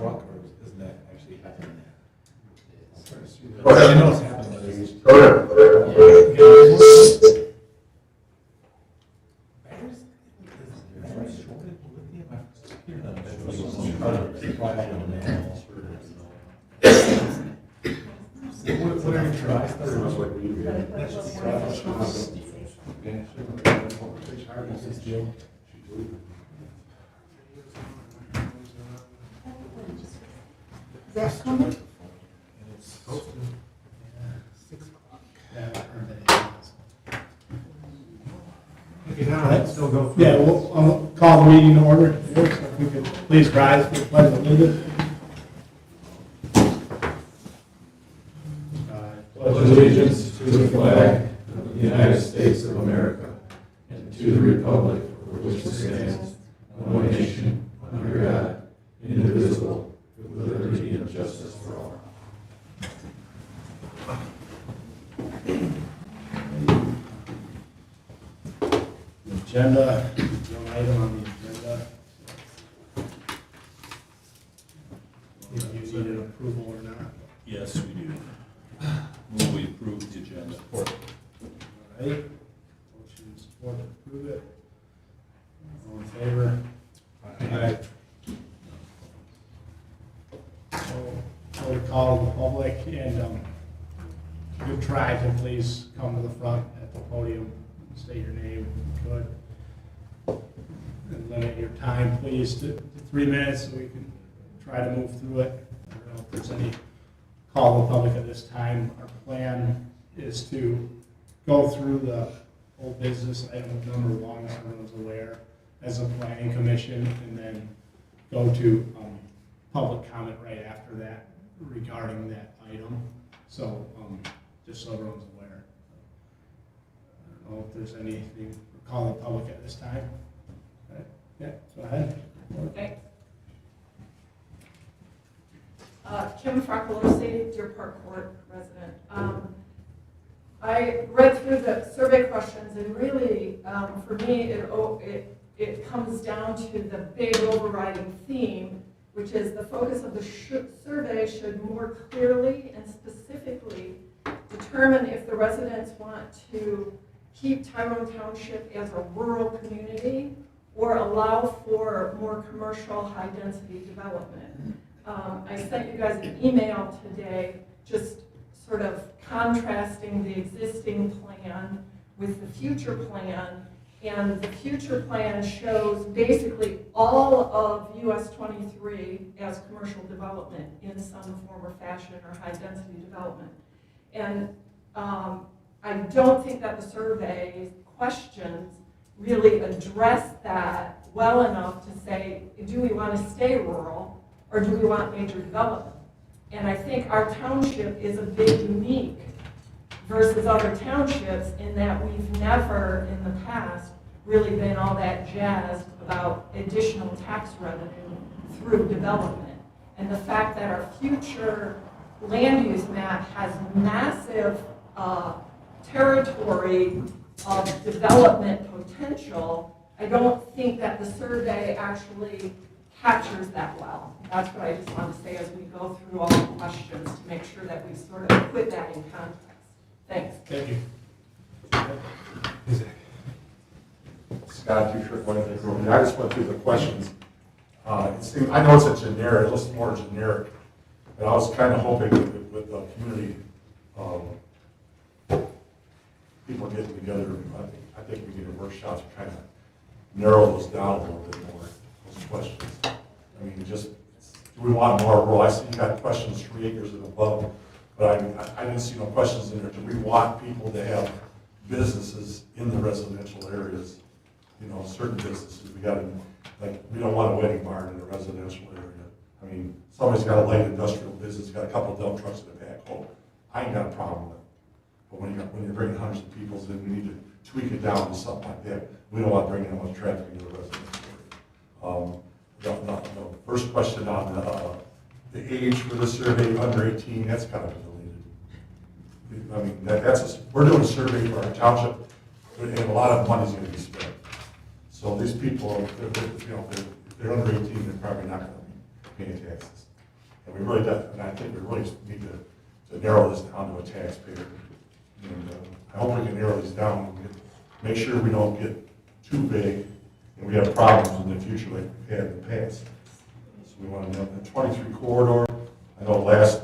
truck, or isn't that actually happening there? Go ahead. I know it's happening. Go ahead. That's coming. Still go. Yeah, we'll I'll call the meeting to order. So if we could please rise for the pledge of allegiance. Pledge allegiance to the flag of the United States of America and to the republic for which it stands, one nation, under God, indivisible, with liberty and justice for all. Agenda, no item on the agenda. If you need an approval or not. Yes, we do. Will we approve the agenda? All right. Motion and support to approve it. All in favor? Aye. So, we'll call the public, and if you try to please come to the front at the podium, state your name if you could. And limit your time, please, to 3 minutes so we can try to move through it. I don't know if there's any call to the public at this time. Our plan is to go through the old business item number 1, so everyone's aware, as a planning commission, and then go to public comment right after that regarding that item. So just so everyone's aware. I don't know if there's anything for call the public at this time. Okay. Yeah, go ahead. Thanks. Kim Freckalosi, Deer Park Court resident. I read through the survey questions, and really, for me, it comes down to the big overriding theme, which is the focus of the survey should more clearly and specifically determine if the residents want to keep Tyrone Township as a rural community or allow for more commercial high-density development. I sent you guys an email today just sort of contrasting the existing plan with the future plan, and the future plan shows basically all of US 23 as commercial development in some form or fashion, or high-density development. And I don't think that the survey questions really address that well enough to say, do we want to stay rural or do we want major development? And I think our township is a bit unique versus other townships in that we've never in the past really been all that jazzed about additional tax revenue through development. And the fact that our future land use map has massive territory of development potential, I don't think that the survey actually captures that well. That's what I just want to say as we go through all the questions to make sure that we sort of put that in context. Thanks. Thank you. Scott, you sure want to take over? I just went through the questions. I know it's a generic, it's more generic, but I was kind of hoping with the community people getting together, I think we need a workshop to kind of narrow those down a little bit more, those questions. I mean, just, do we want more rural? I see you got questions 3 acres and above, but I didn't see no questions in there. Do we want people to have businesses in the residential areas? You know, certain businesses, we don't want a wedding barn in a residential area. I mean, somebody's got a light industrial business, got a couple of dump trucks in the back. Oh, I ain't got a problem with it. But when you're bringing hundreds of people in, we need to tweak it down to something like that. We don't want to bring in much traffic into the residential area. The first question on the age for the survey, under 18, that's kind of deleted. I mean, we're doing a survey for our township, and a lot of money's going to be spent. So these people, if they're under 18, they're probably not going to be paying taxes. And we really, and I think we really need to narrow this down to a taxpayer. And I hope we can narrow these down and make sure we don't get too big and we have problems in the future like we've had in the past. So we want to know the 23 corridor. I know last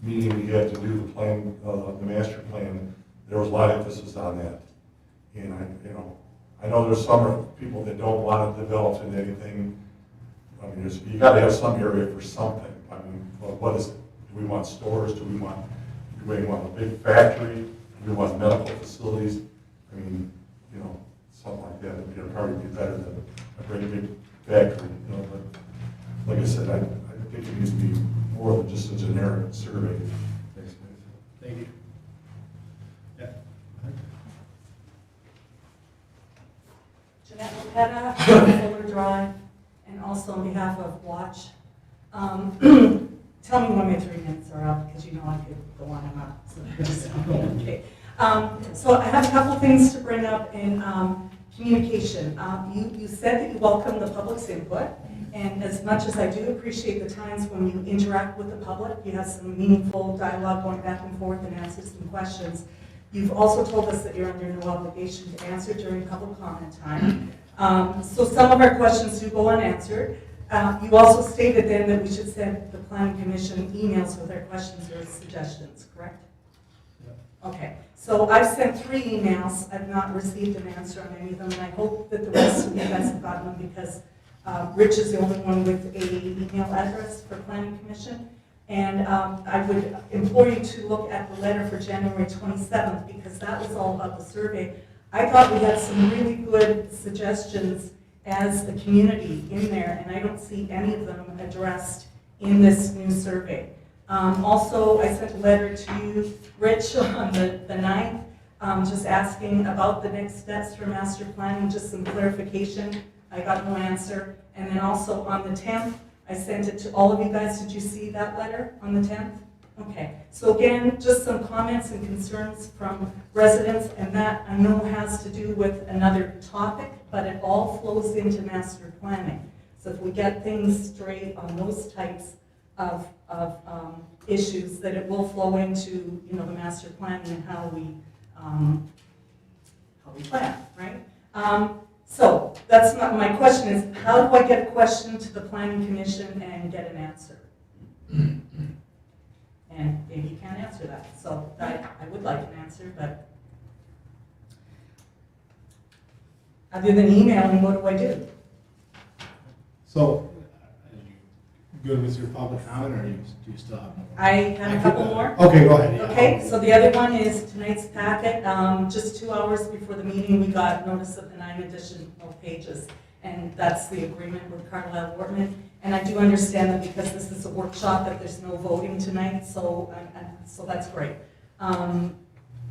meeting we had to do the plan, the master plan, there was a lot of emphasis on that. And I know there's some people that don't want to develop into anything. I mean, you got to have some area for something. I mean, well, what is it? Do we want stores? Do we want a big factory? Do we want medical facilities? I mean, something like that would probably be better than a great big factory. But like I said, I think it needs to be more than just a generic survey. Thank you. Yeah. Jeanette Lopetta, Fuller Drive, and also on behalf of Watch. Tell me when my 3 minutes are up, because I could go on and on. So, just, okay. So I have a couple things to bring up in communication. You said that you welcome the public's input, and as much as I do appreciate the times when you interact with the public, you have some meaningful dialogue going back and forth and answer some questions. You've also told us that you're under no obligation to answer during public comment time. So some of our questions do go unanswered. You also stated then that we should send the Planning Commission emails with our questions or suggestions, correct? Okay, so I've sent 3 emails. I've not received an answer on any of them, and I hope that the rest of you guys have gotten them because Rich is the only one with an email address for Planning Commission. And I would implore you to look at the letter for January 27th because that was all about the survey. I thought we had some really good suggestions as a community in there, and I don't see any of them addressed in this new survey. Also, I sent a letter to you, Rich, on the 9th, just asking about the next steps for master planning, just some clarification. I got no answer. And then also on the 10th, I sent it to all of you guys. Did you see that letter on the 10th? Okay. So again, just some comments and concerns from residents, and that I know has to do with another topic, but it all flows into master planning. So if we get things straight on those types of issues, that it will flow into the master planning and how we plan, right? So that's my question is, how do I get a question to the Planning Commission and get an answer? And maybe you can't answer that. So I would like an answer, but other than emailing, what do I do? So, are you good with your public comment, or do you still have more? I have a couple more. Okay, go ahead. Yeah. Okay, so the other one is tonight's packet. Just 2 hours before the meeting, we got notice of the 9 additional pages, and that's the agreement with Carlisle Wortman. And I do understand that because this is a workshop, that there's no voting tonight, so that's great. And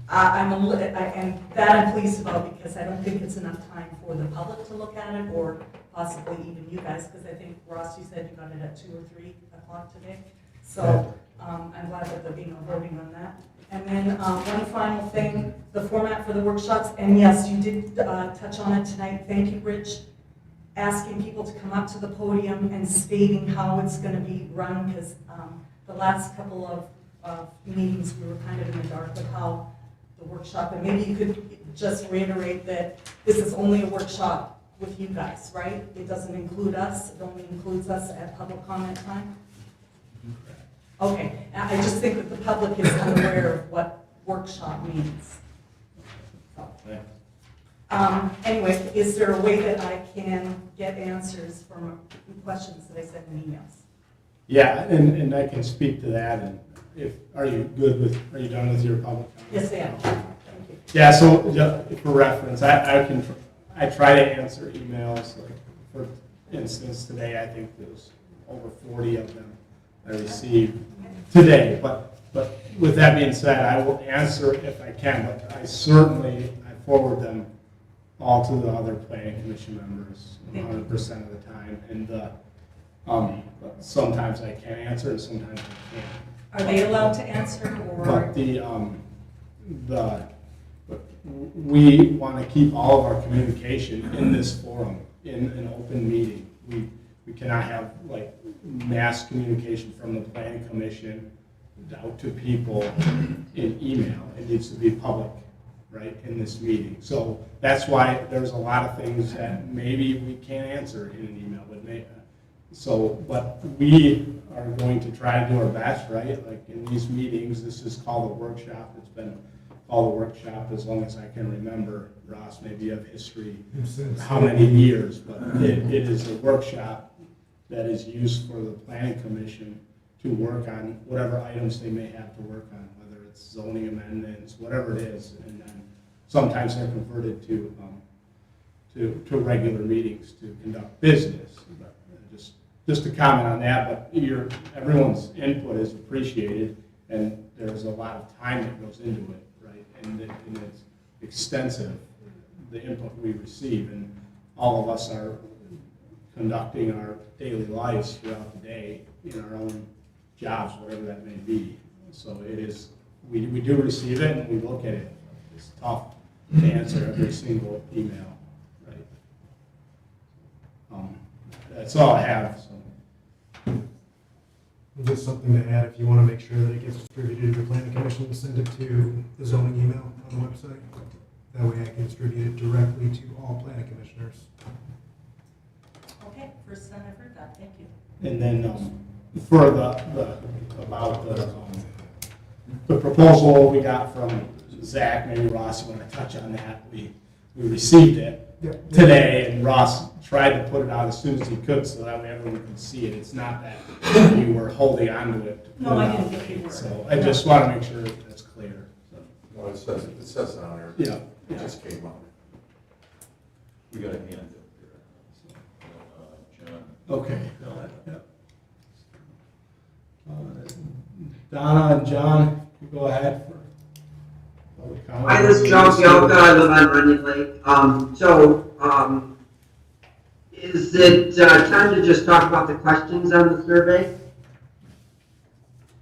that I'm pleased about because I don't think it's enough time for the public to look at it, or possibly even you guys, because I think, Ross, you said you got it at 2 or 3 o'clock today. So I'm glad that there'll be no voting on that. And then one final thing, the format for the workshops, and yes, you did touch on it tonight. Thank you, Rich. Asking people to come up to the podium and stating how it's going to be run, because the last couple of meetings we were kind of in the dark with how the workshop, and maybe you could just reiterate that this is only a workshop with you guys, right? It doesn't include us, it only includes us at public comment time? Okay, I just think that the public is unaware of what workshop means. Anyway, is there a way that I can get answers from questions that I sent in emails? Yeah, and I can speak to that. And are you done with your public comment? Yes, I am. Thank you. Yeah, so just for reference, I try to answer emails. Like for instance, today I think there's over 40 of them I received today. But with that being said, I will answer if I can. But I forward them all to the other planning commission members 100% of the time. And sometimes I can answer, and sometimes I can't. Are they allowed to answer, or? But we want to keep all of our communication in this forum, in an open meeting. We cannot have mass communication from the planning commission out to people in email. It needs to be public, right, in this meeting. So that's why there's a lot of things that maybe we can't answer in an email, but we are going to try to do our best, right? Like in these meetings, this is called a workshop. It's been called a workshop as long as I can remember. Ross, maybe you have history, how many years, but it is a workshop that is used for the planning commission to work on whatever items they may have to work on, whether it's zoning amendments, whatever it is, and then sometimes they're converted to regular meetings to conduct business. But just to comment on that, but everyone's input is appreciated, and there's a lot of time that goes into it, right? And it's extensive, the input we receive, and all of us are conducting our daily lives throughout the day in our own jobs, whatever that may be. So it is, we do receive it and we look at it. It's tough to answer every single email, right? That's all I have. So. Just something to add, if you want to make sure that it gets distributed to the planning commission, send it to the zoning email on the website. That way I can distribute it directly to all planning commissioners. Okay, first time I've heard that, thank you. And then for about the proposal we got from Zach, maybe Ross, you want to touch on that? We received it today, and Ross tried to put it out as soon as he could so that way everyone could see it. It's not that we were holding on to it. No, I didn't think you were. So I just want to make sure that's clear. So. No, it says it on there. Yeah. It just came up. We got a hand up there. John. Okay. Donna and John, you go ahead for public comment. Hi, this is John Fialka. I live on Runyon Lake. Is it time to just talk about the questions on the survey?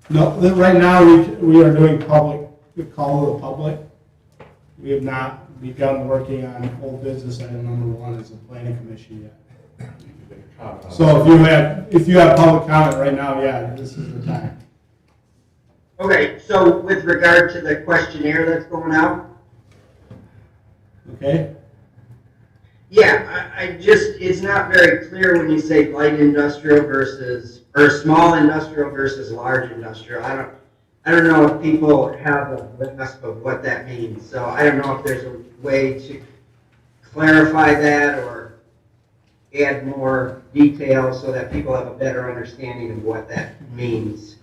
No, right now we are doing public, the call to the public. We have not begun working on old business item number 1 as a planning commission yet. So if you have public comment right now, yeah, this is the time. Okay, so with regard to the questionnaire that's going out? Okay? Yeah, it's not very clear when you say light industrial or small industrial versus large industrial. I don't know if people have a grasp of what that means. So I don't know if there's a way to clarify that or add more detail so that people have a better understanding of what that means.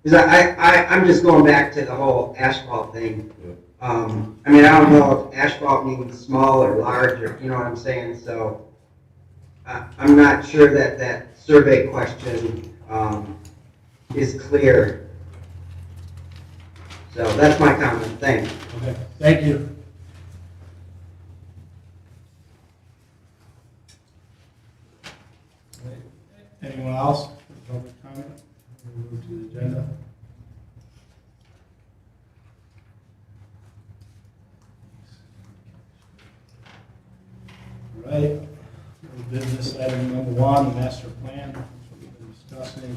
Because I'm just going back to the whole asphalt thing. I mean, I don't know if asphalt means small or large, or you know what I'm saying. So I'm not sure that survey question is clear. So that's my comment. Thanks. Okay, thank you. Anyone else for public comment? We'll move to the agenda. All right, business item number 1, the master plan, which we've been discussing.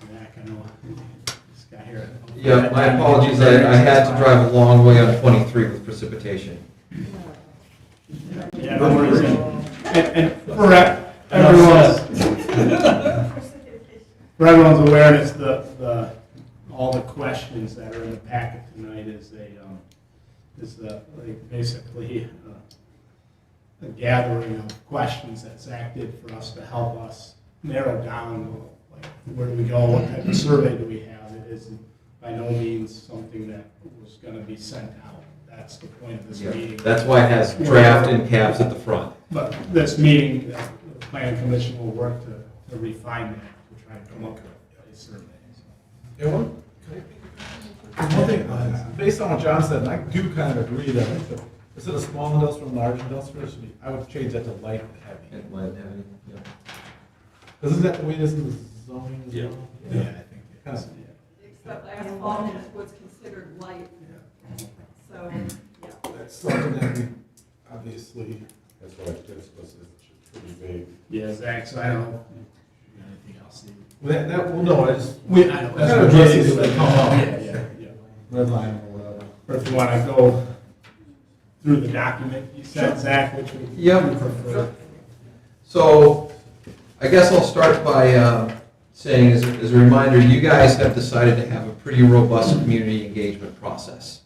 Zach, I know this guy here. Yeah, my apologies, I had to drive a long way on 23 with precipitation. Yeah, no worries. And for everyone's awareness, all the questions that are in the packet tonight is basically a gathering of questions that Zach did for us to help us narrow down, like, where do we go, what type of survey do we have. It isn't by no means something that was going to be sent out. That's the point of this meeting. That's why it has draft in caps at the front. But this meeting, the planning commission will work to refine that, to try to come up with a survey. Yeah, one thing, based on what John said, and I do kind of agree that instead of small industrial and large industrial, I would change that to light and heavy. And light and heavy, yeah. Isn't that the way it is in the zoning as well? Yeah, I think it is. Except asphalt is what's considered light. So, yeah. That's something that we obviously, That's why it's supposed to pretty vague. Yeah, Zach, so I don't know if you got anything else. Well, no, I just, I know, Kind that's of what address it these is. as they come up. Yeah. red line or whatever. Or if you want to go through the document you sent, Zach, which would you Yep. prefer? So, I guess I'll start by saying, as a reminder, you guys have decided to have a pretty robust community engagement process.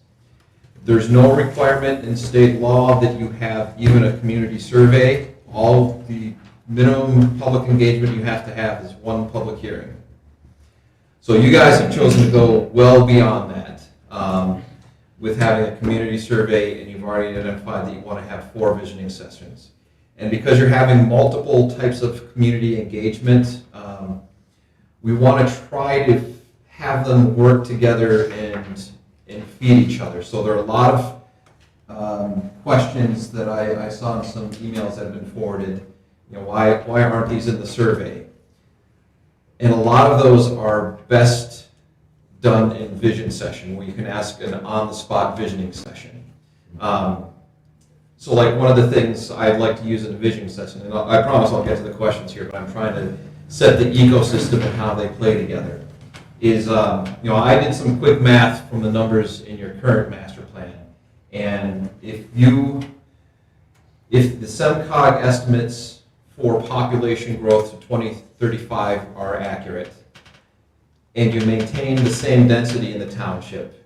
There's no requirement in state law that you have even a community survey. All the minimum public engagement you have to have is one public hearing. So you guys have chosen to go well beyond that with having a community survey, and you've already identified that you want to have 4 visioning sessions. And because you're having multiple types of community engagement, we want to try to have them work together and feed each other. So there are a lot of questions that I saw in some emails that have been forwarded. You know, why aren't these in the survey? And a lot of those are best done in vision session, where you can ask an on-the-spot visioning session. So like one of the things I'd like to use in a visioning session, and I promise I'll get to the questions here, but I'm trying to set the ecosystem and how they play together, is, I did some quick math from the numbers in your current master plan. And if the SEMCOG estimates for population growth to 2035 are accurate, and you maintain the same density in the township,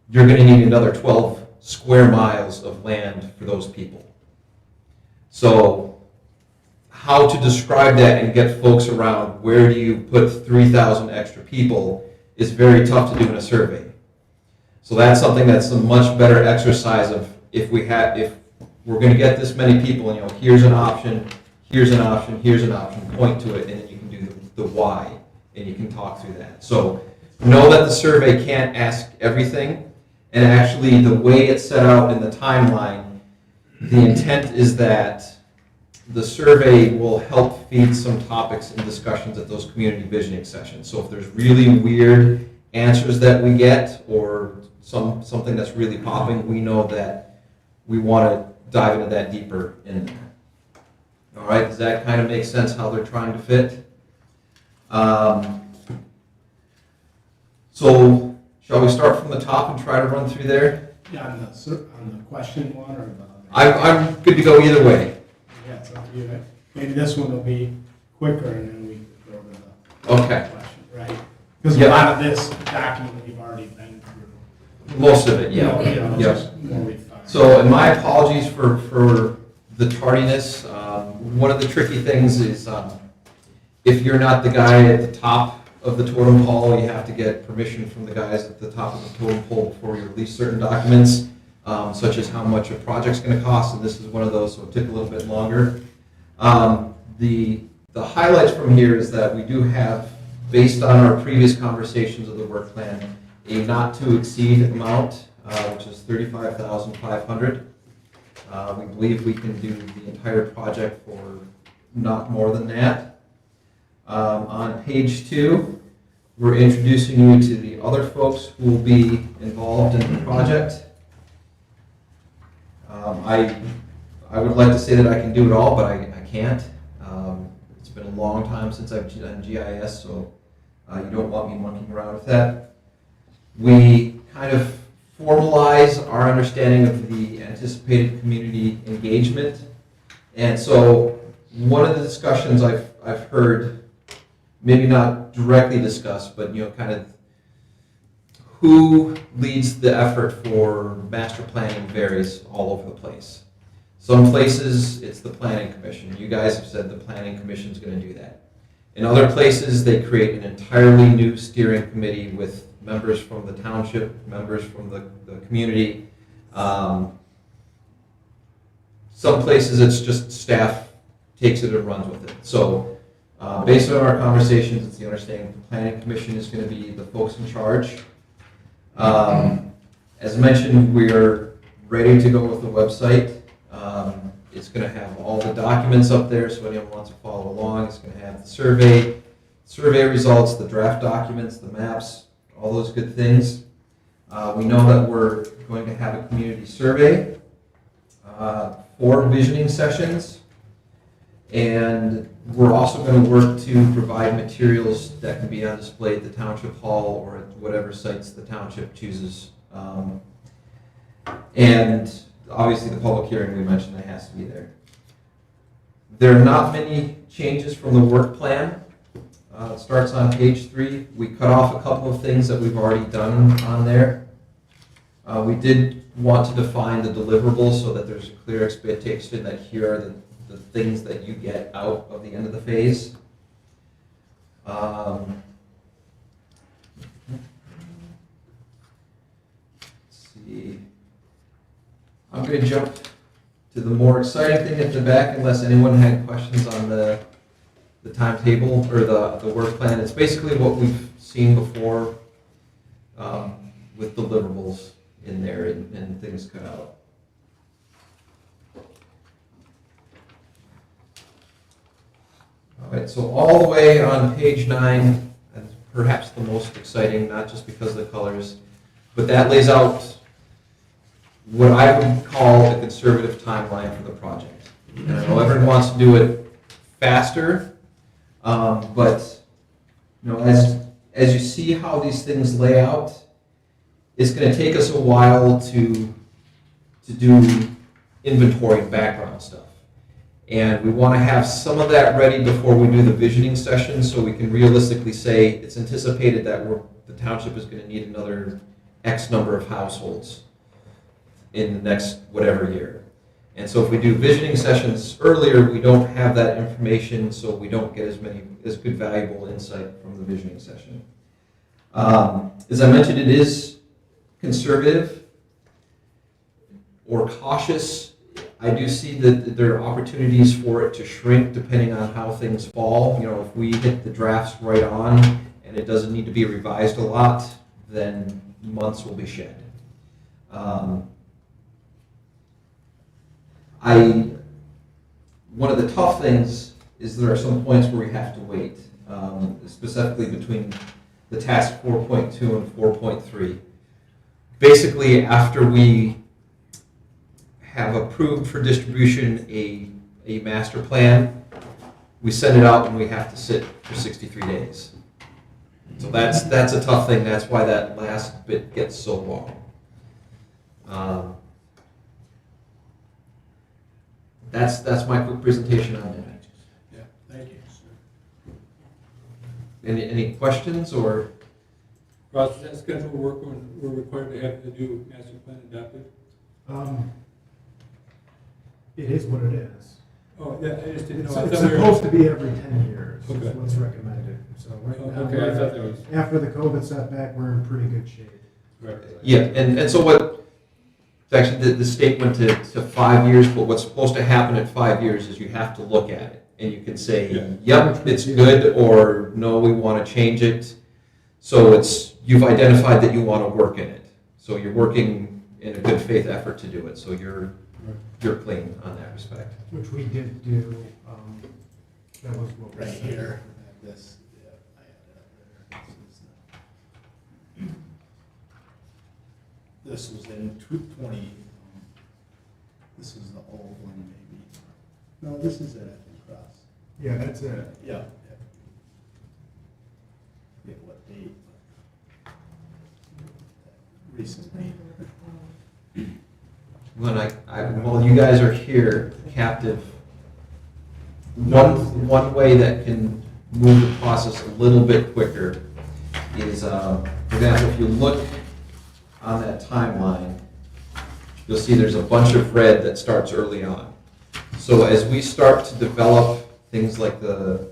you're going to need another 12 square miles of land for those people. So how to describe that and get folks around where do you put 3,000 extra people is very tough to do in a survey. So that's something that's a much better exercise of if we're going to get this many people, here's an option, here's an option, here's an option, point to it, and then you can do the why, and you can talk through that. So know that the survey can't ask everything, and actually the way it's set out in the timeline, the intent is that the survey will help feed some topics and discussions at those community visioning sessions. So if there's really weird answers that we get, or something that's really popping, we know that we want to dive into that deeper in there. All right, does that kind of make sense how they're trying to fit? So shall we start from the top and try to run through there? Yeah, on the question one or the? I'm good to go either way. Yeah, it's up to you. Maybe this one will be quicker and then we go over the Okay. question, right? Because Yeah. a lot of this document we've already been through. Most of it, yeah. It's Yep. just more refined. So, and my apologies for the tardiness. One of the tricky things is if you're not the guy at the top of the totem pole, you have to get permission from the guys at the top of the totem pole before you release certain documents, such as how much a project's going to cost, and this is one of those, so it took a little bit longer. The highlights from here is that we do have, based on our previous conversations of the work plan, a not to exceed amount, which is $35,500. We believe we can do the entire project for not more than that. On page 2, we're introducing you to the other folks who will be involved in the project. I would like to say that I can do it all, but I can't. It's been a long time since I've done GIS, so you don't want me monkeying around with that. We kind of formalize our understanding of the anticipated community engagement. And so one of the discussions I've heard, maybe not directly discussed, but kind of who leads the effort for master planning varies all over the place. Some places it's the planning commission. You guys have said the planning commission is going to do that. In other places they create an entirely new steering committee with members from the township, members from the community. Some places it's just staff takes it and runs with it. So based on our conversations, it's the understanding that the planning commission is going to be the folks in charge. As mentioned, we're ready to go with the website. It's going to have all the documents up there, so anyone wants to follow along. It's going to have the survey results, the draft documents, the maps, all those good things. We know that we're going to have a community survey, 4 visioning sessions, And we're also going to work to provide materials that can be on display at the township hall or at whatever sites the township chooses. And obviously the public hearing we mentioned that has to be there. There are not many changes from the work plan. It starts on page 3. We cut off a couple of things that we've already done on there. We did want to define the deliverables so that there's a clear expectation that here are the things that you get out of the end of the phase. Let's see. I'm going to jump to the more exciting thing at the back unless anyone had questions on the timetable or the work plan. It's basically what we've seen before with deliverables in there and things cut out. All right, so all the way on page 9, and perhaps the most exciting, not just because of the colors, but that lays out what I would call a conservative timeline for the project. And I know everyone wants to do it faster, but you know, as you see how these things lay out, it's going to take us a while to do inventory and background stuff. And we want to have some of that ready before we do the visioning session so we can realistically say it's anticipated that the township is going to need another X number of households in the next whatever year. And so if we do visioning sessions earlier, we don't have that information, so we don't get as good valuable insight from the visioning session. As I mentioned, it is conservative or cautious. I do see that there are opportunities for it to shrink depending on how things fall. You know, if we hit the drafts right on and it doesn't need to be revised a lot, then months will be shed. One of the tough things is there are some points where we have to wait, specifically between the task 4.2 and 4.3. Basically, after we have approved for distribution a master plan, we send it out and we have to sit for 63 days. So that's a tough thing. That's why that last bit gets so long. That's my quick presentation on that. Yeah, thank you. Any questions or? Ross, is that schedule work when we're required to have the new master plan adopted? It is what it is. Oh, yeah, I just didn't know. I It's thought we were- supposed to be every 10 years, is Okay. what's recommended. So right now, Okay, I thought that was. after the COVID setback, we're in pretty good shape. Right. Yeah, and so what, actually the state went to 5 years, but what's supposed to happen at 5 years is you have to look at it. And you can say, yep, it's good, or no, we want to change it. So you've identified that you want to work in it. So you're working in a good faith effort to do it. So you're clean on that respect. Which we did do, that was what we Right said. here, this, yeah, I had that there. This was in 20, this is the old one, maybe. No, this is it, I think, Ross. Yeah, that's it. Yeah. Yeah, what date? Recently. While you guys are here, captive, one way that can move the process a little bit quicker is, for example, if you look on that timeline, you'll see there's a bunch of red that starts early on. So as we start to develop things like the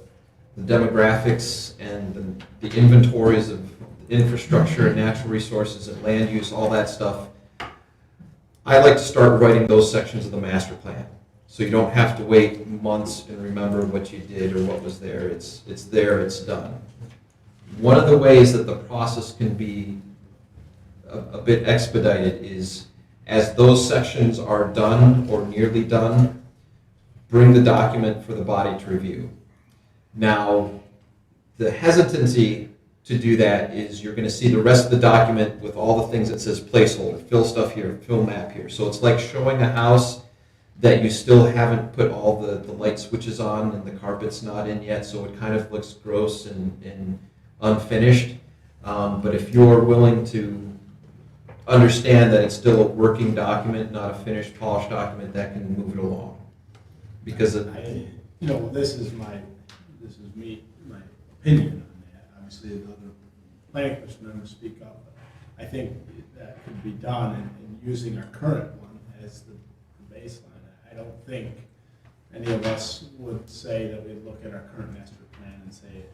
demographics and the inventories of infrastructure and natural resources and land use, all that stuff, I like to start writing those sections of the master plan. So you don't have to wait months and remember what you did or what was there. It's there, it's done. One of the ways that the process can be a bit expedited is as those sections are done or nearly done, bring the document for the body to review. Now, the hesitancy to do that is you're going to see the rest of the document with all the things that says placeholder, fill stuff here, fill map here. So it's like showing a house that you still haven't put all the light switches on and the carpet's not in yet, so it kind of looks gross and unfinished. But if you're willing to understand that it's still a working document, not a finished, polished document, that can move it along. Because This is my opinion on that. Obviously, the other planning commission members speak up, but I think that could be done in using our current one as the baseline. I don't think any of us would say that we look at our current master plan and say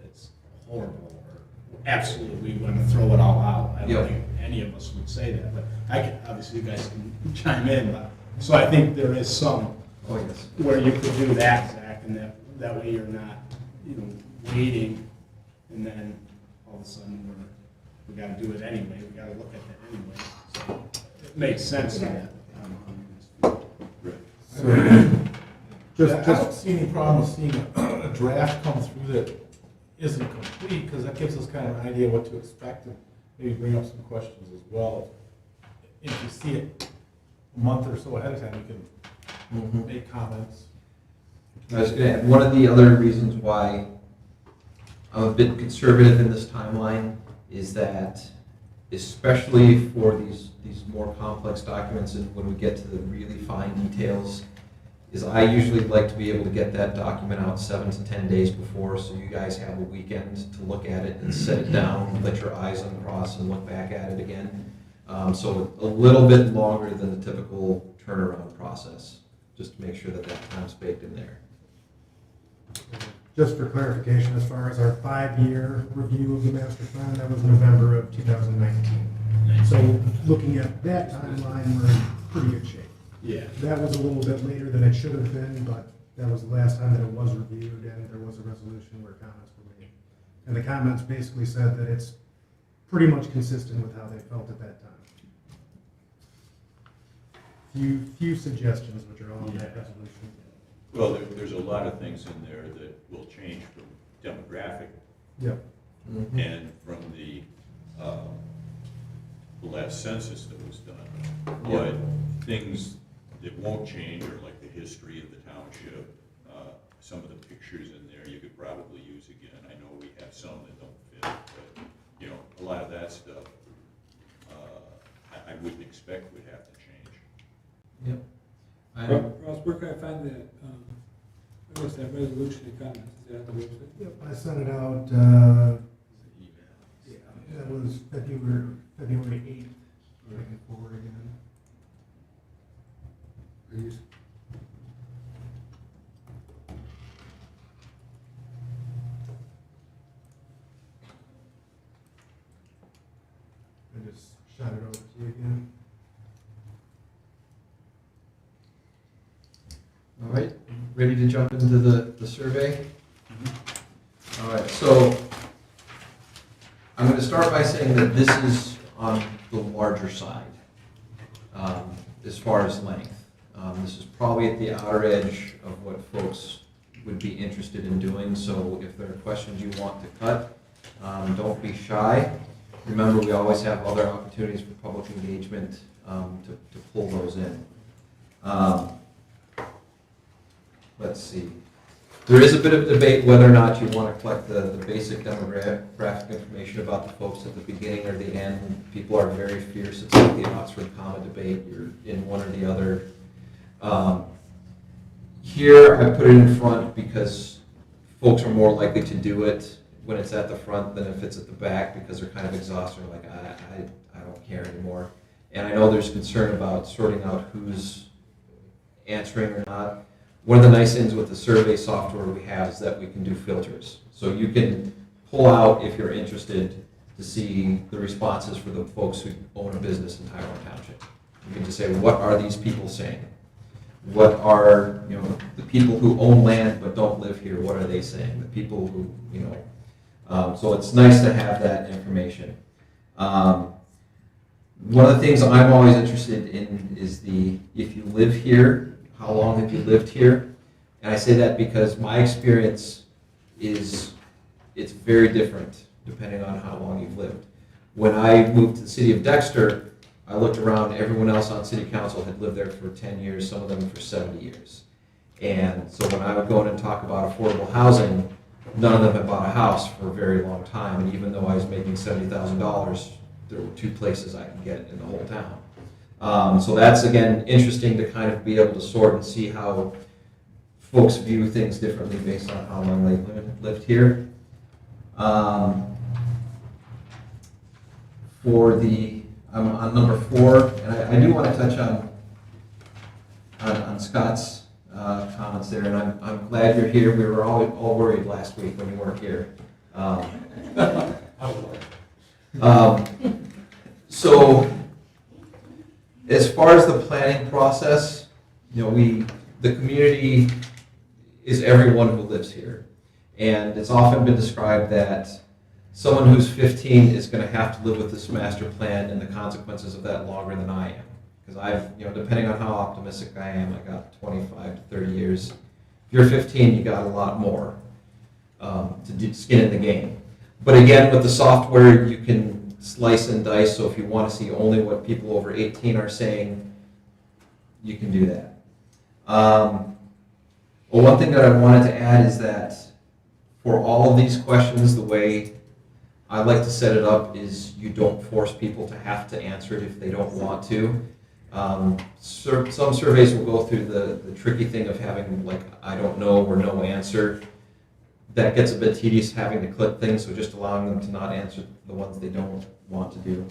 it's horrible or absolutely we want to throw it all out. I don't think any of us would say that, but obviously you guys can chime in. But so I think there is some where you could do that, Zach, and that way you're not, waiting, and then all of a sudden we got to do it anyway. We got to look at that anyway. So it makes sense to that. I don't see any problem with seeing a draft come through that isn't complete, because that gives us kind of an idea what to expect, and maybe bring up some questions as well. If you see it a month or so ahead of time, you can make comments. I was going to add, one of the other reasons why I'm a bit conservative in this timeline is that, especially for these more complex documents and when we get to the really fine details, is I usually like to be able to get that document out 7 to 10 days before, so you guys have a weekend to look at it and set it down, let your eyes uncross and look back at it again. So a little bit longer than the typical turnaround process, just to make sure that time's baked in there. Just for clarification, as far as our 5-year review of the master plan, that was November of 2019. So looking at that timeline, we're in pretty good shape. Yeah. That was a little bit later than it should have been, but that was the last time that it was reviewed, and there was a resolution where comments were made. And the comments basically said that it's pretty much consistent with how they felt at that time. Few suggestions, which are all in that resolution. Well, there's a lot of things in there that will change from demographic Yep. and from the last census that was done. But things that won't change are like the history of the township. Some of the pictures in there you could probably use again. I know we have some that don't fit, but a lot of that stuff I wouldn't expect would have to change. Yep. Ross, where can I find that, what's that resolution and comments? Is that on the website? Yep, I sent it out, that was February 8th. I can forward again. I just shot it over to you again. All right, ready to jump into the survey? All right, so I'm going to start by saying that this is on the larger side as far as length. This is probably at the outer edge of what folks would be interested in doing, so if there are questions you want to cut, don't be shy. Remember, we always have other opportunities for public engagement to pull those in. Let's see. There is a bit of debate whether or not you want to collect the basic demographic information about the folks at the beginning or the end. People are very fierce. It's like the Oxford comma debate. You're in one or the other. Here I put it in front because folks are more likely to do it when it's at the front than if it's at the back, because they're kind of exhausted, like I don't care anymore. And I know there's concern about sorting out who's answering or not. One of the nice things with the survey software we have is that we can do filters. So you can pull out, if you're interested, to see the responses for the folks who own a business in Tyrone Township. You can just say, what are these people saying? What are, the people who own land but don't live here, what are they saying? The people who, so it's nice to have that information. One of the things I'm always interested in is if you live here, how long have you lived here? And I say that because my experience is it's very different depending on how long you've lived. When I moved to the city of Dexter, I looked around, everyone else on city council had lived there for 10 years, some of them for 70 years. And so when I would go in and talk about affordable housing, none of them had bought a house for a very long time. And even though I was making $70,000, there were 2 places I could get in the whole town. So that's, again, interesting to kind of be able to sort and see how folks view things differently based on how long they've lived here. I'm on number 4, and I do want to touch on Scott's comments there, and I'm glad you're here. We were all worried last week when you weren't here. So, as far as the planning process, you know, the community is everyone who lives here, and it's often been described that someone who's 15 is going to have to live with this master plan and the consequences of that longer than I am. Because depending on how optimistic I am, I got 25 to 30 years. If you're 15, you got a lot more to do skin in the game. But again, with the software, you can slice and dice. So if you want to see only what people over 18 are saying, you can do that. Well, one thing that I wanted to add is that for all of these questions, the way I like to set it up is you don't force people to have to answer it if they don't want to. Some surveys will go through the tricky thing of having like I don't know or no answer. That gets a bit tedious having to click things, so just allowing them to not answer the ones they don't want to do.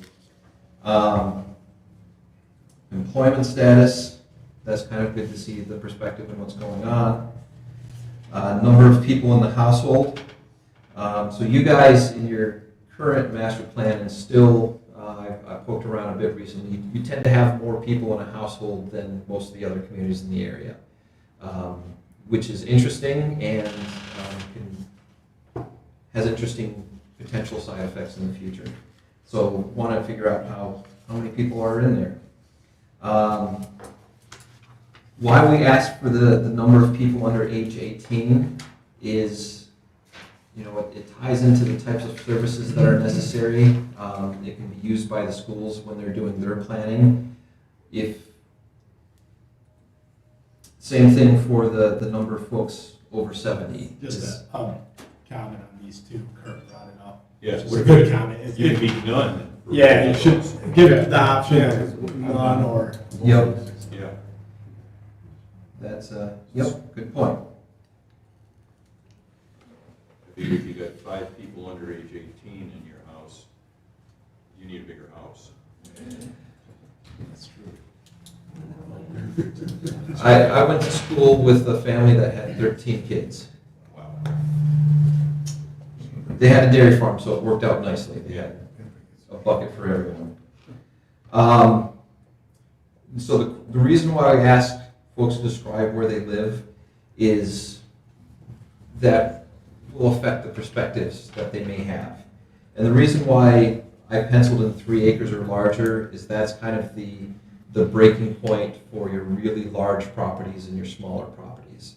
Employment status, that's kind of good to see the perspective and what's going on. Number of people in the household. So you guys in your current master plan and still, I poked around a bit recently, you tend to have more people in a household than most of the other communities in the area, which is interesting and has interesting potential side effects in the future. So want to figure out how many people are in there. Why we ask for the number of people under age 18 is, it ties into the types of services that are necessary. It can be used by the schools when they're doing their planning. Same thing for the number of folks over 70. Just a comment on these two, Kurt brought it up. Yes, It's a good comment. It's It'd be none. Yeah, you should give it the option, none or. Yep, Yeah. that's good point. I figure if you got 5 people under age 18 in your house, you need a bigger house. That's true. I went to school with a family that had 13 kids. Wow. They had a dairy farm, so it worked out nicely. They had a bucket for everyone. So the reason why I ask folks to describe where they live is that will affect the perspectives that they may have. And the reason why I penciled in 3 acres or larger is that's kind of the breaking point for your really large properties and your smaller properties.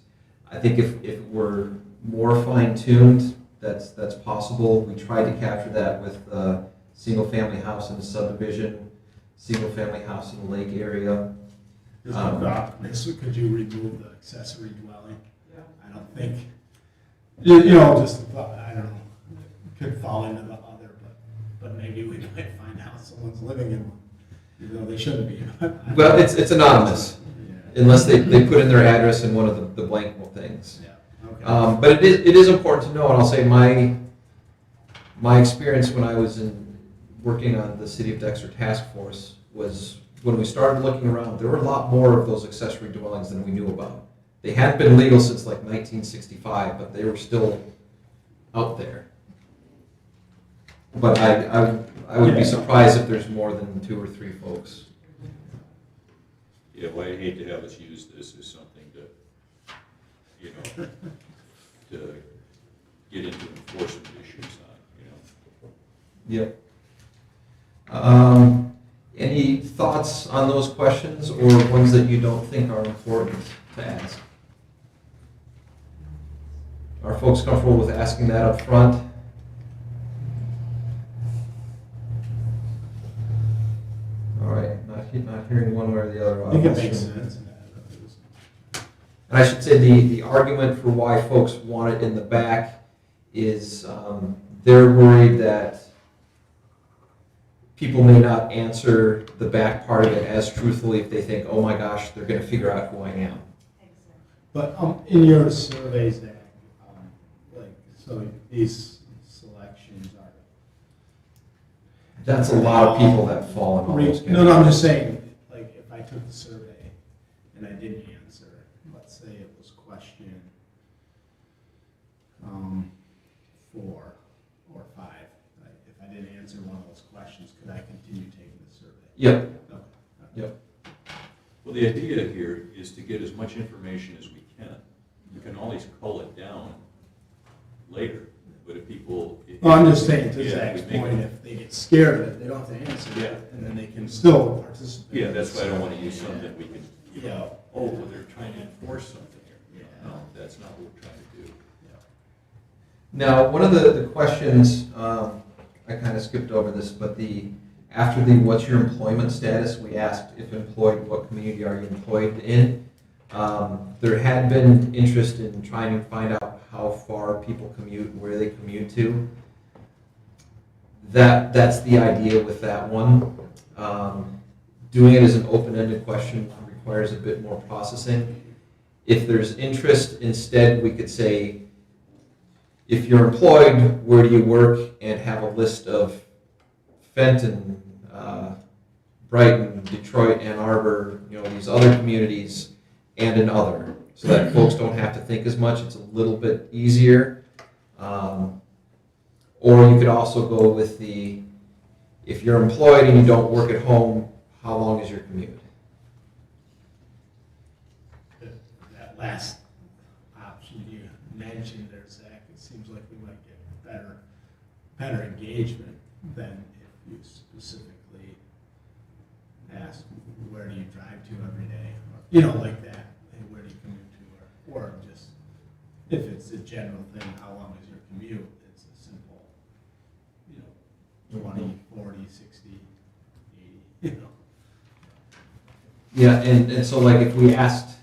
I think if we're more fine-tuned, that's possible. We tried to capture that with the single-family house in the subdivision, single-family house in the lake area. Could you remove the accessory dwelling? Yeah. I don't think, just, I don't know, could fall into the other, but maybe we might find out someone's living in one, even though they shouldn't be. Well, it's anonymous, Yeah. unless they put in their address in one of the blank things. Yeah, okay. But it is important to know, and I'll say my experience when I was working on the City of Dexter task force was when we started looking around, there were a lot more of those accessory dwellings than we knew about. They hadn't been legal since like 1965, but they were still out there. But I would be surprised if there's more than 2 or 3 folks. Yeah, well, I hate to have us use this as something to, to get into enforcement issues on, Yep. Any thoughts on those questions or ones that you don't think are important to ask? Are folks comfortable with asking that up front? All right. say the argument for why folks want it in the back is they're worried that people may not answer the back part of it as truthfully if they think, oh my gosh, they're going to figure out who I am. But in your surveys that, so these selections are. That's a lot of people that fall in all those No, I'm just saying, like, if I took the survey and I didn't answer, let's say it was question 4 or 5, right? If I didn't answer one of those questions, could I continue taking the survey? Yep. Okay. Yep. Well, the idea here is to get as much information as we can. You can always cull it down later, but if people. Well, I'm just saying, to Yeah, Zach's we make point, it- if they get scared of it, they don't have to answer Yeah. it, and then they can still participate. Yeah, that's why I don't want to use something we can, Yeah. oh, well, they're trying to enforce something here. Yeah. No, that's not what we're trying to do. Now, one of the questions, I kind of skipped over this, but after the what's your employment status, we asked if employed, what community are you employed in? There had been interest in trying to find out how far people commute, where they commute to. That's the idea with that one. Doing it as an open-ended question requires a bit more processing. If there's interest, instead we could say, if you're employed, where do you work, and have a list of Fenton, Brighton, Detroit, Ann Arbor, these other communities, and another, so that folks don't have to think as much. It's a little bit easier. Or you could also go with if you're employed and you don't work at home, how long is your commute? That last option you mentioned there, Zach, it seems like we might get better engagement than if you specifically ask, where do you drive to every day? Or, like that, hey, where do you commute to? Or just, if it's a general thing, how long is your commute? It's a simple, 20, 40, 60, 80, Yeah, and so like if we asked,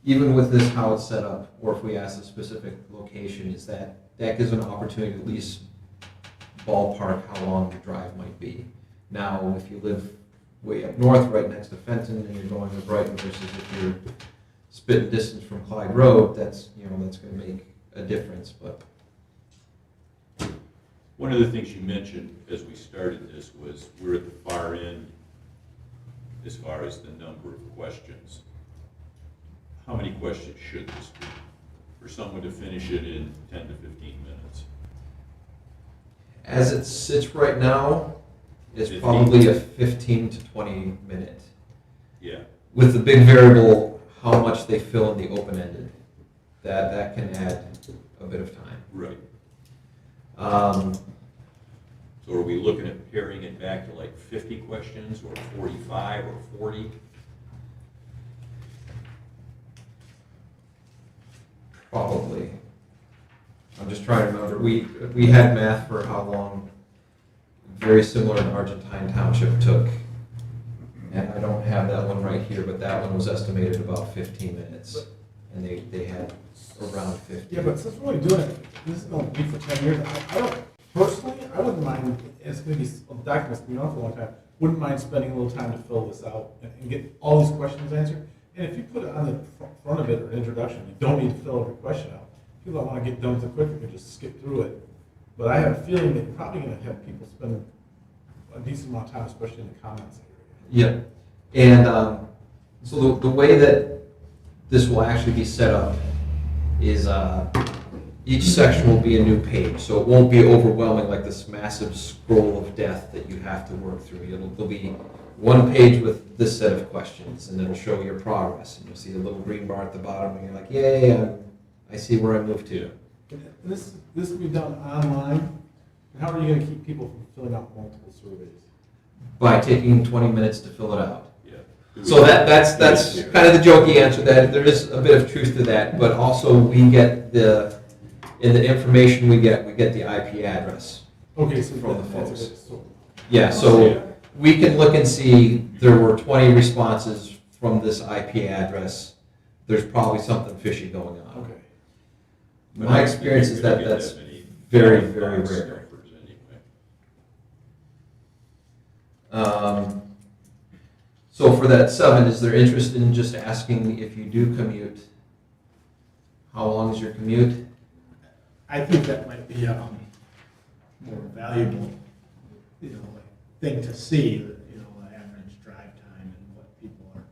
even with this how it's set up, or if we asked a specific location, is that gives an opportunity to at least ballpark how long the drive might be. Now, if you live way up north, right next to Fenton, and you're going to Brighton versus if you're spitting distance from Clyde Road, that's going to make a difference. But One of the things you mentioned as we started this was we're at the far end as far as the number of questions. How many questions should this be for someone to finish it in 10 to 15 minutes? as it sits right now, it's 15. probably a 15 to 20 minute. Yeah. With the big variable, how much they fill in the open-ended. That can add a bit of time. Right. So are we looking at paring it back to like 50 questions or 45 or 40? Probably. I'm just trying to remember. We had math for how long very similar in Argentine Township took. And I don't have that one right here, but that one was estimated about 15 minutes. And they had around 50. Yeah, but since we're only doing it, this is going to be for 10 years, I don't, personally, I wouldn't mind, it's going to be, documents been on for a long time, wouldn't mind spending a little time to fill this out and get all these questions answered. And if you put it on the front of it or introduction, you don't need to fill every question out. People that want to get done with it quicker can just skip through it. But I have a feeling that you're probably going to have people spend a decent amount of time, especially in the comments area. Yep. And so the way that this will actually be set up is each section will be a new page. So it won't be overwhelming like this massive scroll of death that you have to work through. There'll be one page with this set of questions, and it'll show your progress. And you'll see the little green bar at the bottom, and you're like, yay, I see where I moved to. And this will be done online. And how are you going to keep people from filling out multiple surveys? By taking 20 minutes to fill it out. Yeah. So that's kind of the jokey answer. That there is a bit of truth to that, but also we get in the information we get the IP address. Okay, so From the that's folks. it. So Yeah, so we can look and see there were 20 responses from this IP address. there's probably something fishy going on. Okay. But I My don't think experience you're is gonna that get that's many very, box very rare. stuffers anyway. So for that 7, is there interest in just asking if you do commute, how long is your commute? I think that might be a more valuable, like, thing to see, the average drive time and what people are.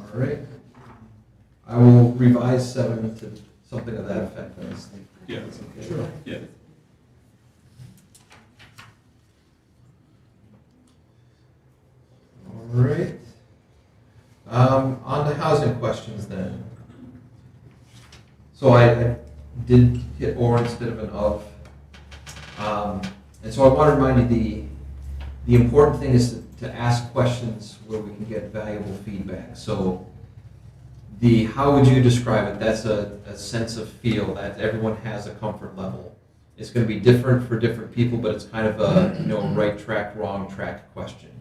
All right. I will revise 7 to something of that effect. Yeah, Sure. yeah. All right. On to housing questions then. So I did hit or instead of an of. And so I want to remind you the important thing is to ask questions where we can get valuable feedback. So how would you describe it? That's a sense of feel that everyone has a comfort level. It's going to be different for different people, but it's kind of a right track, wrong track question.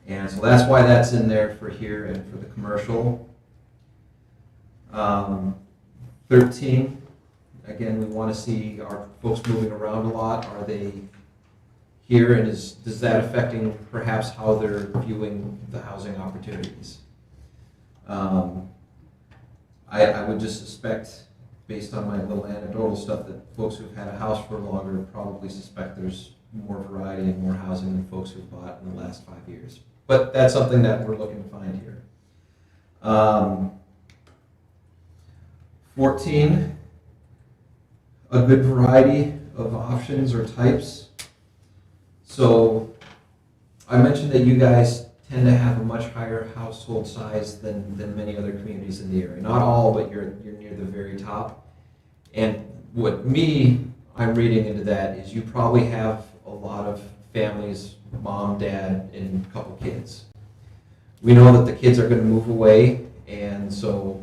And so that's why that's in there for here and for the commercial. 13, again, we want to see, are folks moving around a lot? Are they here, and does that affecting perhaps how they're viewing the housing opportunities? I would just suspect, based on my little anecdotal stuff, that folks who've had a house for longer probably suspect there's more variety and more housing than folks who've bought in the last 5 years. But that's something that we're looking to find here. 14, a good variety of options or types. So I mentioned that you guys tend to have a much higher household size than many other communities in the area. Not all, but you're near the very top. And I'm reading into that is you probably have a lot of families, mom, dad, and a couple kids. We know that the kids are going to move away, and so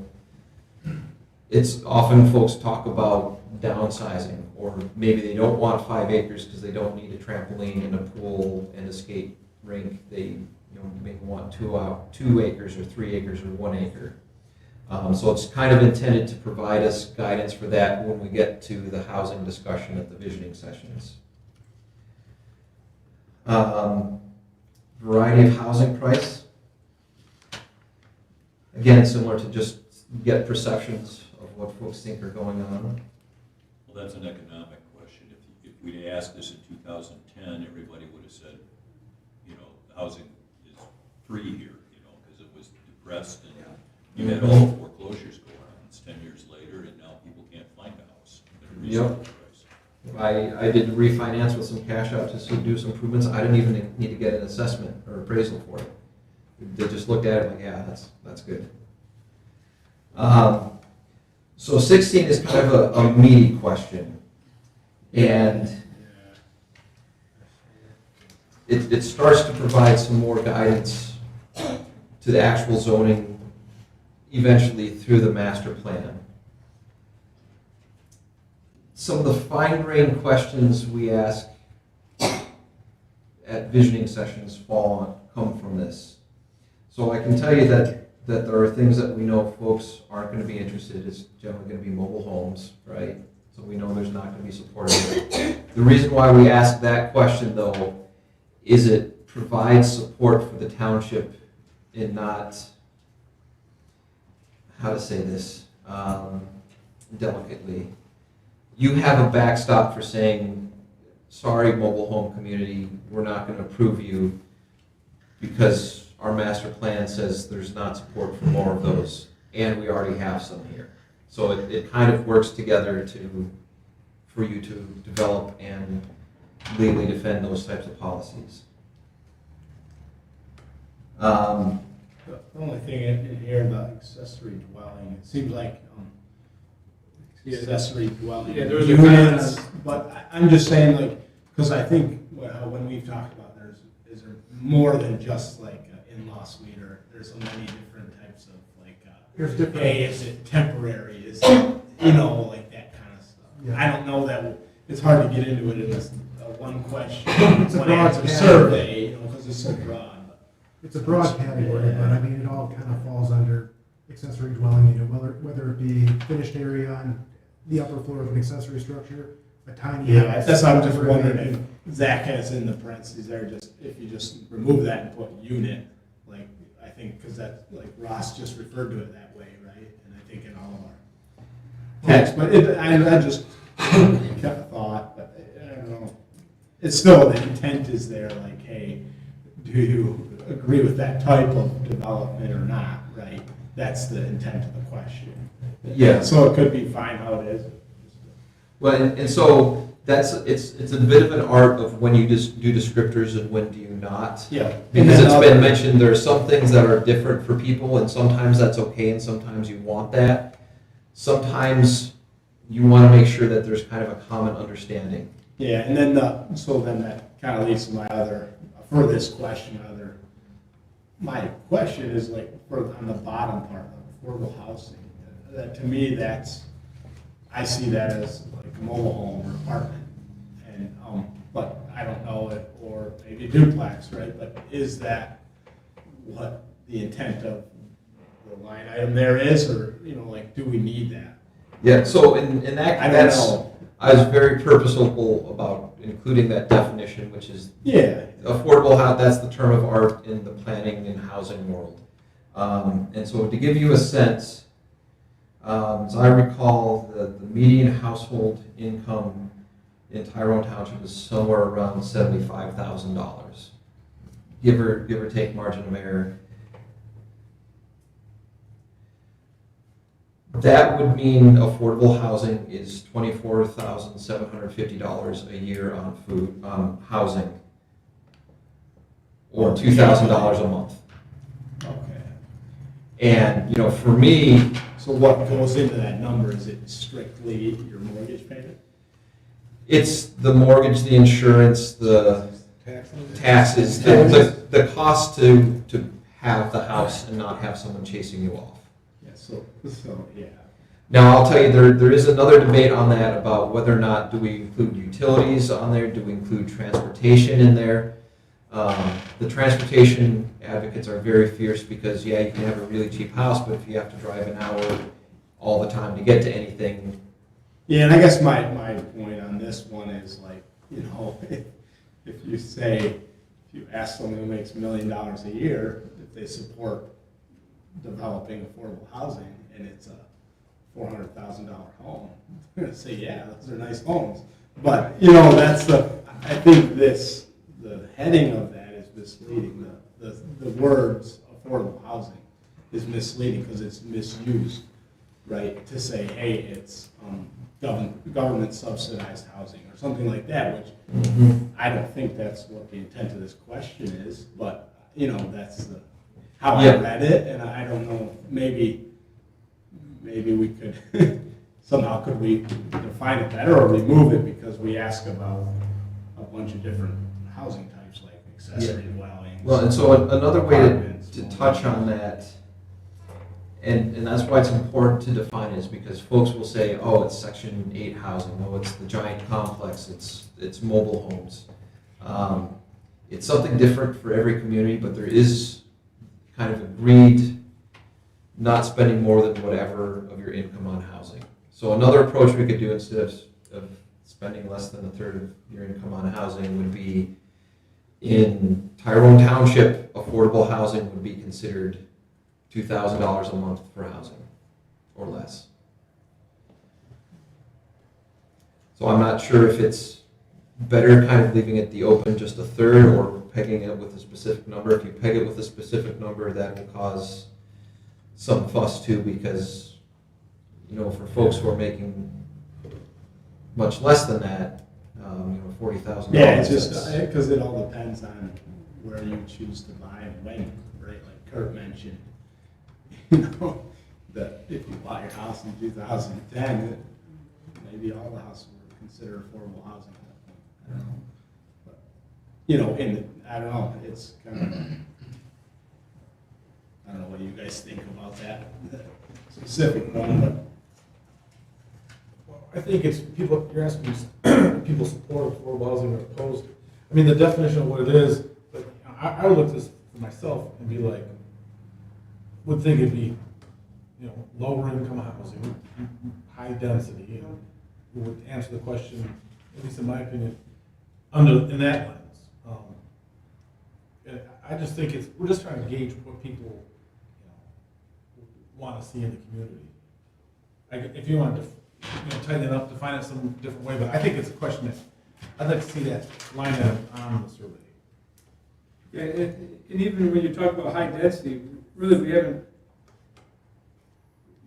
it's often folks talk about downsizing, or maybe they don't want 5 acres because they don't need a trampoline and a pool and a skate rink. They maybe want 2 acres or 3 acres or 1 acre. So it's kind of intended to provide us guidance for that when we get to the housing discussion at the visioning sessions. Variety of housing price. Again, similar to just get perceptions of what folks think are going on. Well, that's an economic question. If we'd asked this in 2010, everybody would have said, housing is free here, because it was depressed and you had all the foreclosures going on. It's 10 years later, and now people can't find a house at a reasonable price. I did refinance with some cash out to do some improvements. I didn't even need to get an assessment or appraisal for it. They just looked at it like, yeah, that's good. So 16 is kind of a meaty question. And it starts to provide some more guidance to the actual zoning eventually through the master plan. Some of the fine-grained questions we ask at visioning sessions come from this. So I can tell you that there are things that we know folks aren't going to be interested in. It's generally going to be mobile homes, right? So we know there's not going to be support of it. The reason why we ask that question, though, is it provides support for the township in not, how to say this delicately. You have a backstop for saying, sorry, mobile home community, we're not going to approve you because our master plan says there's not support for more of those, and we already have some here. So it kind of works together for you to develop and legally defend those types of policies. The only thing in here about accessory dwelling, it seems like accessory dwelling Yeah, there's a units, comment. but I'm just saying, because I think when we've talked about is there more than just like an in-law suite, or there's so many different types of There's different- hey, is it temporary? Is it, like that kind of stuff. Yeah. I don't know that, it's hard to get into it in this one question, It's a one broad answer category. survey, because it's so broad. it's a broad category, but I mean, it all kind of falls under accessory dwelling unit, whether it be finished area on the upper floor of an accessory structure, a tiny Yeah, house. that's why I'm just whatever it may wondering be. if Zach has in the parentheses there, just, if you just remove that and put unit, like, I think, because that, like Ross just referred to it that way, right? And I think in all of our text, but I just kept a thought, but I don't know. It's still, the intent is there, like, hey, do you agree with that type of development or not, right? That's the intent of the question. Yeah. So it could be fine how it is. Well, and so it's a bit of an art of when you just do descriptors and when do you not. Yeah. Because it's been mentioned, there are some things that are different for people, and sometimes that's okay, and sometimes you want that. Sometimes you want to make sure that there's kind of a common understanding. Yeah, and then so then that kind of leads to my other, for this question, my question is like, on the bottom part, of affordable housing. That, to me, I see that as like a mobile home or apartment. And, but I don't know it, or maybe a duplex, right? But is that what the intent of the line item there is, or, like, do we need that? Yeah, so in that, I don't that's, know. I was very purposeful about including that definition, which is Yeah. affordable house, that's the term of art in the planning and housing world. And so to give you a sense, as I recall, the median household income in Tyrone Township is somewhere around $75,000, give or take margin of error. That would mean affordable housing is $24,750 a year on food, housing, or $2,000 a month. Okay. And, for me, So what goes into that number? Is it strictly your mortgage payment? it's the mortgage, the insurance, the taxes, the cost to have the house and not have someone chasing you off. Yeah, so yeah. Now, I'll tell you, there is another debate on that about whether or not do we include utilities on there, do we include transportation in there? The transportation advocates are very fierce because, yeah, you can have a really cheap house, but if you have to drive an hour all the time to get to anything. Yeah, and I guess my point on this one is like, if you ask someone who makes $1 million a year, if they support developing affordable housing and it's a $400,000 home, they're gonna say, yeah, those are nice homes. But, that's I think the heading of that is misleading. The words affordable housing is misleading because it's misused, right? To say, hey, it's government subsidized housing or something like that, which I don't think that's what the intent of this question is, but, that's how I read it, and I don't know, maybe we could, somehow could we define it better or remove it because we ask about a bunch of different housing types like accessory dwellings. Well, and so another way apartments, to touch on that, and that's why it's important to define it, is because folks will say, oh, it's Section 8 housing, oh, it's the giant complex, it's mobile homes. It's something different for every community, but there is kind of agreed not spending more than whatever of your income on housing. So another approach we could do instead of spending less than a third of your income on housing would be, in Tyrone Township, affordable housing would be considered $2,000 a month for housing or less. So I'm not sure if it's better kind of leaving it the open just a third or pegging it with a specific number. If you peg it with a specific number, that will cause some fuss too, because, for folks who are making much less than that, $40,000. Yeah, it's just, because it all depends on where you choose to buy and when, right? Like Kurt mentioned, that if you bought your house in 2010, maybe all the houses were considered affordable housing at that point. I don't know. But, I don't know, it's kind of, I don't know what you guys think about that specific one, but. I think it's people, you're asking people support affordable housing or opposed. I mean, the definition of what it is, but I would look at this myself and be like, would think it'd be, you know, lower income housing, high density, and who would answer the question, at least in my opinion, in that lens. And I just think we're just trying to gauge what people, you know, want to see in the community. If you want to, tighten it up, define it some different way, but I think it's a question that, I'd like to see that line item on the survey. Yeah, and even when you talk about high density, really we haven't,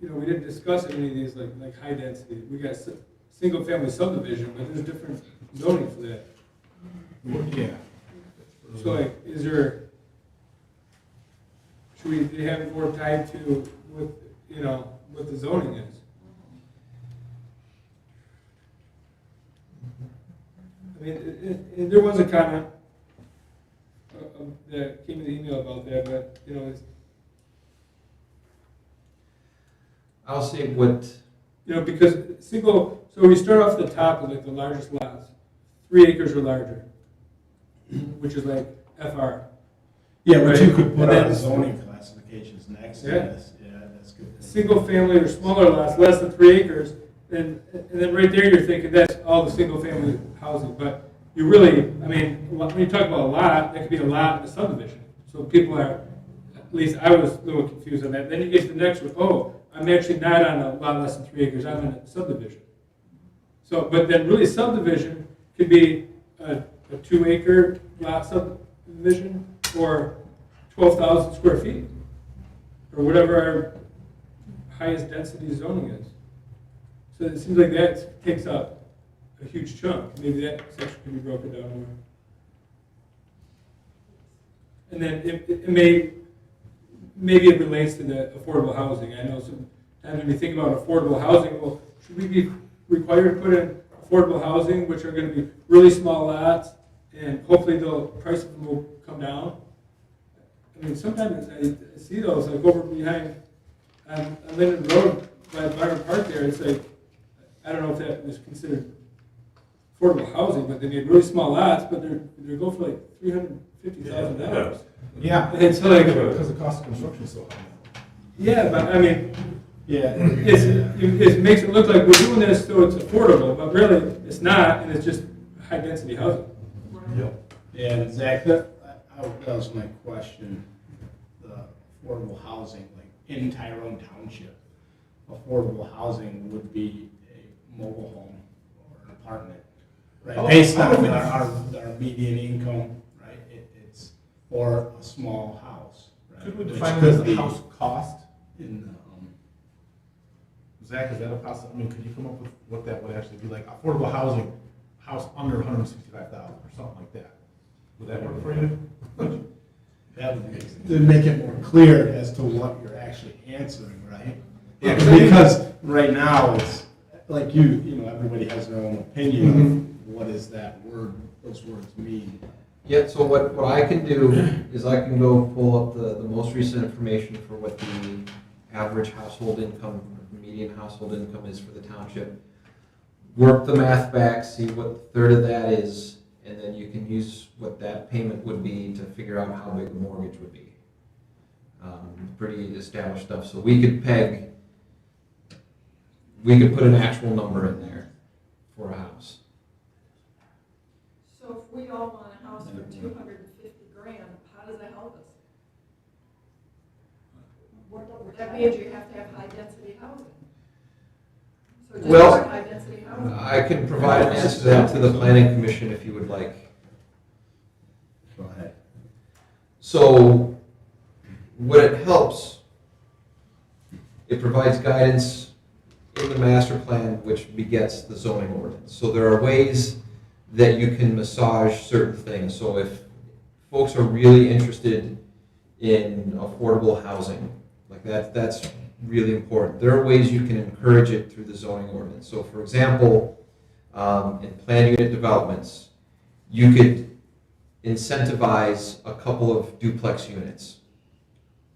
we didn't discuss any of these like high density. We got single family subdivision, but there's different zoning for that. Yeah. So like, should we have it more tied to what the zoning is? I mean, and there was a comment that came in the email about that, but, I'll say what, because so we start off the top with like the largest lots, 3 acres or larger, which is like FR. Yeah, but you could put And on then- zoning classifications next to Yeah. this. Yeah, that's good. Single family or smaller lots, less than 3 acres, and then right there you're thinking that's all the single family housing. But you really, when you talk about a lot, that could be a lot in a subdivision. So people are, at least I was a little confused on that. Then you get to the next one, oh, I'm actually not on a lot less than 3 acres, I'm in a subdivision. So, but then really subdivision could be a 2 acre lot subdivision or 12,000 square feet, or whatever our highest density zoning is. So it seems like that takes up a huge chunk. Maybe that section can be broken down more. And then maybe it relates to the affordable housing. I know sometimes when you think about affordable housing, well, should we be required to put in affordable housing, which are going to be really small lots, and hopefully the price of them will come down? Sometimes I see those like over behind on Linden Road by Byron Park there. It's like, I don't know if that was considered affordable housing, but they need really small lots, but they're going for like $350,000. Yeah, It's like, because the cost of construction is so high. yeah, but Yeah. it makes it look like we're doing this so it's affordable, but really it's not, and it's just high density housing. Yep. Yeah, and Zach, that was my question. The affordable housing, like in Tyrone Township, affordable housing would be a mobile home or an apartment, right? Oh, Based on oh. our median income, right? It's or a small house, right? Could we Which define it could as a be house cost? in Zach, is that a possibility? Could you come up with what that would actually be like? Affordable housing, house under 165,000 or something like that. Would that work for you? that would make it more clear as to what you're actually answering, right? Yeah, Because right now it's like everybody has their own opinion of what is that word, those words mean. yeah, so what I can do is I can go pull up the most recent information for what the average household income, median household income is for the township. Work the math back, see what a third of that is, and then you can use what that payment would be to figure out how big the mortgage would be. Pretty established stuff. So we could put an actual number in there for a house. So if we all want a house for 250 grand, how does that help us? That means you have to have high density housing. So just Well, put high density housing. I can provide an answer to that to the planning commission if you would like. Go ahead. So what it helps, it provides guidance in the master plan which begets the zoning ordinance. So there are ways that you can massage certain things. So if folks are really interested in affordable housing, like that's really important. There are ways you can encourage it through the zoning ordinance. So for example, in planned unit developments, you could incentivize a couple of duplex units,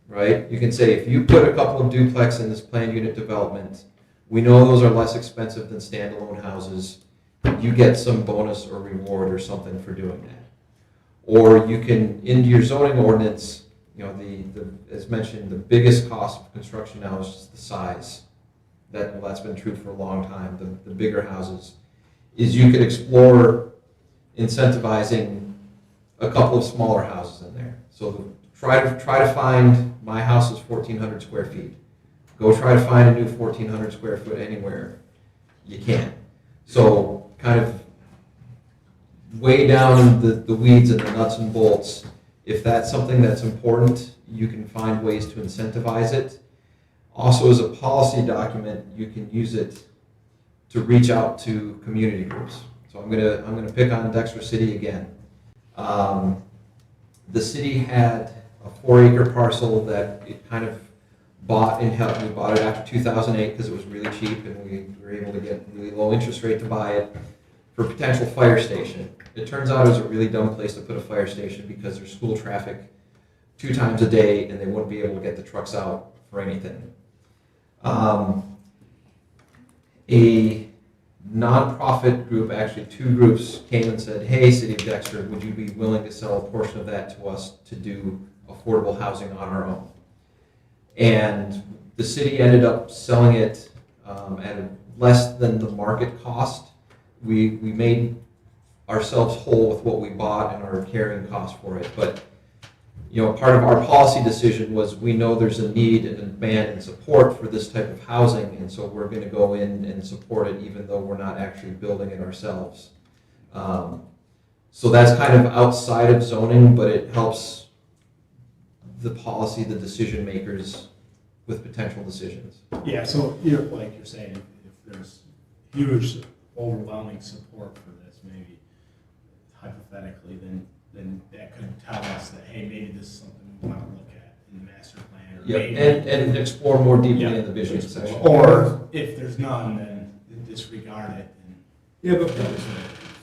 right? You can say, if you put a couple of duplex in this planned unit development, we know those are less expensive than standalone houses. You get some bonus or reward or something for doing that. Or you can, into your zoning ordinance, you know, as mentioned, the biggest cost of construction now is just the size. That's been true for a long time. The bigger houses is you could explore incentivizing a couple of smaller houses in there. So try to find, my house is 1,400 square feet. Go try to find a new 1,400 square foot anywhere. You can't. So kind of way down the weeds and the nuts and bolts. If that's something that's important, you can find ways to incentivize it. Also, as a policy document, you can use it to reach out to community groups. So I'm gonna pick on Dexter City again. The city had a 4-acre parcel that it kind of bought and held. We bought it after 2008 because it was really cheap, and we were able to get really low interest rate to buy it for a potential fire station. It turns out it was a really dumb place to put a fire station because there's school traffic 2 times a day, and they wouldn't be able to get the trucks out for anything. A nonprofit group, actually 2 groups, came and said, hey, City of Dexter, would you be willing to sell a portion of that to us to do affordable housing on our own? And the city ended up selling it at less than the market cost. We made ourselves whole with what we bought and our carrying cost for it. But you know, part of our policy decision was we know there's a need and a demand and support for this type of housing, and so we're going to go in and support it even though we're not actually building it ourselves. So that's kind of outside of zoning, but it helps the policy, the decision makers with potential decisions. Yeah, so like you're saying, if there's huge, overwhelming support for this, maybe hypothetically, then that could tell us that, hey, maybe this is something we want to look at in the master plan. Or maybe, and explore more deeply in the vision section. Or if there's none, then disregard it. Yeah, but,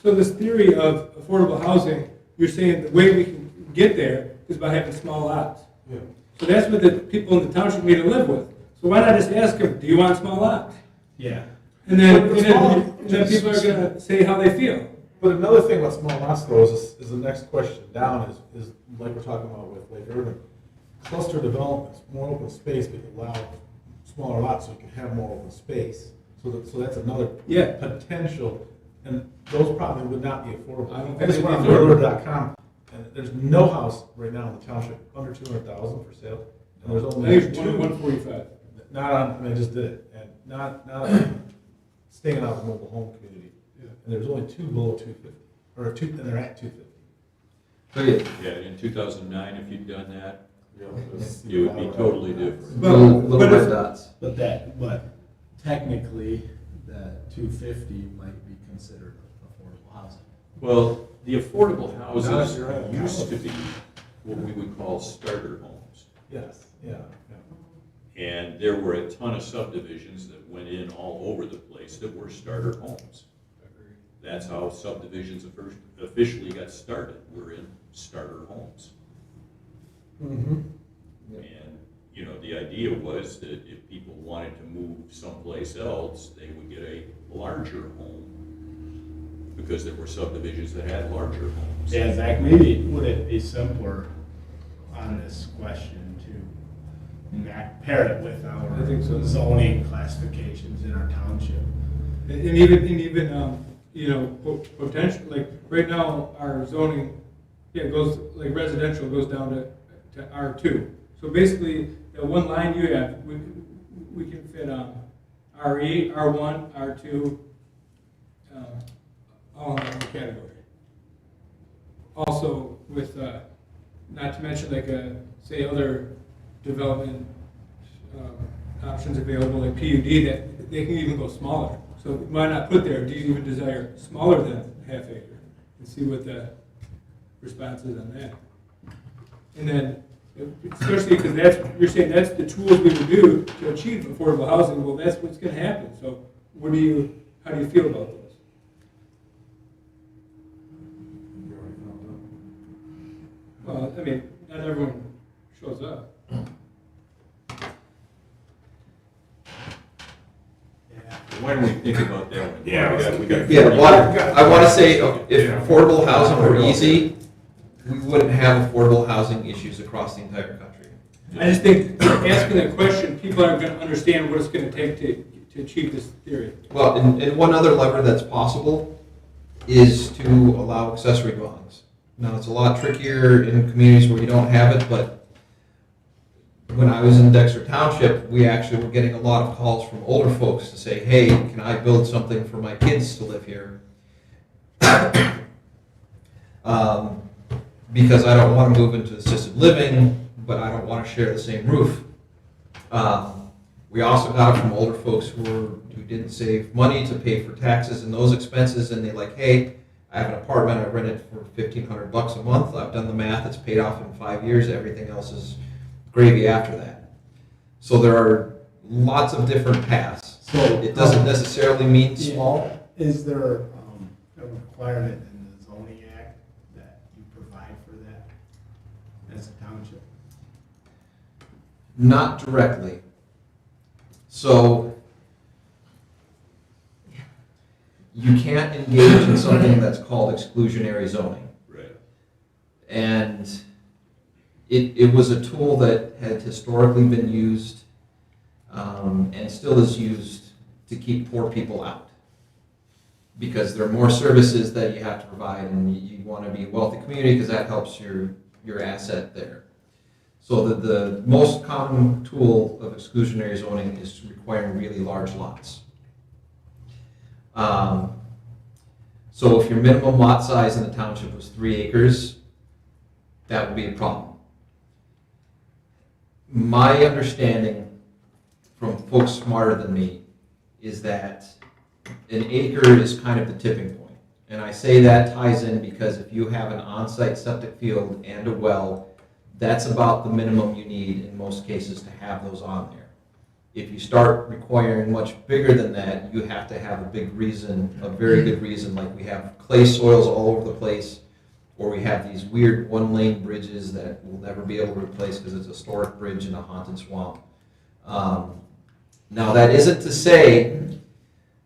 so this theory of affordable housing, you're saying the way we can get there is by having small lots. Yeah. So that's what the people in the township need to live with. So why not just ask them, do you want small lots? Yeah. And then people are gonna say how they feel. But another thing about small lots though is the next question down is like we're talking about with Lake Urban. Cluster developments, more open space, but allow smaller lots so you can have more open space. So that's another potential, and those probably would not be affordable. I just went on realtor.com, and there's no house right now in the township under 200,000 for sale, and there's only There's 145. Not on. I mean, I just did it, and not staying out of the mobile home community. And there's only 2 below 250, or 2, and they're at 250. So Yeah, in 2009, if you'd done that, You it would be totally different. little red dots. But technically, that 250 might be considered affordable housing. Well, the affordable Not houses if you're at a used to be what we would call starter homes. Yes. Yeah. And there were a ton of subdivisions that went in all over the place that were starter homes. That's how subdivisions officially got started, were in starter homes. Mm-hmm. And, you know, the idea was that if people wanted to move someplace else, they would get a larger home because there were subdivisions that had larger homes. Yeah, Zach, maybe would it be simpler on this question to pair it with I think so. our zoning classifications in our township? And even you know, potential, like, right now, our zoning, goes, like, residential goes down to R2. So basically, that one line you have, we can fit RE, R1, R2, all in one category. Also with, not to mention, like, say, other development options available, like PUD, that they can even go smaller. So why not put there, do you even desire smaller than half acre? And see what the response is on that. And then, especially because you're saying that's the tools we would do to achieve affordable housing, well, that's what's gonna happen. So how do you feel about those? Well, I mean, not everyone shows up. Why don't we think about that one? We got I want to say if affordable housing were easy, we wouldn't have affordable housing issues across the entire country. I just think asking that question, people aren't gonna understand what it's gonna take to achieve this theory. Well, and one other lever that's possible is to allow accessory dwellings. Now, it's a lot trickier in communities where you don't have it, but when I was in Dexter Township, we actually were getting a lot of calls from older folks to say, hey, can I build something for my kids to live here? Because I don't want to move into assisted living, but I don't want to share the same roof. We also got it from older folks who didn't save money to pay for taxes and those expenses, and they're like, hey, I have an apartment, I rent it for $1,500 a month, I've done the math, it's paid off in 5 years, everything else is gravy after that. So there are lots of different paths. So It doesn't necessarily mean small. Is there a requirement in the zoning act that you provide for that as a township? Not directly. So you can't engage in something that's called exclusionary zoning. Right. And it was a tool that had historically been used and still is used to keep poor people out. Because there are more services that you have to provide, and you want to be a wealthy community because that helps your asset there. So the most common tool of exclusionary zoning is requiring really large lots. So if your minimum lot size in the township was 3 acres, that would be a problem. My understanding from folks smarter than me is that an acre is kind of the tipping point. And I say that ties in because if you have an on-site septic field and a well, that's about the minimum you need in most cases to have those on there. If you start requiring much bigger than that, you have to have a big reason, a very good reason, like we have clay soils all over the place, or we have these weird one-lane bridges that we'll never be able to replace because it's a historic bridge in a haunted swamp. Now, that isn't to say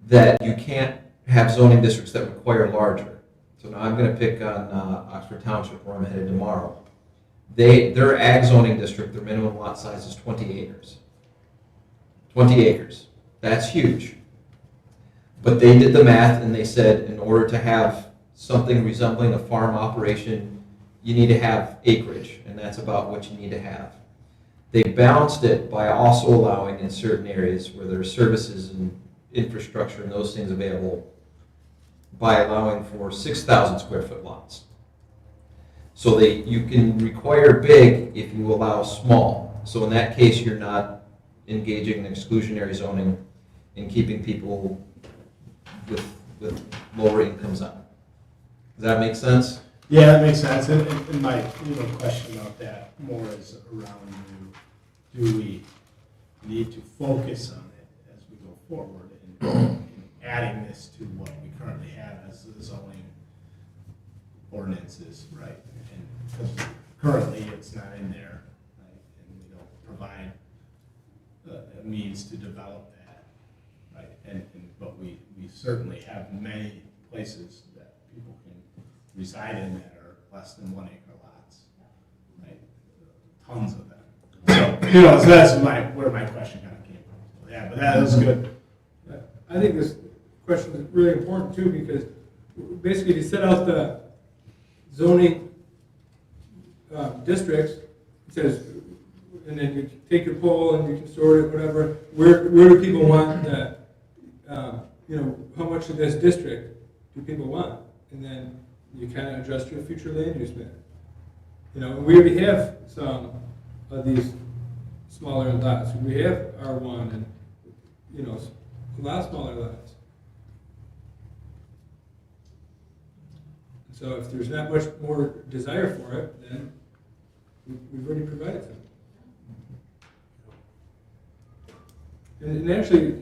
that you can't have zoning districts that require larger. So now I'm going to pick on Oxford Township, where I'm headed tomorrow. Their ag zoning district, their minimum lot size is 20 acres. 20 acres. That's huge. But they did the math and they said in order to have something resembling a farm operation, you need to have acreage, and that's about what you need to have. They balanced it by also allowing in certain areas where there are services and infrastructure and those things available by allowing for 6,000 square foot lots. So you can require big if you allow small. So in that case, you're not engaging in exclusionary zoning and keeping people with lower incomes on. Does that make sense? Yeah, that makes sense. And my question about that more is around do we need to focus on it as we go forward in adding this to what we currently have as the zoning ordinances, right? And because currently it's not in there, right? And we don't provide a means to develop that, right? But we certainly have many places that people can reside in that are less than 1 acre lots, right? Tons of them. So, so that's where my question kind of came from. So, yeah, but that was good. I think this question is really important too, because basically you set out the zoning districts, it says, and then you take your poll and you can sort it, whatever, where do people want that, how much of this district do people want? And then you kind of adjust your future land use plan. We already have some of these smaller lots. We have R1 and, a lot smaller lots. So if there's not much more desire for it, then we've already provided some. And actually,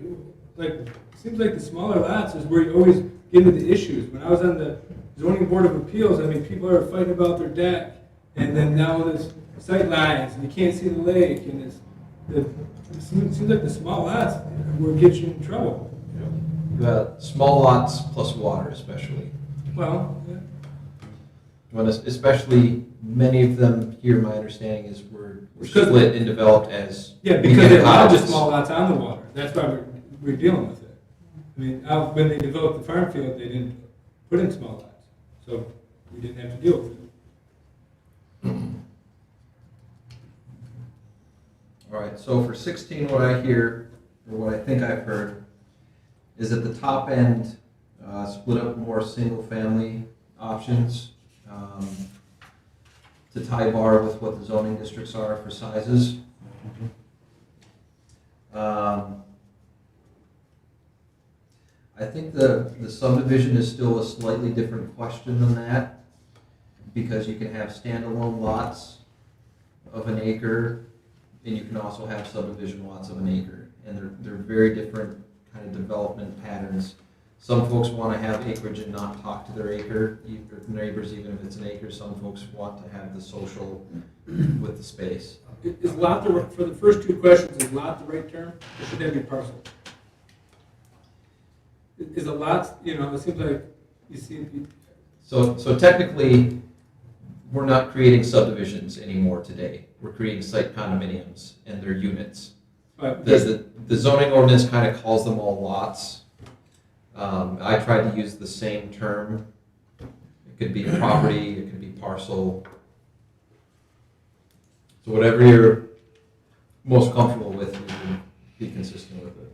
it seems like the smaller lots is where you always get into the issues. When I was on the zoning board of appeals, people are fighting about their deck, and then now there's sight lines, and you can't see the lake, and it seems like the small lots will get you in trouble. The small lots plus water especially. Well, yeah. When especially many of them here, my understanding is were Because- split and developed as. Yeah, because they allowed the cottages. small lots on the water, that's why we're dealing with it. I mean, when they developed the farm field, they didn't put in small lots, so we didn't have to deal with it. All right, so for 16, what I hear, or what I think I've heard, is at the top end, split up more single-family options to tie bar with what the zoning districts are for sizes. I think the subdivision is still a slightly different question than that, because you can have standalone lots of an acre, and you can also have subdivision lots of an acre, and they're very different kind of development patterns. Some folks want to have acreage and not talk to their neighbors, even if it's an acre. Some folks want to have the social with the space. Is lot for the first two questions, is lot the right term, or should that be parcel? Is a lot, it seems like you see, So technically, we're not creating subdivisions anymore today. We're creating site condominiums, and they're units. but The zoning ordinance kind of calls them all lots. I tried to use the same term. It could be property, it could be parcel. So whatever you're most comfortable with, you can be consistent with it.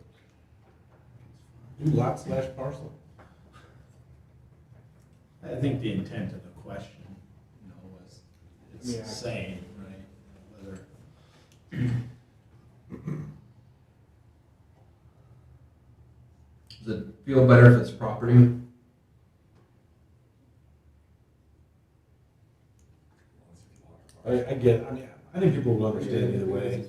Do lot/parcel. I think the intent of the question, was, it's Yeah. the same, right? Whether, Does it feel better if it's property? I get, I think people will understand either way.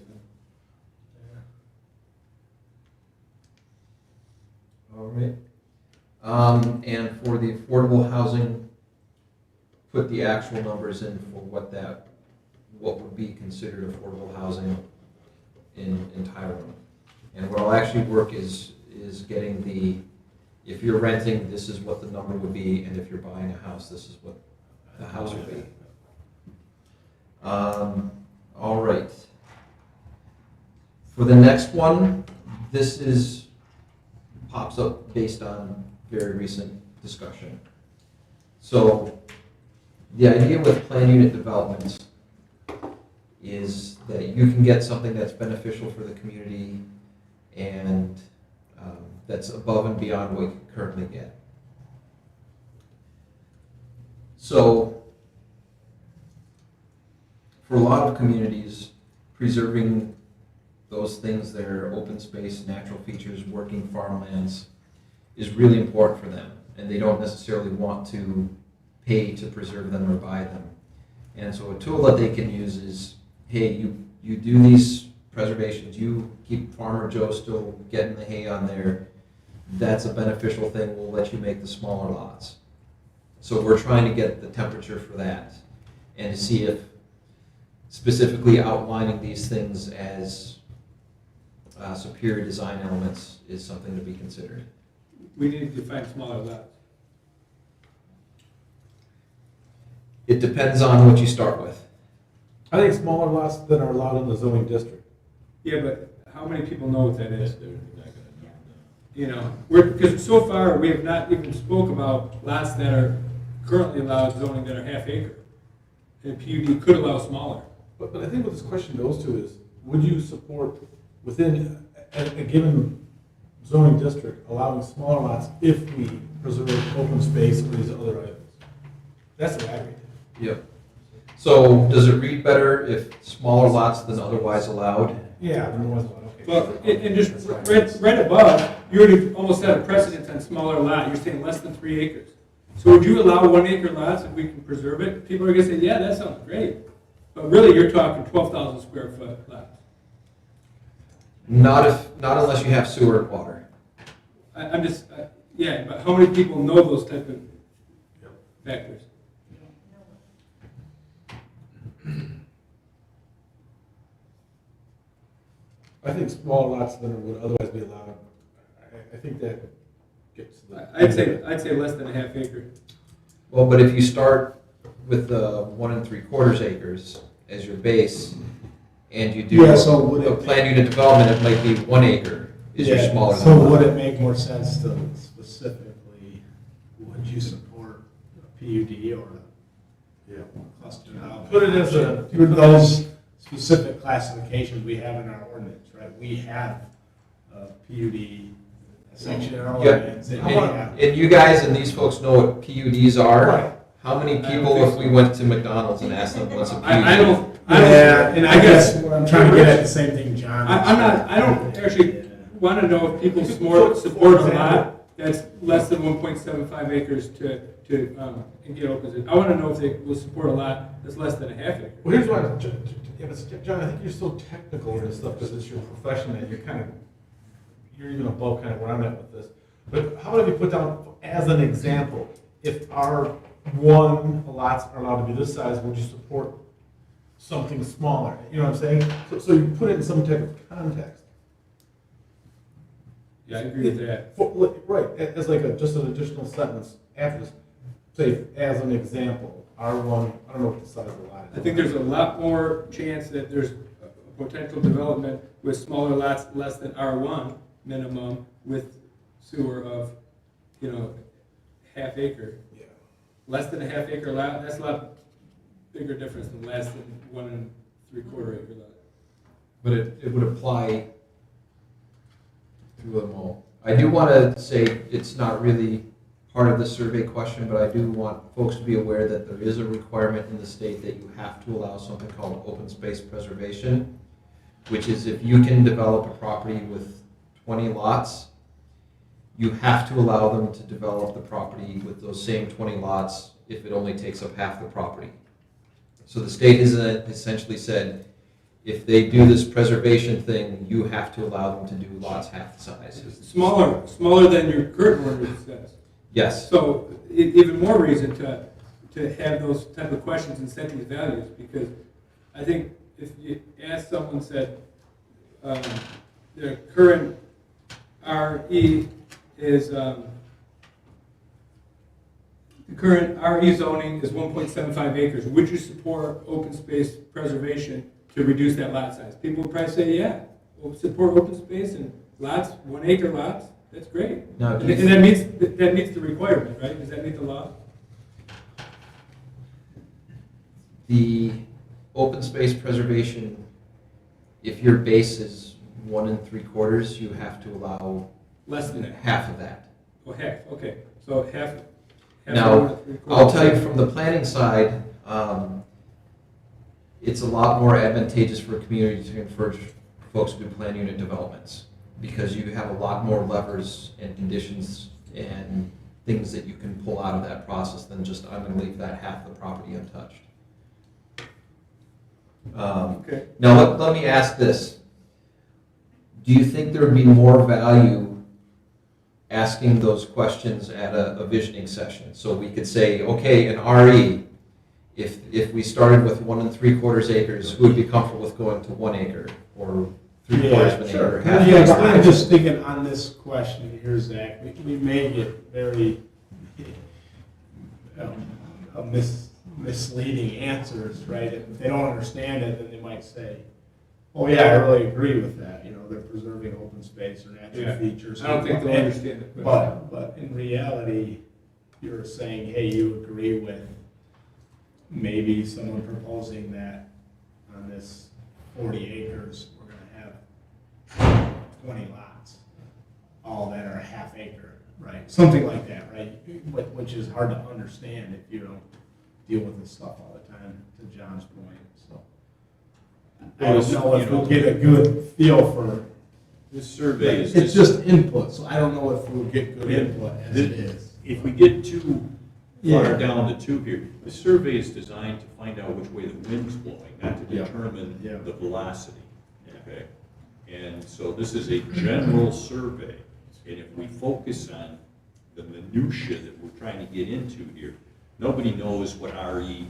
All right. And for the affordable housing, put the actual numbers in for what would be considered affordable housing in Tyrone. And what I'll actually work is getting if you're renting, this is what the number would be, and if you're buying a house, this is what the house would be. All right. For the next one, this pops up based on very recent discussion. So the idea with plan unit developments is that you can get something that's beneficial for the community and that's above and beyond what you currently get. So for a lot of communities, preserving those things that are open space, natural features, working farmlands is really important for them, and they don't necessarily want to pay to preserve them or buy them. And so a tool that they can use is, hey, you do these preservations, you keep Farmer Joe still getting the hay on there, that's a beneficial thing, we'll let you make the smaller lots. So we're trying to get the temperature for that, and to see if specifically outlining these things as superior design elements is something to be considered. we need to define smaller lots. It depends on what you start with. I think smaller lots than are allowed in the zoning district. Yeah, but how many people know what that is? Because so far, we have not even spoke about lots that are currently allowed zoning that are half acre. And PUD could allow smaller. But I think what this question goes to is, would you support within a given zoning district allowing smaller lots if we preserve open space or these other items? That's what I read. Yep. So does it read better if smaller lots than otherwise allowed? Yeah, the ones, okay. Well, and just right above, you already almost set a precedent on smaller lot. You're saying less than 3 acres. So would you allow 1 acre lots if we can preserve it? People are gonna say, yeah, that sounds great. But really, you're talking 12,000 square foot lots. Not unless you have sewer and water. I'm just, yeah, but how many people know those type of factors? I think smaller lots than would otherwise be allowed. I think that gets to the. I'd say less than a half acre. Well, but if you start with the 1 3/4 acres as your base, and you do Yeah, so would a it- planned unit development, it might be 1 acre is your smaller So than would lot. it make more sense to specifically, would you support a PUD or Yeah. a cluster development? Put it as a- Through those specific classifications we have in our ordinance, right? We have a PUD section in our Yeah. ordinance. and they have- And you guys and these folks know what PUDs are? Right. How many I don't people, think if we went to McDonald's and asked them what's a PUD? I don't. Yeah, and I guess what I'm trying to get at the same thing John. I don't actually want to know if people support a lot that's less than 1.75 acres to and get open. I want to know if they will support a lot that's less than a half acre. Well, here's why, John, I think you're so technical in this stuff because it's your profession and you're even above kind of where I'm at with this. But how about if you put down, as an example, if R1 lots are allowed to be this size, would you support something smaller? You know what I'm saying? So you put it in some type of context. Yeah, I agree with that. Right, as like just an additional sentence after this. Say, as an example, R1, I don't know what the size of the lot is. I think there's a lot more chance that there's a potential development with smaller lots less than R1 minimum with sewer of, half acre. Yeah. Less than a half acre lot, that's a lot bigger difference than less than 1 3/4 acre lot. But it would apply through them all. I do want to say, it's not really part of the survey question, but I do want folks to be aware that there is a requirement in the state that you have to allow something called open space preservation, which is if you can develop a property with 20 lots, you have to allow them to develop the property with those same 20 lots if it only takes up half the property. So the state has essentially said, if they do this preservation thing, you have to allow them to do lots half the size. Smaller than your current ordinance says. Yes. So even more reason to have those type of questions and set these values, because I think if you ask someone, said, their current RE is, the current RE zoning is 1.75 acres, would you support open space preservation to reduce that lot size? People would probably say, yeah, we'll support open space and lots, 1 acre lots, that's great. Now, And that meets the requirement, right? Does that meet the law? The open space preservation, if your base is 1 3/4, you have to allow Less than that. half of that. Oh, half, okay. So half. Now, of 1 3/4. I'll tell you from the planning side, it's a lot more advantageous for a community to encourage folks to do planned unit developments, because you have a lot more levers and conditions and things that you can pull out of that process than just, I'm gonna leave that half of the property untouched. Okay. Now, let me ask this. Do you think there would be more value asking those questions at a visioning session? So we could say, okay, in RE, if we started with 1 3/4 acres, who would be comfortable with going to 1 acre or 3/4 of an acre? half Yeah, acre? but I'm just thinking on this question here, Zach, we may get very misleading answers, right? If they don't understand it, then they might say, oh yeah, I really agree with that, they're preserving open space or natural Yeah. features. I don't think they'll understand it. But in reality, you're saying, hey, you agree with maybe someone proposing that on this 40 acres, we're gonna have 20 lots, all that are a half acre, right? Something like that, right? Which is hard to understand if you don't deal with this stuff all the time, to John's point, so. I don't know if we'll get a good feel for, This survey is. it's just input, so I don't know if we'll get good input as it is. If we get too Yeah. far down the tube here, the survey is designed to find out which way the wind's blowing, not to Yeah. determine Yeah. the velocity. Okay? And so this is a general survey, and if we focus on the minutia that we're trying to get into here, nobody knows what RE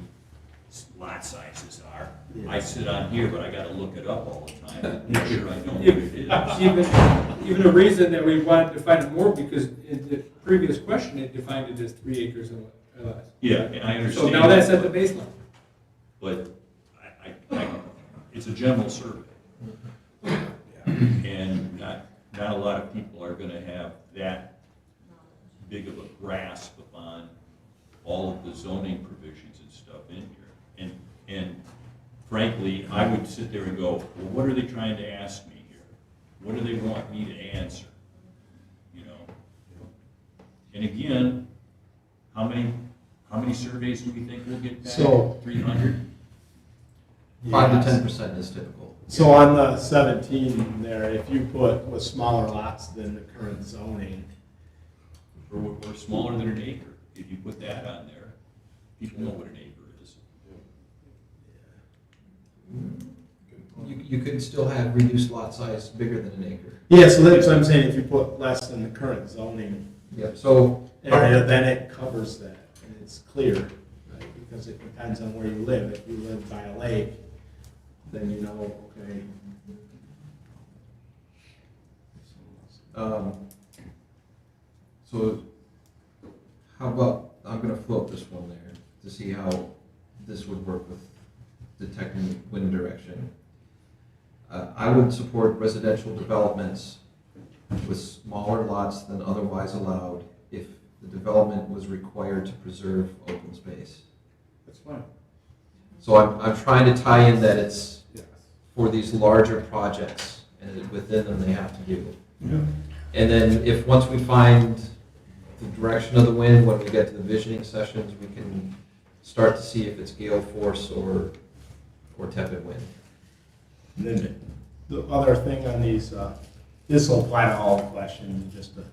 lot sizes are. I sit on here, but I gotta look it up all the time, to make sure I know what it is. Even a reason that we wanted to define it more, because in the previous question, it defined it as 3 acres and Yeah, and I understand. So now that's at the baseline. But it's a general survey. And not a lot of people are gonna have that big of a grasp upon all of the zoning provisions and stuff in here. And frankly, I would sit there and go, well, what are they trying to ask me here? What do they want me to answer? You know? And again, how many surveys do we think we'll get back? So- 300? 5 to 10% is typical. So on the 17 there, if you put with smaller lots than the current zoning, Or smaller than an acre, if you put that on there, people know what an acre is. You could still have reduced lot size bigger than an acre. yeah, so that's what I'm saying, if you put less than the current zoning Yep, so, area, then it covers that, and it's clear, right? Because it depends on where you live. If you live by a lake, then you know, okay. so how about, I'm gonna float this one there to see how this would work with detecting wind direction. I would support residential developments with smaller lots than otherwise allowed if the development was required to preserve open space. That's fine. So I'm trying to tie in that it's Yes. for these larger projects, and within them they have to do. Yeah. And then if, once we find the direction of the wind, when we get to the visioning sessions, we can start to see if it's gale force or tepid wind. And then the other thing on these, this will apply to all the questions, just a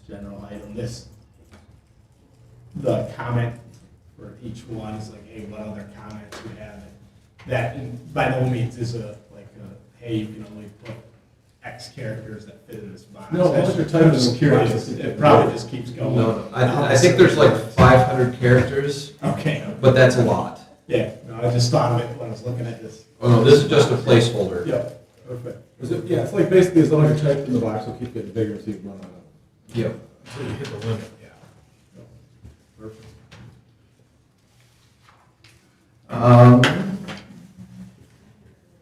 general item. The comment for each one is like, hey, what other comments you have? That by no means is hey, you can only put X characters that fit in this box. No, That's once you're typing just in the curious. process, It probably just keeps going. No, I think there's like 500 characters, Okay, but that's a lot. yeah, no, I just thought of it when I was looking at this. Oh no, this is just a placeholder. Yep, perfect. Yeah, it's like basically as long as you're typing in the box, it'll keep getting bigger until you run out of, Yep. until you hit the limit, yeah. Perfect.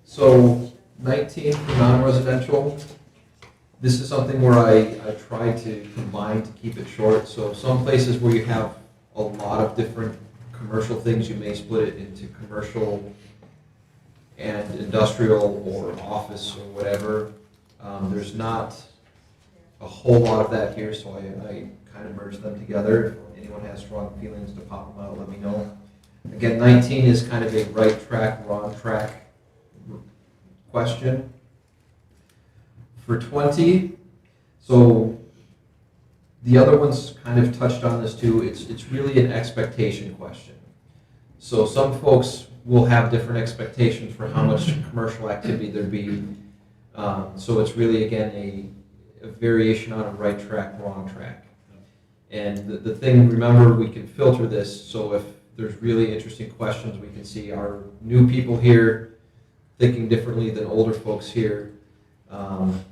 So 19 for non-residential, this is something where I try to combine to keep it short. So some places where you have a lot of different commercial things, you may split it into commercial and industrial or office or whatever. There's not a whole lot of that here, so I kind of merge them together. If anyone has strong feelings to pop them out, let me know. Again, 19 is kind of a right track, wrong track question. For 20, so the other ones kind of touched on this too. It's really an expectation question. So some folks will have different expectations for how much commercial activity there'd be. So it's really, again, a variation on a right track, wrong track. And the thing, remember, we can filter this, so if there's really interesting questions, we can see are new people here thinking differently than older folks here. On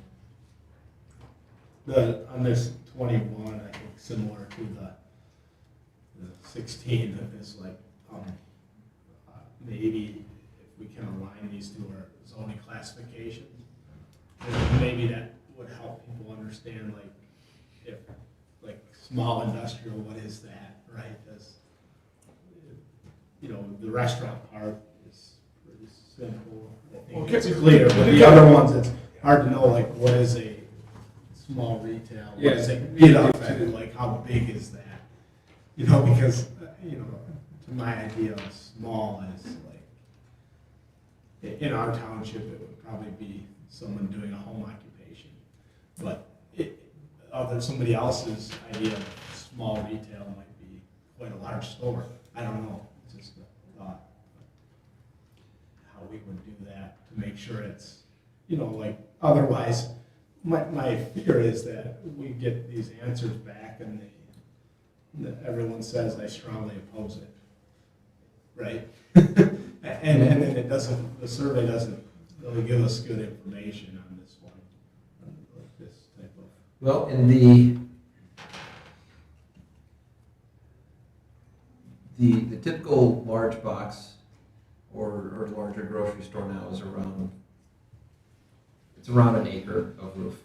this 21, I think similar to the 16, is like, maybe if we can align these to our zoning classifications, then maybe that would help people understand, like, if, like, small industrial, what is that, right? As, you know, the restaurant part is pretty simple. I think it's clear, but the other ones, it's hard to know, like, what is a small retail? What is a get up at, like, how big is that? You know, because, you know, to my idea of small is like, in our township, it would probably be someone doing a home occupation. But somebody else's idea of small retail might be quite a large store. I don't know, it's just a thought. How we would do that to make sure it's, you know, like, otherwise, my fear is that we get these answers back and everyone says, I strongly oppose it, right? And then it doesn't, the survey doesn't really give us good information on this one, on like this type of. Well, in the The typical large box or larger grocery store now is it's around an acre of roof,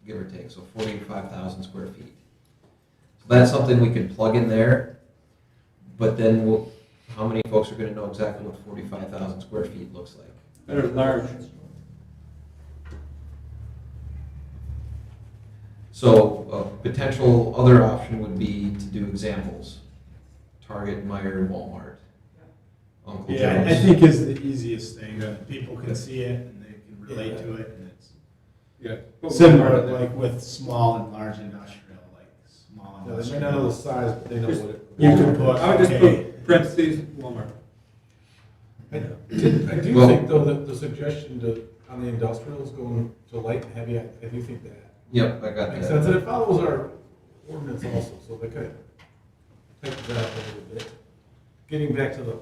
give or take, so 45,000 square feet. So that's something we can plug in there, but then how many folks are going to know exactly what 45,000 square feet looks like? They're large. So a potential other option would be to do examples. Target, Meijer, Walmart, Uncle Yeah, I Joe's. think is the easiest thing, that people can see it and they can relate to it, and it's Yeah. similar, like with small and large industrial, like small Yeah, they may not know the industrial. size, but they know what it. You can put, I would just okay, put parentheses, Walmart. I do Well- think though that the suggestion on the industrials going to light and heavy, I do think that Yep, I got makes sense, that. and it follows our ordinance also, so they could take that up a little bit. Getting back to the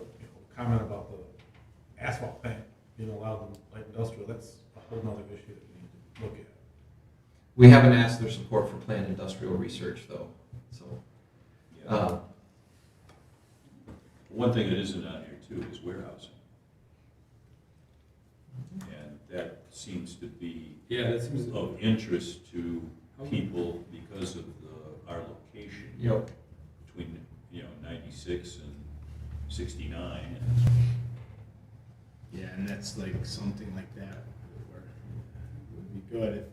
comment about the asphalt plant being allowed in light industrial, that's a whole nother issue that we need to look at. We haven't asked their support for planned industrial research though, so. One thing that isn't on here too is warehousing. And that seems to be Yeah, that seems. of interest to people because of our location. Yep. Between, 96 and 69. yeah, and that's like something like that, where it would be good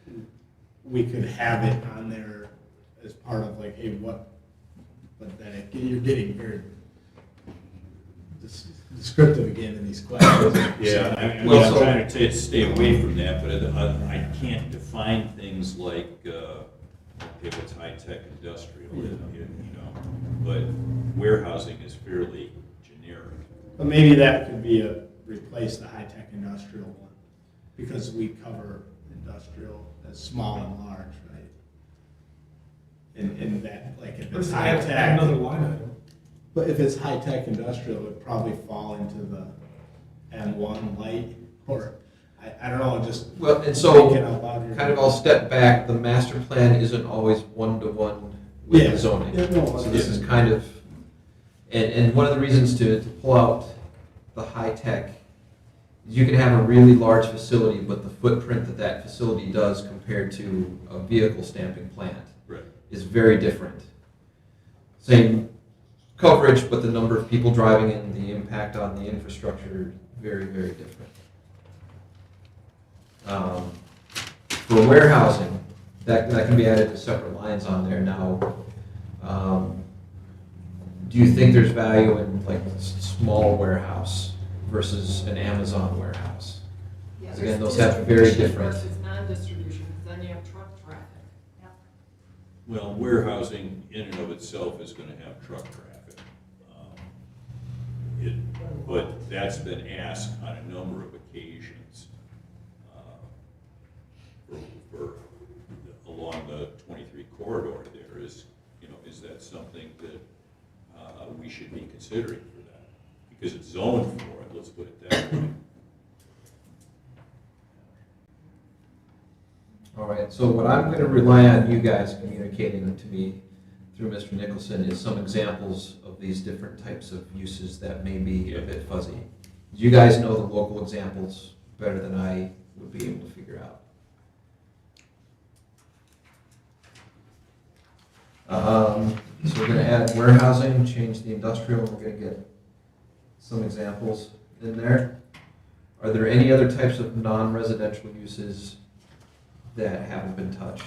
if we could have it on there as part of like, hey, what, but then you're getting very descriptive again in these questions. Yeah, I'm Well, so- trying to stay away from that, but I can't define things like, okay, what's high-tech industrial, but warehousing is fairly generic. But maybe that could be replace the high-tech industrial one, because we cover industrial as small and large, right? In that, like if it's Let's add high-tech, another line item. but if it's high-tech industrial, it would probably fall into the M1 light, or, I don't know, just Well, and so, thinking out loud here. kind of I'll step back, the master plan isn't always one-to-one with Yeah. the zoning. Yeah, no, So this is kind of, and one of the reasons to pull out the high-tech, is you can have a really large facility, but the footprint that facility does compared to a vehicle stamping plant Right. is very different. Same coverage, but the number of people driving and the impact on the infrastructure, very, very different. For warehousing, that can be added to separate lines on there now. Do you think there's value in like a small warehouse versus an Amazon warehouse? Yeah, Because again, there's those have very distribution different. Versus non-distribution, because then you have truck traffic. Well, warehousing in and of itself is gonna have truck traffic. But that's been asked on a number of occasions for along the 23 corridor there is that something that we should be considering for that? Because it's zoned for it, let's put it that way. All right, so what I'm going to rely on you guys communicating to me through Mr. Nicholson is some examples of these different types of uses that may be a bit fuzzy. You guys know the local examples better than I would be able to figure out. So we're going to add warehousing, change the industrial, and we're going to get some examples in there. Are there any other types of non-residential uses that haven't been touched?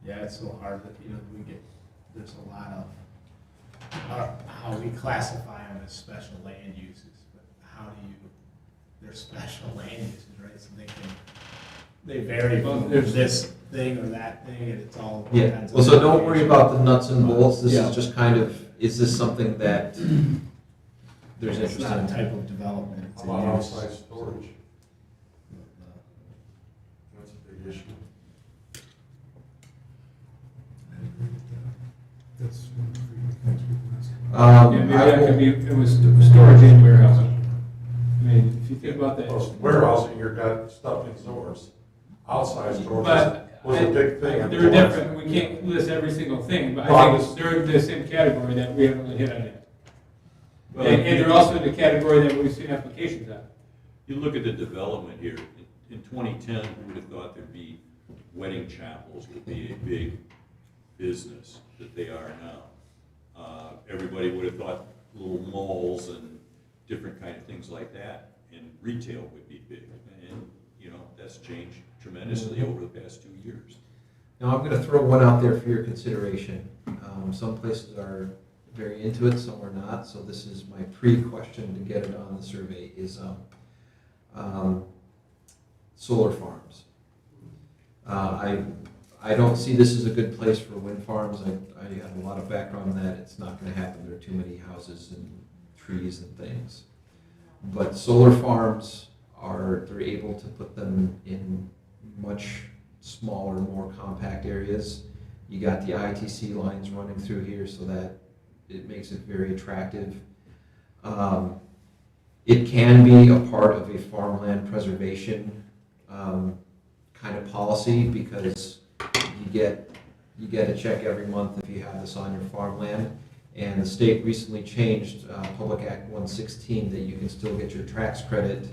Yeah, it's so hard that, there's a lot of, how we classify them as special land uses, but how do you, they're special land uses, right? So they vary Well, from there's- this thing or that thing, and it's all. Yeah, depends well, on so don't worry location. about the nuts and bolts, this Yeah. is just kind of, is this something that there's It's interest not a in? type of development, it's How a about use. outside storage? That's a big issue. That's one of the things people ask about. Yeah, maybe I that will- could be, it was storage and warehousing. I mean, if you think about that. Well, warehousing, you've got stuff in stores. outside storage But was a big thing. they're different, we can't list every single thing, but No, I I think they're in the same category that we haven't really hit on yet. Well, And they're also in the category that we've seen applications on. You look at the development here, in 2010, who would have thought there'd be wedding chapels would be a big business that they are now. Everybody would have thought little malls and different kind of things like that, and retail would be big. And, that's changed tremendously over the past 2 years. Now, I'm going to throw one out there for your consideration. Some places are very into it, some are not, so this is my pre-question to get it on the survey, is solar farms. I don't see this as a good place for wind farms. I have a lot of background in that. It's not going to happen. There are too many houses and trees and things. But solar farms they're able to put them in much smaller, more compact areas. You got the ITC lines running through here, so that it makes it very attractive. It can be a part of a farmland preservation kind of policy, because you get a check every month if you have this on your farmland. And the state recently changed Public Act 116 that you can still get your tax credit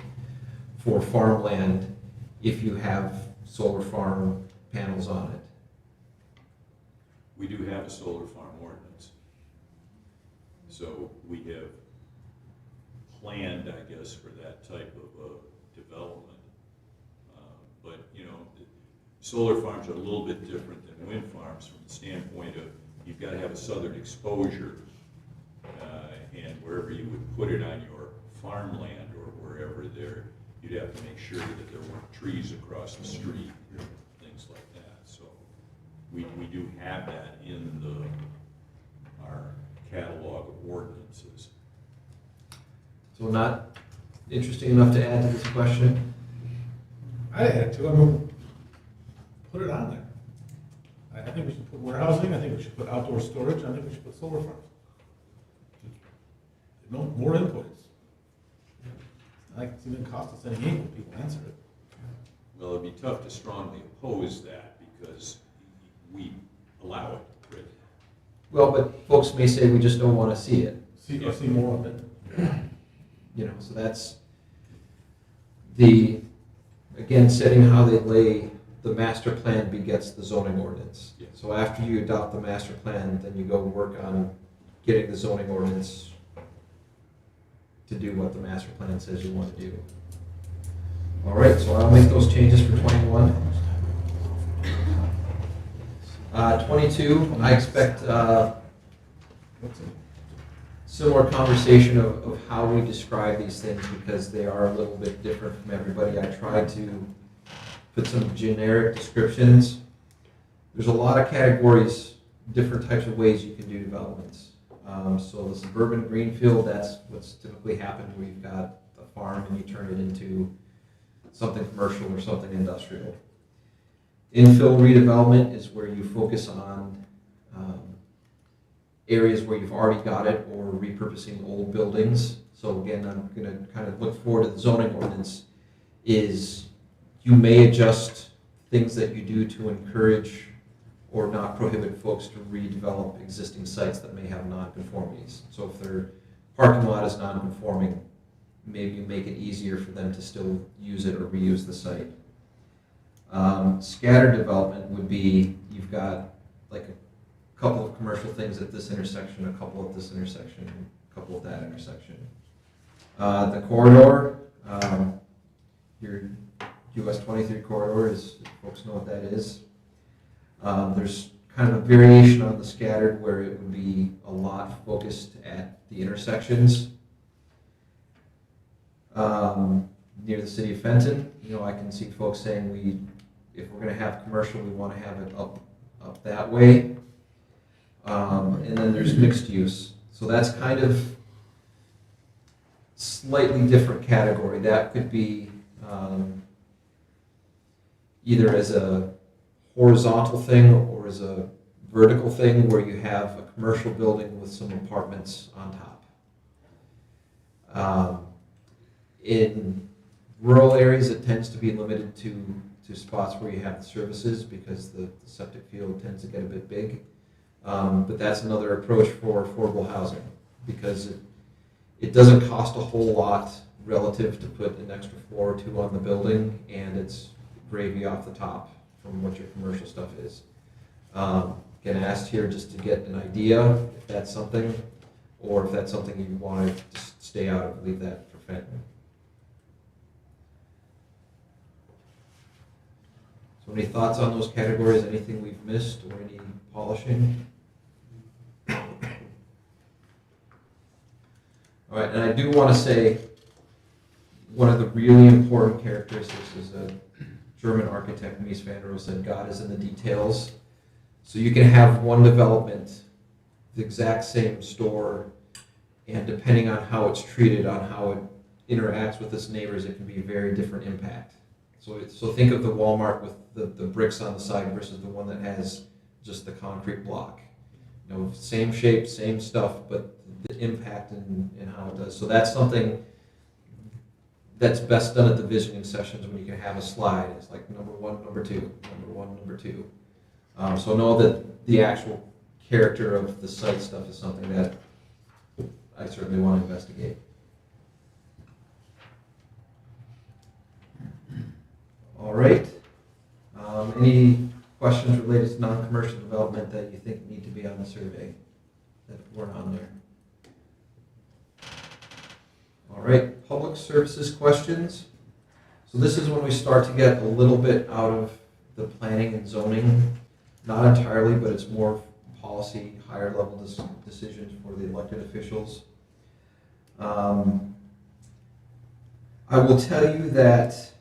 for farmland if you have solar farm panels on it. We do have a solar farm ordinance. So we have planned, I guess, for that type of development. But, solar farms are a little bit different than wind farms from the standpoint of you've got to have a southern exposure. And wherever you would put it on your farmland or wherever you'd have to make sure that there weren't trees across the street, things like that. So we do have that in our catalog of ordinances. So not interesting enough to add to this question? I had to, put it on there. I think we should put warehousing, I think we should put outdoor storage, I think we should put solar farms. No more inputs. Like, it's even cost us any game when people answer it. Well, it'd be tough to strongly oppose that because we allow it, right? Well, but folks may say we just don't want to see it. See more of it. So that's again, setting how they lay the master plan begets the zoning ordinance. Yeah. So after you adopt the master plan, then you go work on getting the zoning ordinance to do what the master plan says you want to do. All right, so I'll make those changes for 21. 22, I expect similar conversation of how we describe these things, because they are a little bit different from everybody. I tried to put some generic descriptions. There's a lot of categories, different types of ways you can do developments. So the suburban greenfield, that's what's typically happened, where you've got a farm and you turn it into something commercial or something industrial. Infill redevelopment is where you focus on areas where you've already got it, or repurposing old buildings. So again, I'm going to kind of look forward to the zoning ordinance, is you may adjust things that you do to encourage or not prohibit folks to redevelop existing sites that may have nonconformities. So if their parking lot is nonconforming, maybe you make it easier for them to still use it or reuse the site. Scattered development would be, you've got like a couple of commercial things at this intersection, a couple at this intersection, a couple at that intersection. The corridor, your US 23 corridor, is, folks know what that is. There's kind of a variation on the scattered where it would be a lot focused at the intersections. Near the city of Fenton, I can see folks saying if we're going to have commercial, we want to have it up that way. And then there's mixed use. So that's kind of slightly different category. That could be either as a horizontal thing or as a vertical thing, where you have a commercial building with some apartments on top. In rural areas, it tends to be limited to to spots where you have the services because the septic field tends to get a bit big. But that's another approach for affordable housing because it doesn't cost a whole lot relative to put an extra floor or two on the building, and it's gravy off the top from what your commercial stuff is. Again, asked here just to get an idea if that's something, or if that's something you want to just stay out of, leave that for Fenton. So any thoughts on those categories, anything we've missed or any polishing? All right, and I do want to say one of the really important characteristics is a German architect, Mies van der Rohe, said God is in the details. So you can have one development, the exact same store, and depending on how it's treated, on how it interacts with its neighbors, it can be a very different impact. So think of the Walmart with the bricks on the side versus the one that has just the concrete block. You know, same shape, same stuff, but the impact and how it does. So that's something that's best done at the visioning sessions when you can have a slide. It's like number one, number two, number one, number two. So know that the actual character of the site stuff is something that I certainly want to investigate. All right. Any questions related to non-commercial development that you think need to be on the survey that weren't on there? All right, public services questions. So this is when we start to get a little bit out of the planning and zoning, not entirely, but it's more policy, higher level decisions for the elected officials. I will tell you that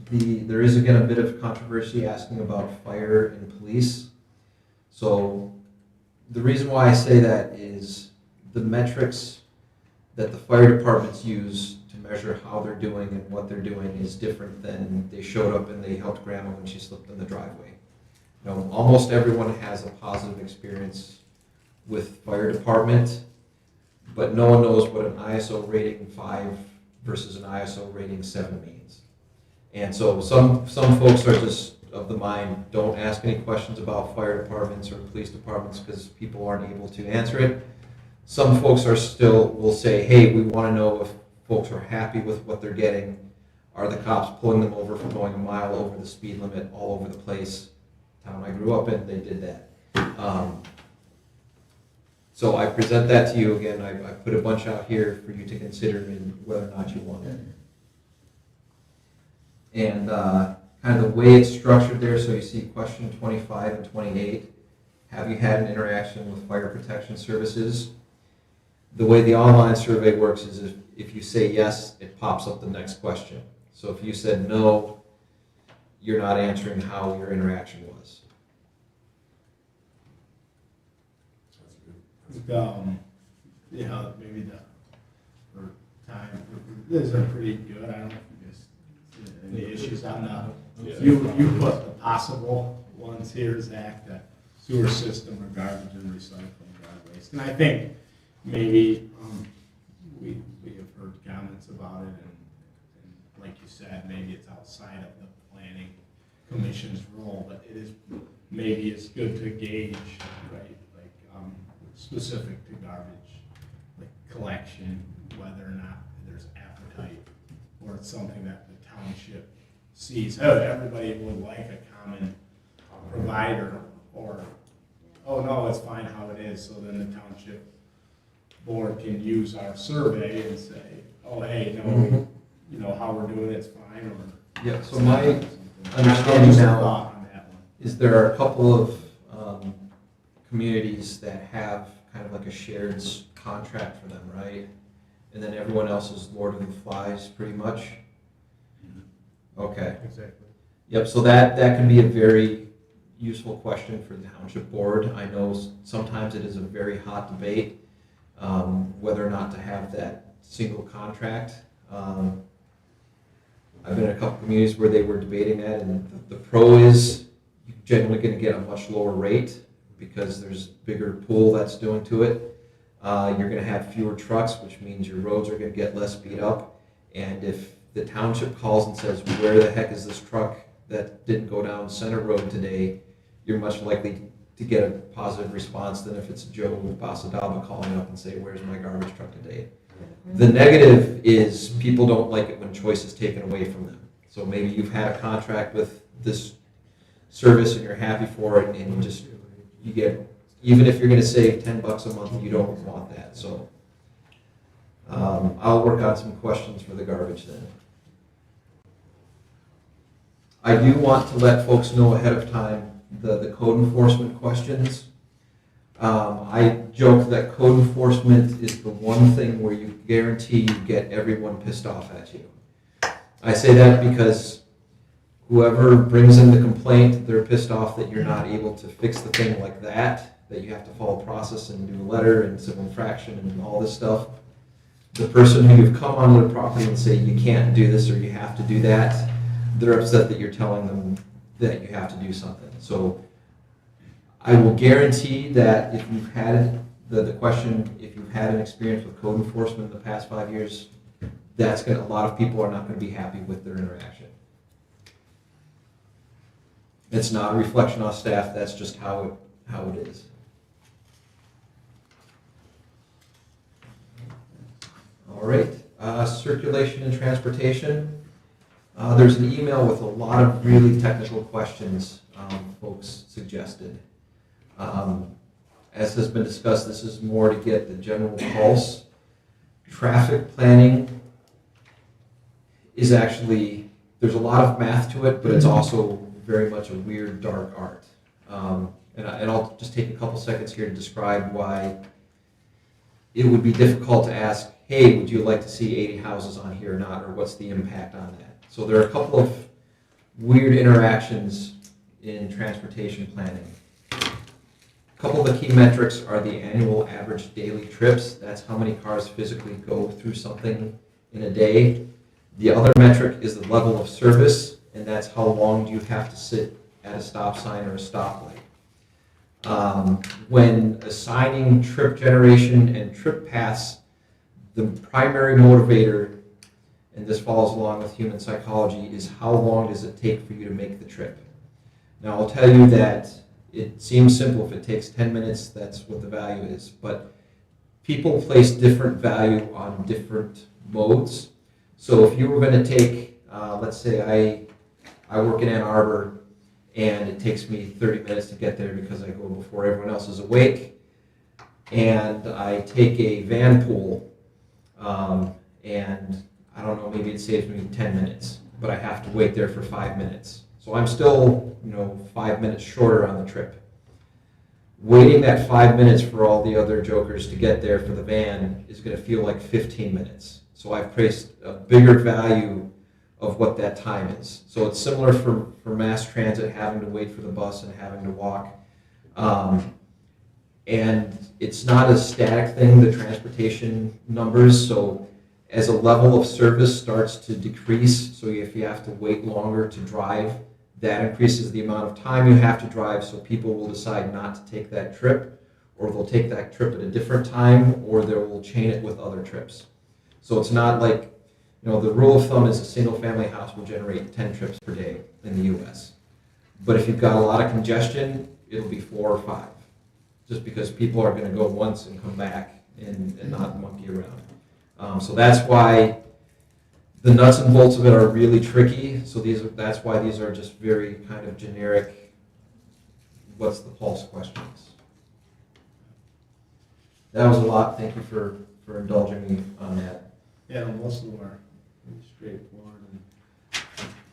there is again a bit of controversy asking about fire and police. So the reason why I say that is the metrics that the fire departments use to measure how they're doing and what they're doing is different than they showed up and they helped grandma when she slipped in the driveway. You know, almost everyone has a positive experience with fire department, but no one knows what an ISO rating 5 versus an ISO rating 7 means. And so some folks are just of the mind, don't ask any questions about fire departments or police departments because people aren't able to answer it. Some folks will say, hey, we want to know if folks are happy with what they're getting. Are the cops pulling them over for going a mile over the speed limit all over the place? Town I grew up in, they did that. So I present that to you again. I put a bunch out here for you to consider in whether or not you want it. And kind of the way it's structured there, so you see question 25 and 28. Have you had an interaction with fire protection services? The way the online survey works is if you say yes, it pops up the next question. So if you said no, you're not answering how your interaction was. Maybe for time, these are pretty good. I don't know if you guys any issues on that. You put the possible ones here, Zach, that sewer system or garbage and recycling dry waste. And I think maybe we have heard comments about it, and like you said, maybe it's outside of the planning commission's role, but it is maybe it's good to gauge, right? Like specific to garbage, like collection, whether or not there's appetite, or it's something that the township sees. Oh, everybody would like a common provider, or oh no, it's fine how it is. So then the township board can use our survey and say, oh hey, no, you know how we're doing it's fine, or yeah. So my understanding now is there are a couple of communities that have kind of like a shared contract for them, right? And then everyone else is Lord of the Flies, pretty much. Okay. Exactly. Yep. So that can be a very useful question for the township board. I know sometimes it is a very hot debate whether or not to have that single contract. I've been in a couple communities where they were debating that, and the pro is you're generally going to get a much lower rate because there's bigger pool that's doing to it. You're going to have fewer trucks, which means your roads are going to get less beat up. And if the township calls and says, where the heck is this truck that didn't go down Center Road today, you're much likely to get a positive response than if it's Joe Basadaba calling up and say, where's my garbage truck today? The negative is people don't like it when choice is taken away from them. So maybe you've had a contract with this service and you're happy for it, and you get, even if you're gonna save $10 a month, you don't want that. So I'll work on some questions for the garbage then. I do want to let folks know ahead of time the code enforcement questions. I joke that code enforcement is the one thing where you guarantee you get everyone pissed off at you. I say that because whoever brings in the complaint, they're pissed off that you're not able to fix the thing like that you have to follow process and do a letter and civil infraction and all this stuff. The person who you've come onto the property and say you can't do this or you have to do that, they're upset that you're telling them that you have to do something. So I will guarantee that if you've had the question, if you've had an experience with code enforcement in the past 5 years, that's going to, a lot of people are not going to be happy with their interaction. It's not a reflection on staff, that's just how it is. All right, circulation and transportation. There's an email with a lot of really technical questions folks suggested. As has been discussed, this is more to get the general pulse. Traffic planning is actually, there's a lot of math to it, but it's also very much a weird, dark art. And I'll just take a couple seconds here to describe why it would be difficult to ask, hey, would you like to see 80 houses on here or not, or what's the impact on that? So there are a couple of weird interactions in transportation planning. A couple of the key metrics are the annual average daily trips. That's how many cars physically go through something in a day. The other metric is the level of service, and that's how long do you have to sit at a stop sign or a stoplight. When assigning trip generation and trip paths, the primary motivator, and this follows along with human psychology, is how long does it take for you to make the trip. Now I'll tell you that it seems simple. If it takes 10 minutes, that's what the value is. But people place different value on different modes. So if you were going to take, let's say I work in Ann Arbor, and it takes me 30 minutes to get there because I go before everyone else is awake, and I take a van pool, and I don't know, maybe it saves me 10 minutes, but I have to wait there for 5 minutes. So I'm still, 5 minutes shorter on the trip. Waiting that 5 minutes for all the other jokers to get there for the van is going to feel like 15 minutes. So I've placed a bigger value of what that time is. So it's similar for mass transit, having to wait for the bus and having to walk. And it's not a static thing, the transportation numbers. So as a level of service starts to decrease, so if you have to wait longer to drive, that increases the amount of time you have to drive, so people will decide not to take that trip, or they'll take that trip at a different time, or they will chain it with other trips. So it's not like, the rule of thumb is a single family house will generate 10 trips per day in the US. But if you've got a lot of congestion, it'll be 4 or 5, just because people are going to go once and come back and not monkey around. So that's why the nuts and bolts of it are really tricky. So that's why these are just very kind of generic, what's the pulse questions. That was a lot. Thank you for indulging me on that. Yeah, most of them are pretty straightforward.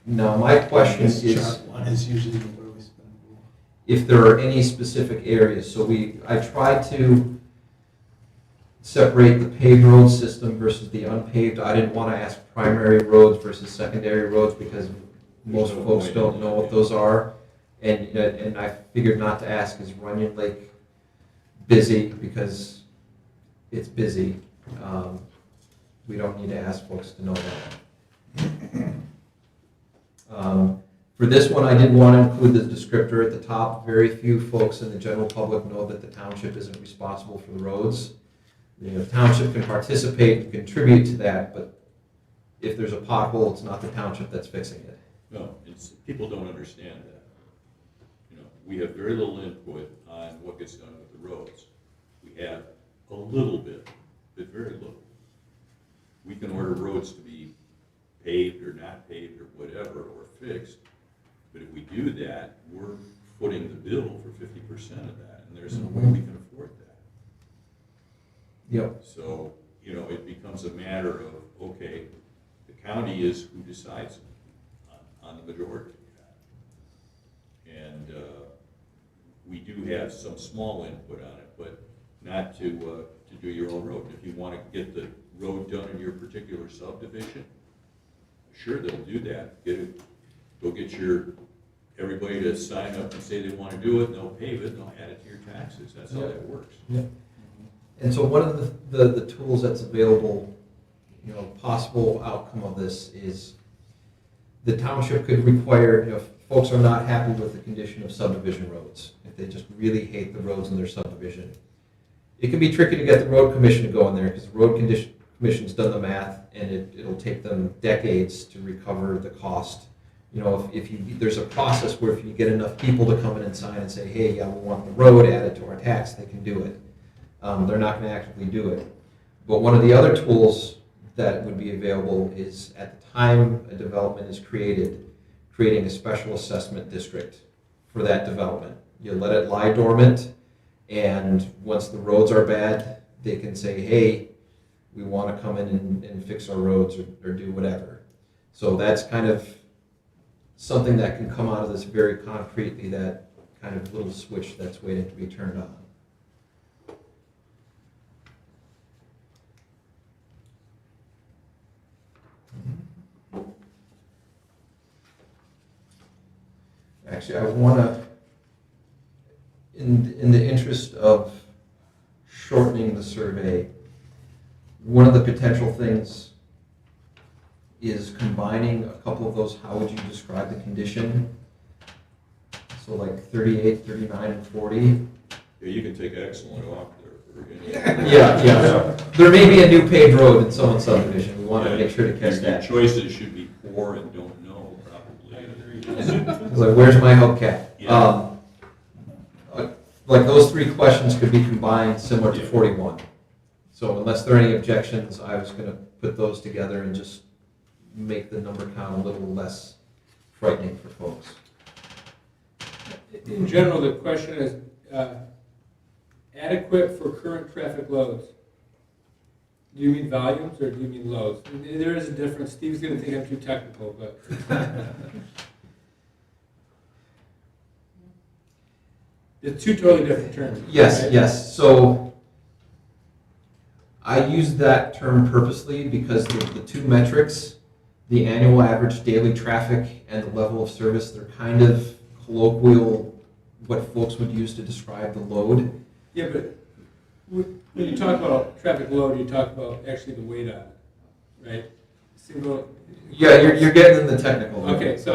Now, my question is, chart one is usually where we spend more. If there are any specific areas. So I try to separate the paved road system versus the unpaved. I didn't want to ask primary roads versus secondary roads because most folks don't know what those are. And I figured not to ask, is Runyon Lake busy? Because it's busy. We don't need to ask folks to know that. For this one, I did want to include the descriptor at the top. Very few folks in the general public know that the township isn't responsible for the roads. The township can participate and contribute to that, but if there's a pothole, it's not the township that's fixing it. No, it's, people don't understand that. You know, we have very little input on what gets done with the roads. We have a little bit, but very little. We can order roads to be paved or not paved or whatever, or fixed, but if we do that, we're footing the bill for 50% of that, and there's no way we can afford that. Yep. So, you know, it becomes a matter of, okay, the county is who decides on the majority of that. And we do have some small input on it, but not to do your own road. If you want to get the road done in your particular subdivision, sure, they'll do that. Go get everybody to sign up and say they want to do it, and they'll pave it, and they'll add it to your taxes. That's how that works. And so one of the tools that's available, you know, possible outcome of this is the township could require, you know, if folks are not happy with the condition of subdivision roads, if they just really hate the roads in their subdivision. It can be tricky to get the road commission to go in there because the road commission's done the math and it'll take them decades to recover the cost. You know, if there's a process where if you get enough people to come in and sign and say, hey, yeah, we want the road added to our tax, they can do it. They're not going to actively do it. But one of the other tools that would be available is at the time a development is created, creating a special assessment district for that development. You let it lie dormant, and once the roads are bad, they can say, hey, we want to come in and fix our roads or do whatever. So that's kind of something that can come out of this very concretely, that kind of little switch that's waiting to be turned on. Actually, I want to, in the interest of shortening the survey, one of the potential things is combining a couple of those, how would you describe the condition? So like 38, 39, and 40. Yeah, you can take excellent off there. Yeah. There may be a new paved road in someone's subdivision. We want to make sure to catch Your that. choices should be poor and don't know, probably. It's like, where's my hubcap? Yeah. Like those three questions could be combined similar to 41. So unless there are any objections, I was going to put those together and just make the number count a little less frightening for folks. In general, the question is adequate for current traffic loads. Do you mean volumes or do you mean loads? There is a difference. Steve's going to think I'm too technical, but it's two totally different terms. Yes, right? yes. So I use that term purposely because the two metrics, the annual average daily traffic and the level of service, they're kind of colloquial, what folks would use to describe the load. Yeah, but when you talk about traffic load, you talk about actually the weight on it, right? Single. Yeah, you're getting in the technical. Okay, so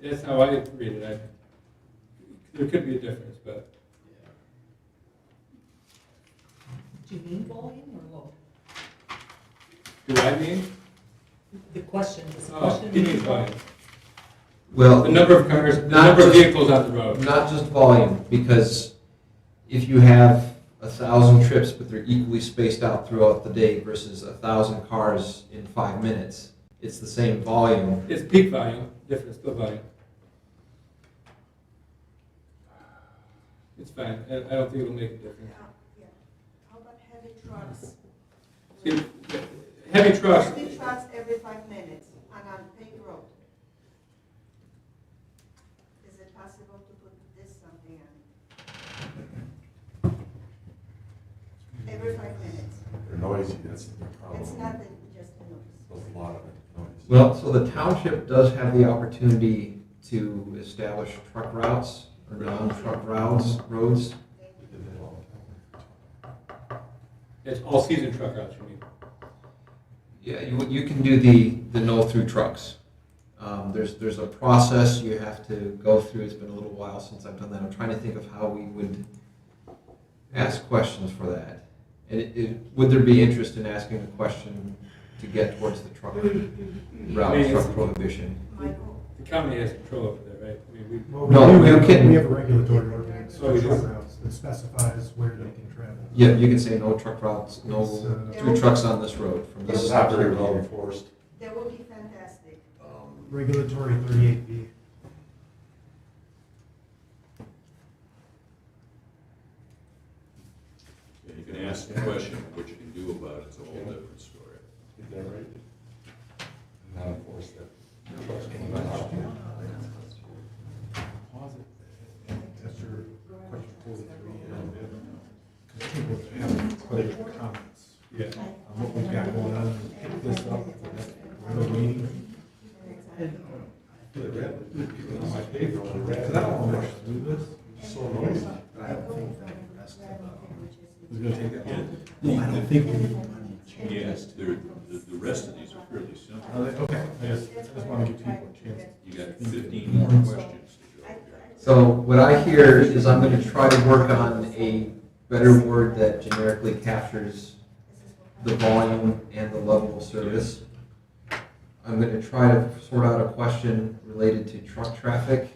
that's how I read it. There could be a difference, but. Do you mean volume or load? Do I mean? The question, is the Oh, question. he means volume. Well, The number of cars, the not number of just- vehicles on the road. not just volume, because if you have 1,000 trips, but they're equally spaced out throughout the day versus 1,000 cars in 5 minutes, it's the same volume. It's peak volume, different, still volume. It's fine, I don't think it'll make a difference. Yeah. How about heavy trucks? See, heavy trucks, Heavy trucks every 5 minutes and on paved road. Is it possible to put this something on? Every 5 minutes. They're noisy, that's the problem. It's not just a noise. There's a lot of it, noise. Well, so the township does have the opportunity to establish truck routes or non-truck routes, roads. We did that all the time. it's all season truck routes, you mean? Yeah, you can do the no-through trucks. There's a process you have to go through. It's been a little while since I've done that. I'm trying to think of how we would ask questions for that. And would there be interest in asking a question to get towards the truck route, truck prohibition? Michael, the county has control over that, right? I mean, Well, No, we you can- have a regulatory ordinance Oh, for you truck do? routes that specifies where they can travel. Yeah, you can say no truck routes, no It's, 2 trucks on this road from This this. is not very well enforced. That would be fantastic. Regulatory 38B. Yeah, you can ask the question, what you can do about it's a whole different story. Is that right? Not enforced that. Pause it. That's your question 43. Because I think we'll have quite a few comments Yeah. on what we've got going on. Pick this up for the next regular meeting. On my paper, when I read Because it, I don't want to rush through this. it's so noisy. But I don't think that the rest of Who's going to take that Yeah. long. No, I don't think we need money to change Yes, this. the rest of these are fairly simple. Okay, I just want to give people a chance. You got 15 more questions to go here. So what I hear is I'm going to try to work on a better word that generically captures the volume and the level of service. I'm going to try to sort out a question related to truck traffic.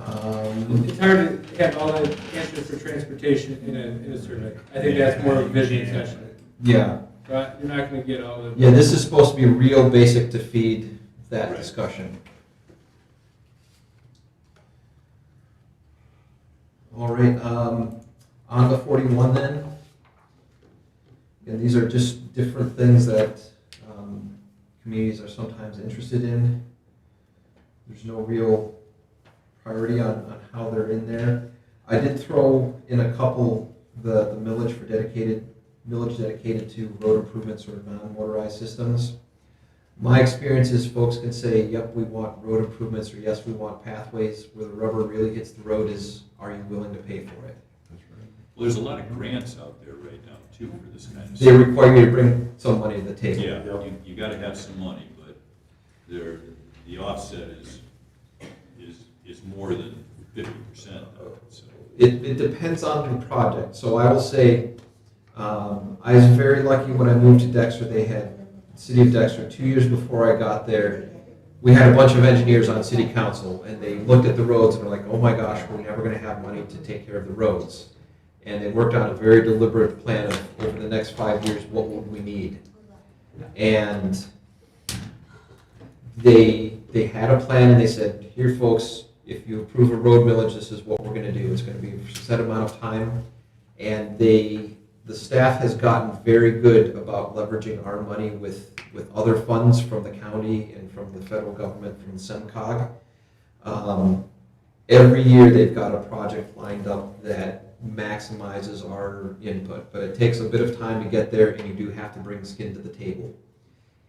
It's hard to have all the answers for transportation in a survey. I think that's more of a vision session. Yeah, But you're not gonna get all the. yeah, this is supposed to be real basic to feed that Right. discussion. All right, on to 41 then. And these are just different things that communities are sometimes interested in. There's no real priority on how they're in there. I did throw in a couple, the millage dedicated to road improvements or non-motorized systems. My experience is folks can say, yep, we want road improvements, or yes, we want pathways. Where the rubber really hits the road is, are you willing to pay for it? Well, there's a lot of grants out there right now too for this kind of They stuff. require you to bring some money to the table. Yeah, you gotta have some money, but the offset is more than 50% of it, so. It depends on the project. So I will say, I was very lucky when I moved to Dexter. They had, City of Dexter, 2 years before I got there, we had a bunch of engineers on city council, and they looked at the roads and were like, oh my gosh, we're never gonna have money to take care of the roads. And they worked on a very deliberate plan of, over the next 5 years, what would we need? And they had a plan, and they said, here folks, if you approve a road millage, this is what we're gonna do. It's gonna be a set amount of time. And the staff has gotten very good about leveraging our money with other funds from the county and from the federal government, from SEMCOG. Every year they've got a project lined up that maximizes our input, but it takes a bit of time to get there, and you do have to bring skin to the table.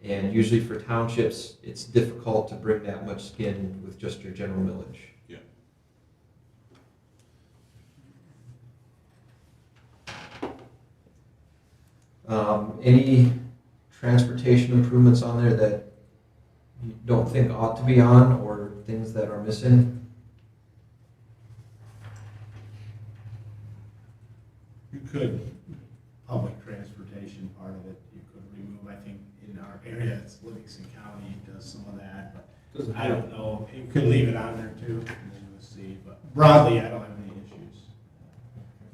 And usually for townships, it's difficult to bring that much skin with just your general millage. Yeah. Any transportation improvements on there that you don't think ought to be on, or things that are missing? You could, public transportation part of it, you could remove, I think, in our area, it's Livingston County does some of that, but I don't know, you could leave it on there too, and then we'll see, but broadly, I don't have any issues.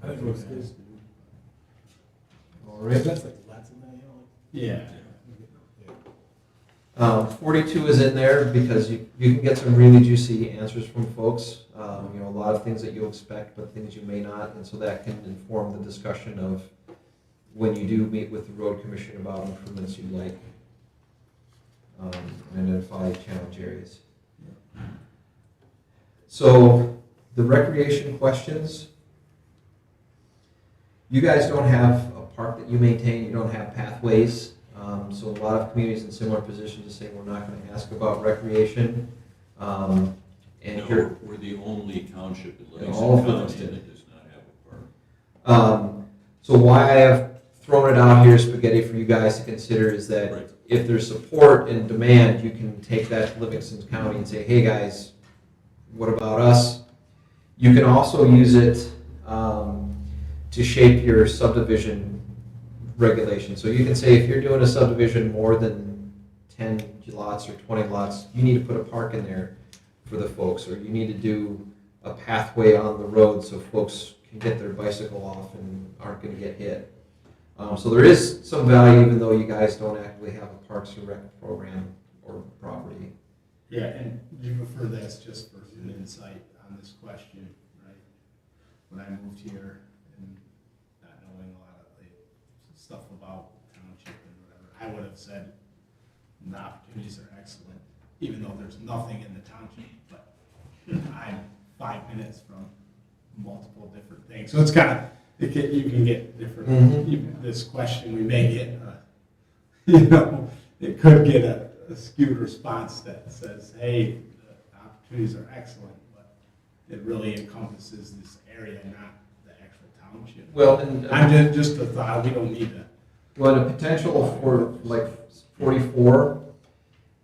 I think it looks good. All right. That's like lots in that, you know, Yeah. 42 is in there because you can get some really juicy answers from folks. A lot of things that you'll expect, but things you may not, and so that can inform the discussion of when you do meet with the road commission about improvements you like, and identify challenge areas. So the recreation questions. You guys don't have a park that you maintain. You don't have pathways. So a lot of communities in similar positions are saying we're not going to ask about recreation. And No, here, we're the only township in all Livingston of County Livingston. that does not have a park. So why I have thrown it out here, spaghetti, for you guys to consider is that Right. if there's support and demand, you can take that to Livingston County and say, hey guys, what about us? You can also use it to shape your subdivision regulation. So you can say if you're doing a subdivision more than 10 lots or 20 lots, you need to put a park in there for the folks, or you need to do a pathway on the road so folks can get their bicycle off and aren't going to get hit. So there is some value, even though you guys don't actually have a Parks and Rec program or property. Yeah, and for this, just for an insight on this question, right? When I moved here and not knowing a lot of the stuff about township and whatever, I would have said the opportunities are excellent, even though there's nothing in the township, but I'm 5 minutes from multiple different things. So it's kind of, you can get different, even this question, we may get, it could get a skewed response that says, hey, the opportunities are excellent, but it really encompasses this area, not the actual township. Well, and I'm just a thought, we don't need to. well, the potential for like 44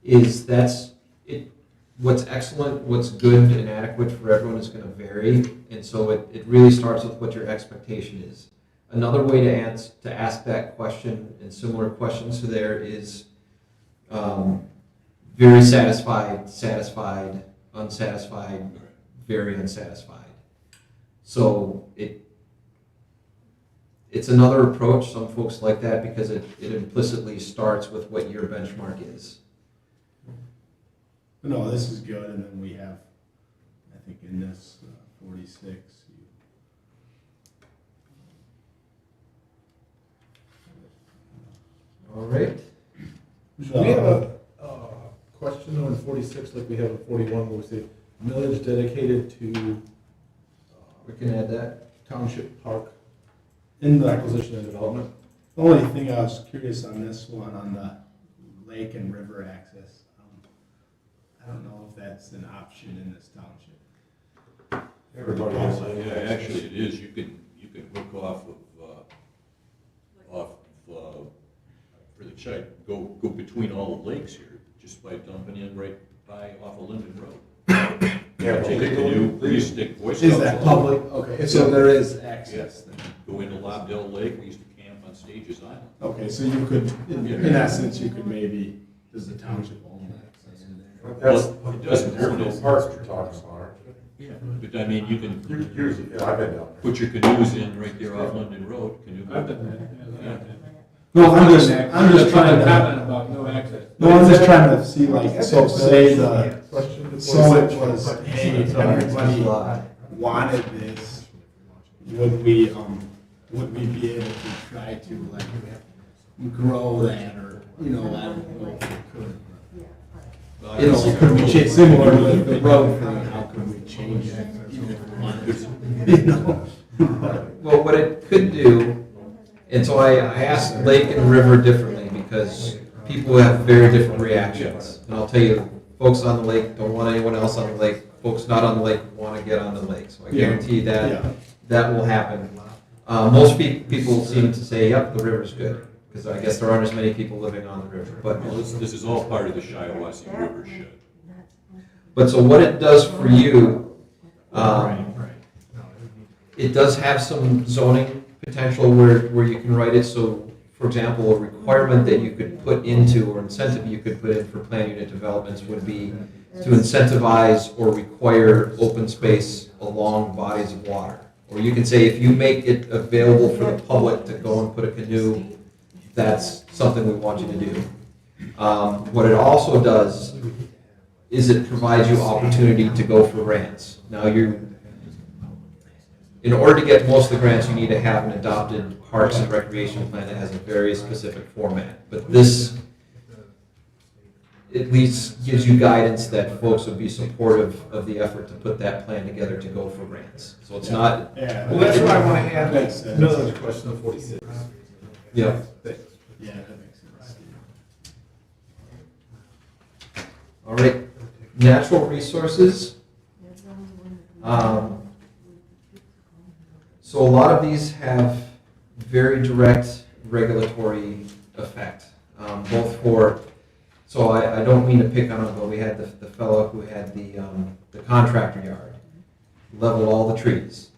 is that's it. What's excellent, what's good and adequate for everyone is going to vary, and so it really starts with what your expectation is. Another way to ask that question and similar questions to there is very satisfied, satisfied, unsatisfied, very unsatisfied. So it's another approach. Some folks like that because it implicitly starts with what your benchmark is. No, this is good, and then we have, I think in this 46, All right. Do we have a question on 46 like we have in 41 where we say millage dedicated to We can add that. township park in the acquisition and development? The only thing I was curious on this one, on the lake and river access, I don't know if that's an option in this township. Everybody has that. Yeah, actually it is, you can hook off for the site, go between all the lakes here, just by dumping in right off of Linden Road. Yeah, Take a canoe, we used to take Boy Scouts. Is that along. public? Okay, so there is access then. Go into Lobdell Lake, we used to camp on Stages Island. Okay, so you could, in essence, you could maybe, does the township own access in there? That's, Well, it doesn't that's own those it. parks you're talking about, aren't you? Yeah, but I mean, you can Usually, yeah, I've been down put your canoes in right there off Linden Road, canoe. I've done that, yeah. No, I'm just trying to, Comment about no access. no, I'm just trying to see like, so say the, Question? so it was, hey, everybody wanted this, would we be able to try to like grow that, or, I don't know if we could. Could we change, similar to the road thing, how could we change it, even if we wanted to? Well, what it could do, and so I asked lake and river differently because people have very different reactions. And I'll tell you, folks on the lake don't want anyone else on the lake. Folks not on the lake want to get on the lake. So I guarantee that will happen. Most people seem to say, yep, the river's good. Because I guess there aren't as many people living on the river. But Well, this is all part of the Shiawassee River shed. But so what it does for you, it does have some zoning potential where you can write it. So, for example, a requirement that you could put into, or incentive you could put in for plan unit developments would be to incentivize or require open space along bodies of water. Or you can say if you make it available for the public to go and put a canoe, that's something we want you to do. What it also does is it provides you opportunity to go for grants. Now in order to get most of the grants, you need to have an adopted parks and recreation plan that has a very specific format. But this at least gives you guidance that folks would be supportive of the effort to put that plan together to go for grants. So it's not. Yeah. Well, that's why I want to add Makes sense. another question on 46. Yeah. Yeah, that makes sense. All right. Natural resources. So a lot of these have very direct regulatory effect, both for. So I don't mean to pick on him, but we had the fellow who had the contractor yard, leveled all the trees.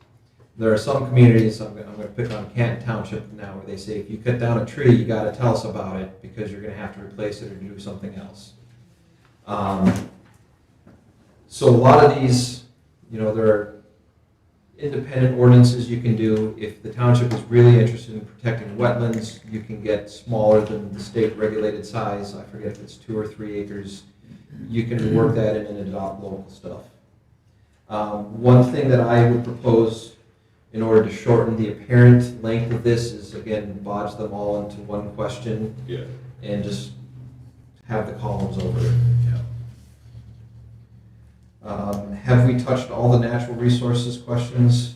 There are some communities, I'm gonna pick on Canton Township now, where they say, if you cut down a tree, you gotta tell us about it, because you're gonna have to replace it or do something else. So a lot of these, there are independent ordinances you can do. If the township is really interested in protecting wetlands, you can get smaller than the state regulated size. I forget if it's 2 or 3 acres. You can work that in and adopt local stuff. One thing that I would propose in order to shorten the apparent length of this is, again, bodge them all into one question Yeah. and just have the columns over. Have we touched all the natural resources questions?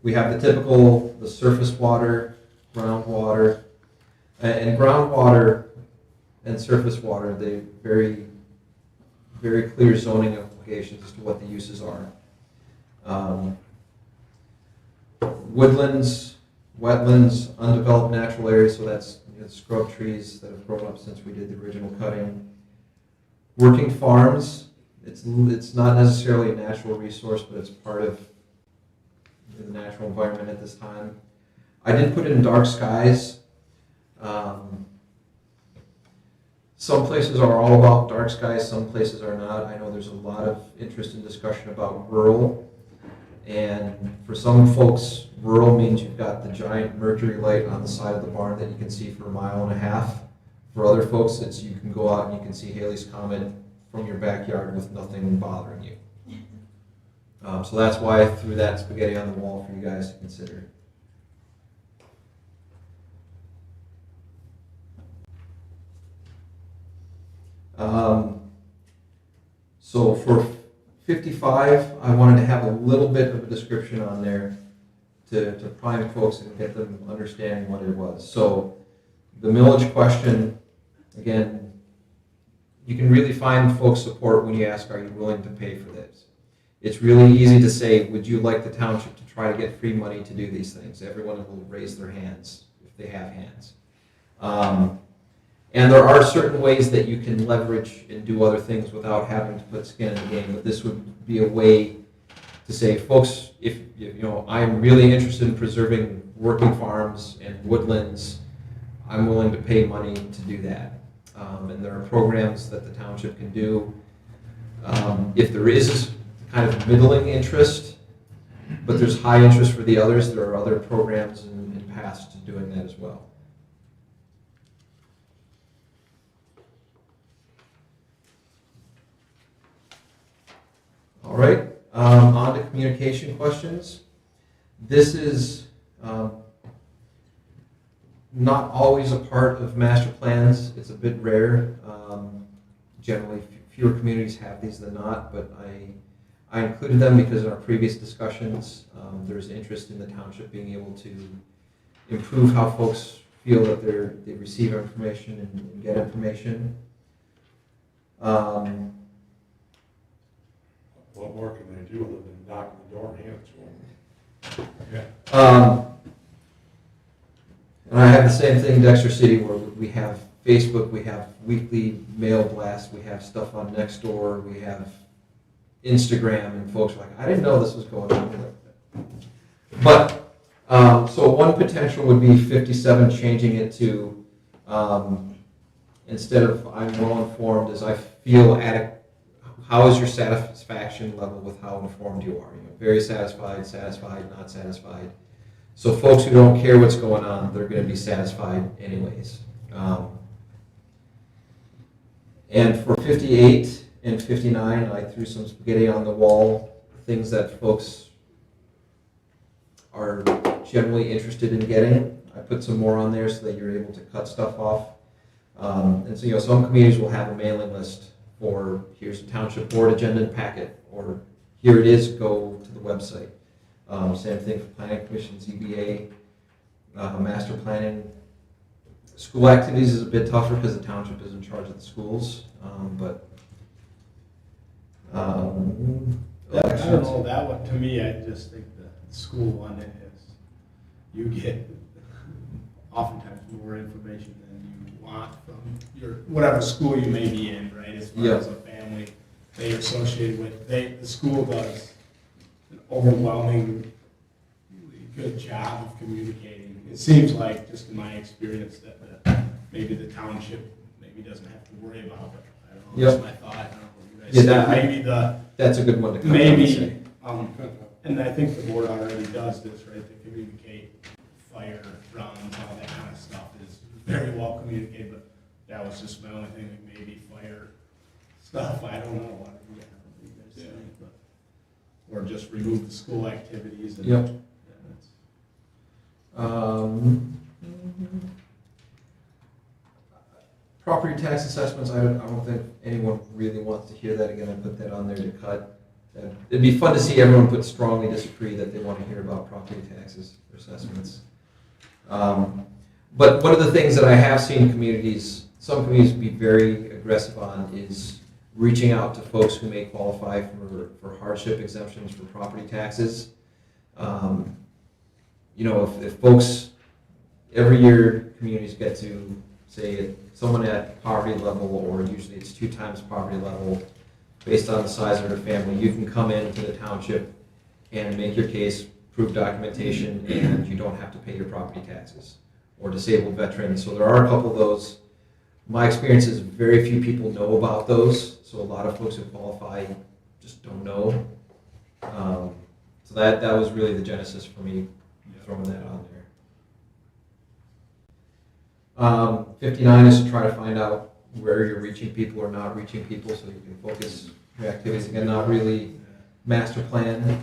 We have the typical, the surface water, groundwater, and groundwater and surface water, they very, very clear zoning implications as to what the uses are. Woodlands, wetlands, undeveloped natural areas, so that's scrub trees that have grown up since we did the original cutting. Working farms, it's not necessarily a natural resource, but it's part of the natural environment at this time. I did put in dark skies. Some places are all about dark skies, some places are not. I know there's a lot of interest and discussion about rural. And for some folks, rural means you've got the giant mercury light on the side of the barn that you can see for 1.5 miles. For other folks, it's you can go out and you can see Halley's Comet from your backyard with nothing bothering you. So that's why I threw that spaghetti on the wall for you guys to consider. So for 55, I wanted to have a little bit of a description on there to prime folks and get them understanding what it was. So the millage question, again, you can really find folks' support when you ask, are you willing to pay for this? It's really easy to say, would you like the township to try to get free money to do these things? Everyone will raise their hands if they have hands. And there are certain ways that you can leverage and do other things without having to put skin in the game, but this would be a way to say, folks, if I'm really interested in preserving working farms and woodlands, I'm willing to pay money to do that. And there are programs that the township can do. If there is kind of middling interest, but there's high interest for the others, there are other programs in past to doing that as well. All right, on to communication questions. This is not always a part of master plans. It's a bit rare. Generally, fewer communities have these than not, but I included them because in our previous discussions, there's interest in the township being able to improve how folks feel that they receive information and get information. What more can they do other than knock on the door and hand it to them? Yeah. And I have the same thing in Dexter City where we have Facebook, we have weekly mail blasts, we have stuff on Nextdoor, we have Instagram, and folks are like, I didn't know this was going on. But, so one potential would be 57 changing it to, instead of I'm well informed, as I feel how is your satisfaction level with how informed you are? Very satisfied, satisfied, not satisfied. So folks who don't care what's going on, they're going to be satisfied anyways. And for 58 and 59, I threw some spaghetti on the wall, things that folks are generally interested in getting. I put some more on there so that you're able to cut stuff off. And so, some communities will have a mailing list for here's a township board agenda and packet, or here it is, go to the website. Same thing for planning commission, ZBA, master planning. School activities is a bit tougher because the township is in charge of the schools, but I don't know, that one, to me, I just think the school one is, you get oftentimes more information than you want from your, whatever school you may be in, right? As far as a family they are associated with, the school does an overwhelming good job of communicating. It seems like, just in my experience, that maybe the township maybe doesn't have to worry about it. I don't know, that's my thought. I don't know what you guys think. Maybe That's a good one to come maybe, and I think the board already does this, right? They communicate fire, drums, all that kind of stuff is very well communicated, but that was just my only thing, like maybe fire stuff, I don't know. What do you guys think? But- Or just remove the school activities. And, Yep. that's- Property tax assessments, I don't think anyone really wants to hear that again. I put that on there to cut. It'd be fun to see everyone put strongly disagree that they want to hear about property taxes or assessments. But one of the things that I have seen some communities be very aggressive on is reaching out to folks who may qualify for hardship exemptions for property taxes. If folks, every year communities get to say someone at poverty level, or usually it's 2 times poverty level, based on the size of their family, you can come into the township and make your case, prove documentation, and you don't have to pay your property taxes, or disabled veterans. So there are a couple of those. My experience is very few people know about those, so a lot of folks who qualify just don't know. So that was really the genesis for me throwing that on there. 59 is to try to find out where you're reaching people or not reaching people, so you can focus your activities. Again, not really master plan.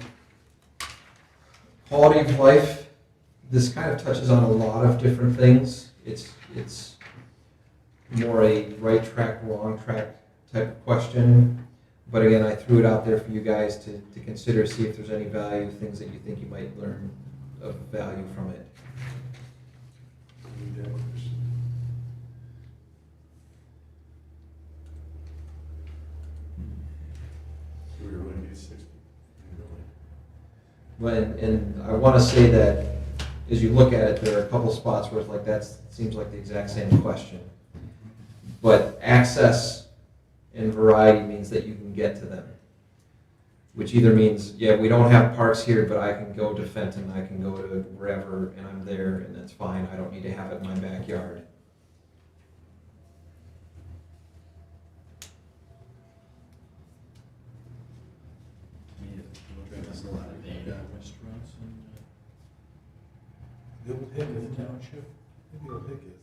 Quality of life, this kind of touches on a lot of different things. It's more a right track, wrong track type of question. But again, I threw it out there for you guys to consider, see if there's any value, things that you think you might learn of value from it. We were going to get 60. And I want to say that as you look at it, there are a couple spots where it's like that seems like the exact same question. But access and variety means that you can get to them, which either means, yeah, we don't have parks here, but I can go to Fenton, I can go to wherever, and I'm there, and that's fine. I don't need to have it in my backyard. That's a lot of data. Restaurants The old Hick is a township? Maybe the old Hick is.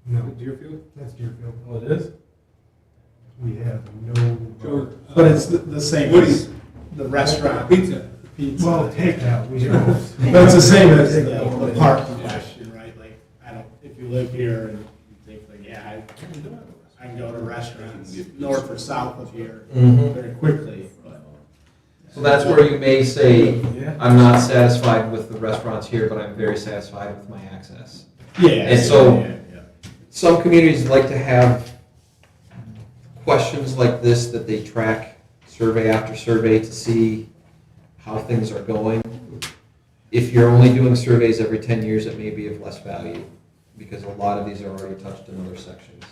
No, Deerfield? that's Deerfield. Oh, it is? We have no. Joe, But it's the same as the restaurant. Pizza. Pizza. Well, takeout, we have. But it's the same as the park question, right? Like, if you live here and you think like, yeah, I can go to restaurants north or south of here very quickly, but. So that's where you may say, Yeah. I'm not satisfied with the restaurants here, but I'm very satisfied with my access. Yeah. And so- yeah. Some communities like to have questions like this that they track survey after survey to see how things are going. If you're only doing surveys every 10 years, it may be of less value, because a lot of these are already touched in other sections.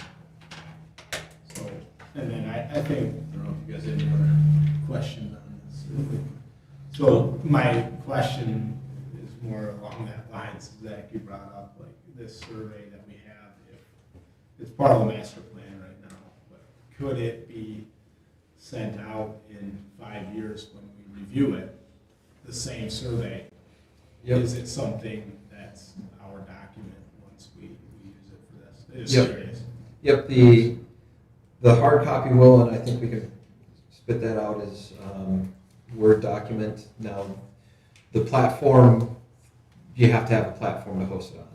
So, and then I think, I don't know if you guys have any other questions on this. So my question is more along that lines, Zach, you brought up, like this survey that we have, if it's part of the master plan right now, but could it be sent out in 5 years when we review it, the same survey? Yep. Is it something that's our document once we use it for this? It's Yep. serious. Yep, the hard copy will, and I think we can spit that out as Word document. Now, the platform, you have to have a platform to host it on.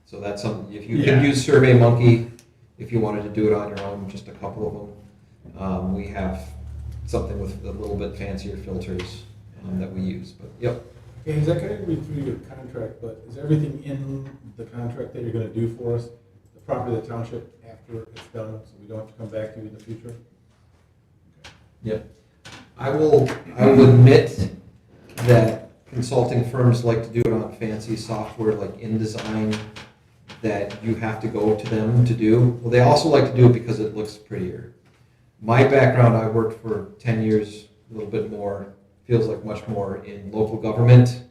So that's something, if you can use SurveyMonkey, if you wanted to do it on your own, just a couple of them. We have something with a little bit fancier filters that we use, but yep. Hey, Zach, I didn't read through your contract, but is everything in the contract that you're gonna do for us, the property of the township, after it's done, so we don't have to come back to you in the future? Yep. I will admit that consulting firms like to do it on fancy software like InDesign that you have to go to them to do. Well, they also like to do it because it looks prettier. My background, I worked for 10 years, a little bit more, feels like much more in local government,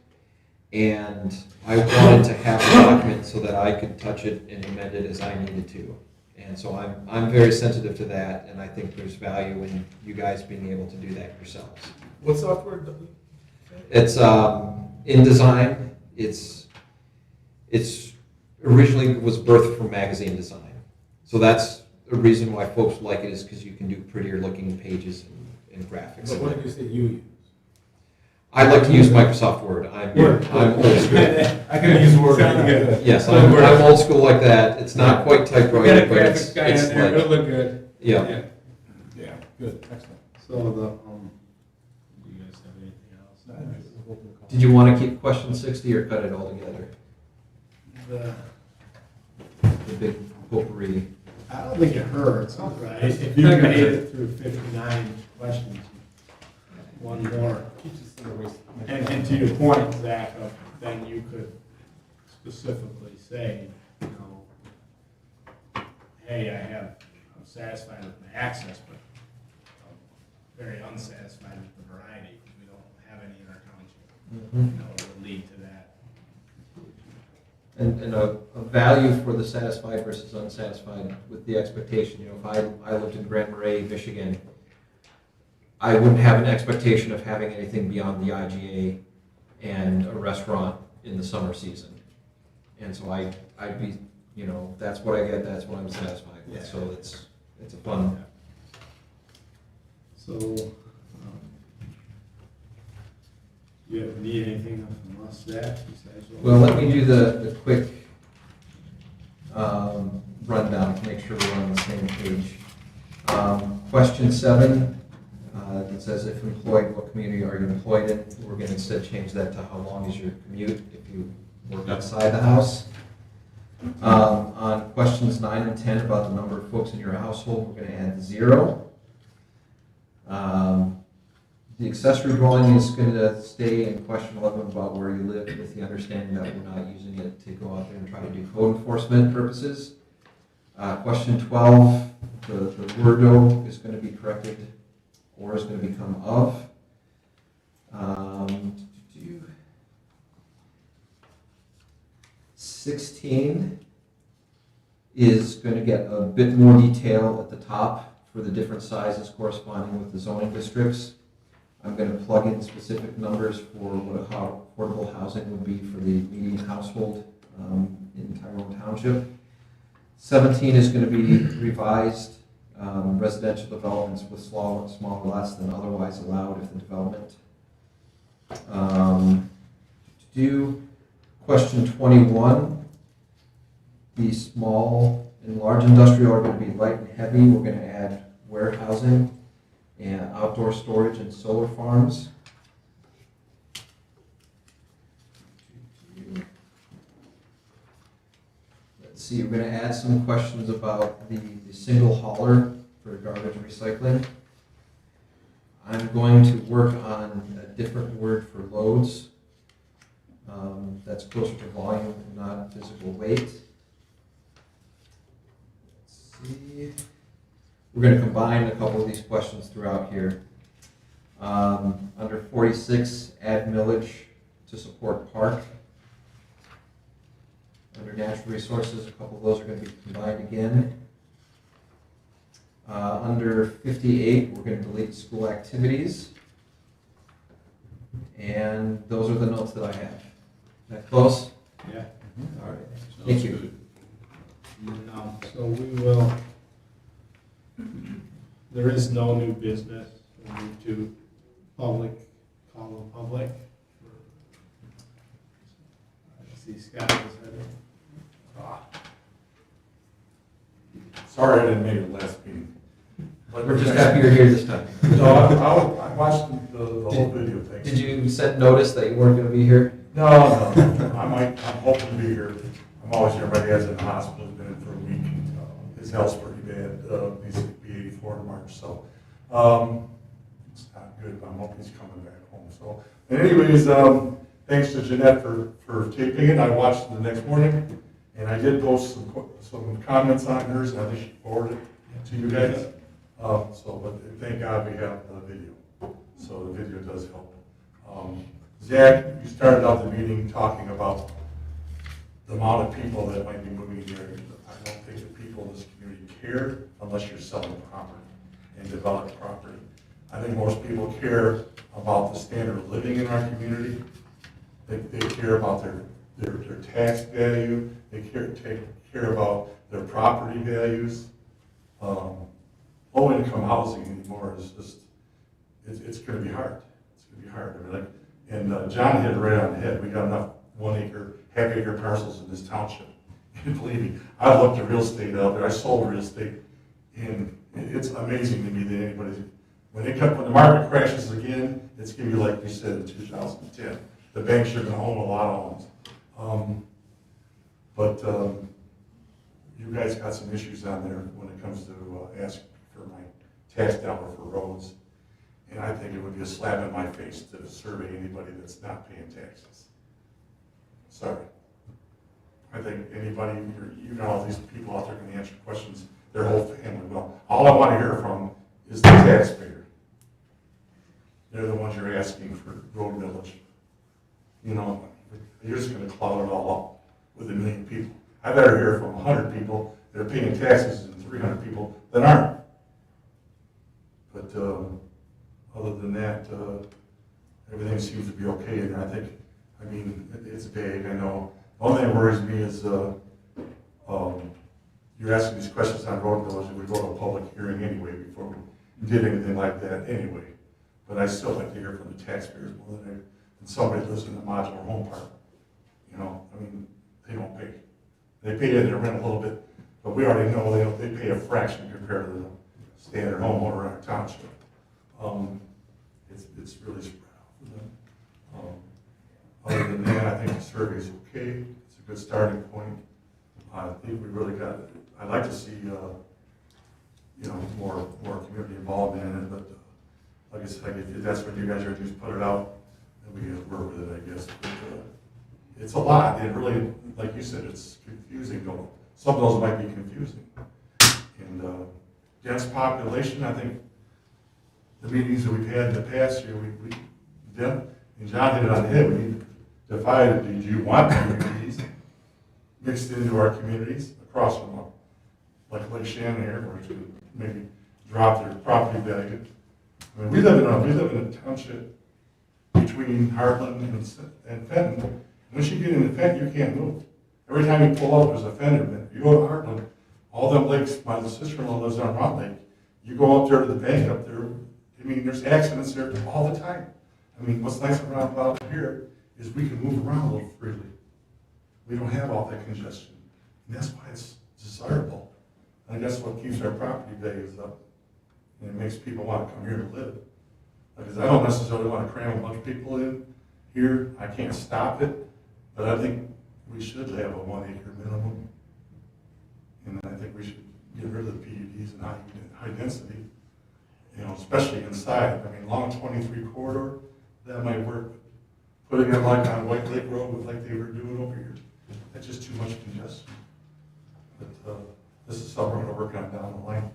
And I wanted to have a document so that I could touch it and amend it as I needed to. And so I'm very sensitive to that, and I think there's value in you guys being able to do that yourselves. What software? do we- It's InDesign. It's originally was birthed from magazine design. So that's the reason why folks like it, is because you can do prettier looking pages and graphics. But what did you say you use? I like to use Microsoft Word. I'm old school. I can use Word. Sounds good. Yes, I'm old school like that. It's not quite We got a typewriter, but it's graphics guy in there, like, it'll look good. yeah. Yeah, good, excellent. So do you guys have anything else? Did you want to keep question 60 or cut it all together? The big potpourri. I don't think it hurts, right? If It's you not gonna made hurt. it through 59 questions, one more. And to your point, Zach, then you could specifically say, you know, hey, I'm satisfied with my access, but I'm very unsatisfied with the variety, because we don't have any in our township. You know, it would lead to that. And a value for the satisfied versus unsatisfied with the expectation. You know, if I lived in Grand Marais, Michigan, I wouldn't have an expectation of having anything beyond the IGA and a restaurant in the summer season. And so I'd be, you know, that's what I get, that's what I'm satisfied with. So it's a fun. So, you need anything from us, Zach, besides what? Well, let me do the quick rundown to make sure we're on the same page. Question 7, it says, if employed, what community are you employed in? We're going to instead change that to how long is your commute if you work outside the house. On questions 9 and 10 about the number of folks in your household, we're going to add 0. The accessory dwelling is going to stay in question 11 about where you live, with the understanding that we're not using it to go out there and try to do code enforcement purposes. Question 12, the word "o" is going to be corrected, or is going to become "of." 16 is going to get a bit more detail at the top for the different sizes corresponding with the zoning districts. I'm going to plug in specific numbers for what affordable housing would be for the median household in Tyrone Township. 17 is going to be revised residential developments with smaller lots than otherwise allowed if the development. Question 21, the small and large industrial are going to be light and heavy. We're going to add warehousing and outdoor storage and solar farms. Let's see, we're going to add some questions about the single hauler for garbage recycling. I'm going to work on a different word for loads. That's closer to volume and not physical weight. Let's see. We're going to combine a couple of these questions throughout here. Under 46, add millage to support park. Under natural resources, a couple of those are going to be combined again. Under 58, we're going to delete school activities. And those are the notes that I have. Is that close? Yeah. All right. Sounds Thank you. good. So we will, there is no new business. We'll move to public, call the public. I see Scott is headed. Sorry I didn't make it last meeting. But We're just happy you're here this time. No, I watched the whole video thing. Did you send notice that you weren't going to be here? No. I'm hoping to be here. I'm always here. My dad's in the hospital, he's been in for a week. His health's pretty bad. He's going to be 84 in March, so it's not good, but I'm hoping he's coming back home. So, and anyways, thanks to Jeanette for taping it. I watched it the next morning, and I did post some comments on hers, and I think she forwarded it to you guys. But thank God we have the video. So the video does help. Zach, you started out the meeting talking about the amount of people that might be moving here. I don't think the people in this community care unless you're selling property and developing property. I think most people care about the standard of living in our community. They care about their tax value. They care about their property values. Low-income housing anymore is just, it's going to be hard. It's going to be hard. I mean, and John hit it right on the head. We got enough 1 acre, half acre parcels in this township. And believe me, I've looked at real estate out there. I sold real estate, and it's amazing to me that anybody, when the market crashes again, it's going to be like we said in 2010. The banks are going to own a lot of homes. But you guys got some issues on there when it comes to asking for my tax dollar for roads. And I think it would be a slap in my face to survey anybody that's not paying taxes. Sorry. I think anybody, you know, all these people out there can answer questions, their whole family. Well, all I want to hear from is the taxpayer. They're the ones you're asking for road millage. You know, you're just going to cloud it all up with 1 million people. I better hear from 100 people that are paying taxes than 300 people that aren't. But other than that, everything seems to be okay. And I think, I mean, it's vague, I know. The only thing that worries me is you're asking these questions on road millage, and we go to a public hearing anyway before we did anything like that anyway. But I still like to hear from the taxpayers more than somebody that lives in a modular home park. You know, I mean, they don't pay. They pay their rent a little bit, but we already know they pay a fraction compared to the standard homeowner in our township. It's really spread out for them. Other than that, I think the survey's okay. It's a good starting point. I think we really got, I'd like to see, you know, more community involvement in it, but like I said, if that's what you guys are doing, put it out, and we can work with it, I guess. But, it's a lot. It really, like you said, it's confusing. Some of those might be confusing. And dense population, I think the meetings that we've had in the past year, and John hit it on the head, we need to define, do you want communities mixed into our communities across from them? Like Lake Shannon here, where it's going to maybe drop their property value. I mean, we live in a township between Heartland and Fenton. Once you get into Fenton, you can't move. Every time you pull up, there's a fender in it. You go to Heartland, all them lakes, my sister-in-law lives on Round Lake. You go up there to the bank up there, I mean, there's accidents there all the time. I mean, what's nice about here is we can move around a little freely. We don't have all that congestion. And that's why it's desirable. And that's what keeps our property values up. And it makes people want to come here to live. Because I don't necessarily want to cram a bunch of people in here. I can't stop it. But I think we should have a 1 acre minimum. And I think we should get rid of the PUDs and high density. You know, especially inside. I mean, along 23 corridor, that might work. Putting it like on White Lake Road, like they were doing over here, that's just too much congestion. But this is something we're going to work on down the line.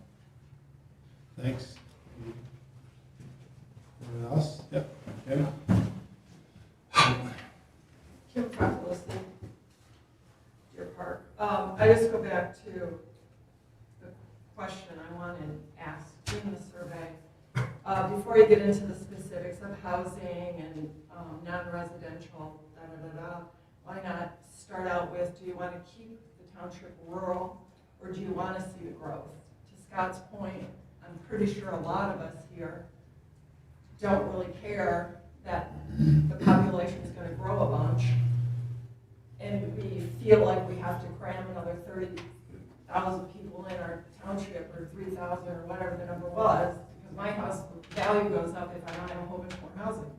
Thanks. Anyone else? Yep. Kim? Kim Fracolosi, Deer Park. I just go back to the question I wanted asked in the survey. Before you get into the specifics of housing and non-residential, why not start out with, do you want to keep the township rural, or do you want to see the growth? To Scott's point, I'm pretty sure a lot of us here don't really care that the population is going to grow a bunch, and we feel like we have to cram another 30,000 people in our township, or 3,000, or whatever the number was, because my house value goes up if I don't have a whole bunch more housing.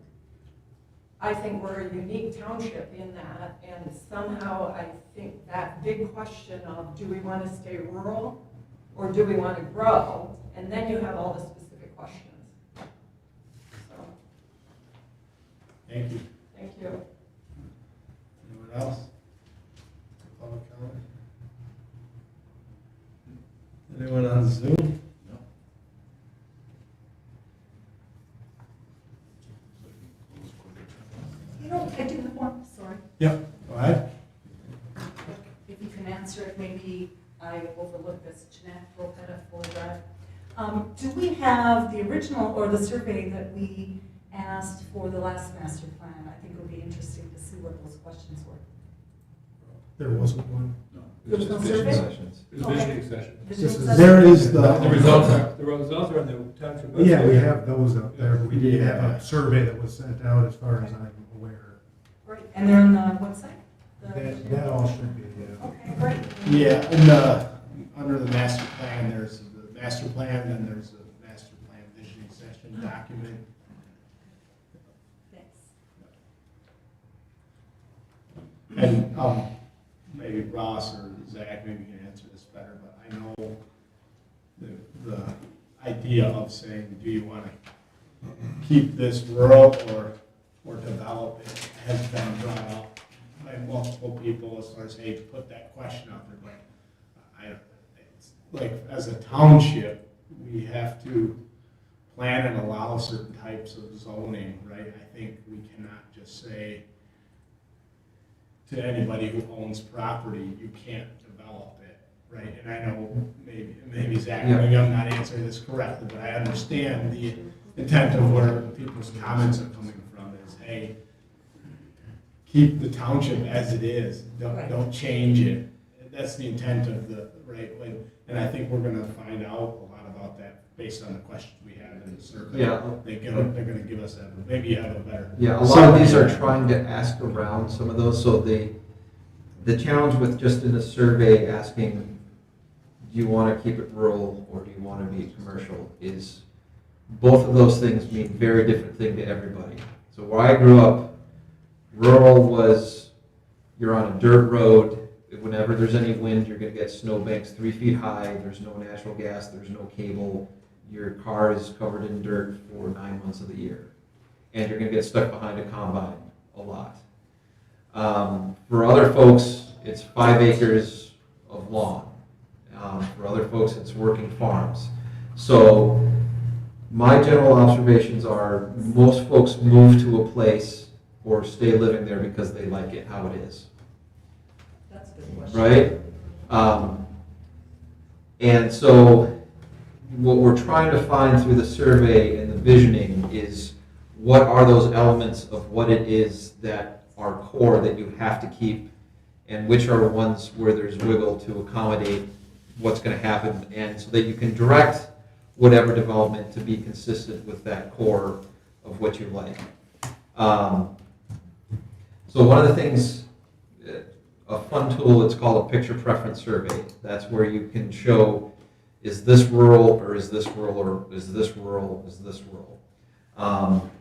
I think we're a unique township in that, and somehow I think that big question of, do we want to stay rural, or do we want to grow, and then you have all the specific questions. So, Thank you. thank you. Anyone else? Public comment? Anyone on Zoom? Yep, go ahead. If you can answer it, maybe I overlooked this. Jeanette Ropetta, Full Drive. Do we have the original or the survey that we asked for the last master plan? I think it would be interesting to see what those questions were. There wasn't one. No. There was no Vision survey? sessions. It was a visioning session. Visioning This is- session? There is The the. results are on the township website. Yeah, we have those up there, but we did have a survey that was sent out as far as I'm aware. Great, and they're on the website? The- That all should be, yeah. Okay, great. Yeah, and under the master plan, there's the master plan, then there's a master plan visioning session document. Thanks. And maybe Ross or Zach maybe can answer this better, but I know the idea of saying, do you want to keep this rural or develop it has been brought up by multiple people as far as, hey, put that question out there, but it's like, as a township, we have to plan and allow certain types of zoning, right? I think we cannot just say to anybody who owns property, you can't develop it, right? And I know maybe Zach, Yeah. maybe I'm not answering this correctly, but I understand the intent of where people's comments are coming from is, hey, keep the township as it is, don't change it. That's the intent of the, right? And I think we're gonna find out a lot about that based on the questions we have in the survey. Yeah. They're gonna give us that, but maybe you have a better. Yeah, a lot of these are trying to ask around some of those, so the challenge with just in a survey asking, do you want to keep it rural or do you want to be commercial, is both of those things mean very different thing to everybody. So where I grew up, rural was, you're on a dirt road, whenever there's any wind, you're gonna get snowbanks 3 feet high, there's no natural gas, there's no cable, your car is covered in dirt for 9 months of the year. And you're gonna get stuck behind a combine a lot. For other folks, it's 5 acres of lawn. For other folks, it's working farms. So my general observations are most folks move to a place or stay living there because they like it how it is. That's a good question. Right? And so what we're trying to find through the survey and the visioning is what are those elements of what it is that are core that you have to keep, and which are ones where there's wiggle to accommodate what's going to happen, and so that you can direct whatever development to be consistent with that core of what you like. So one of the things, a fun tool, it's called a picture preference survey. That's where you can show, is this rural, or is this rural, or is this rural, is this rural?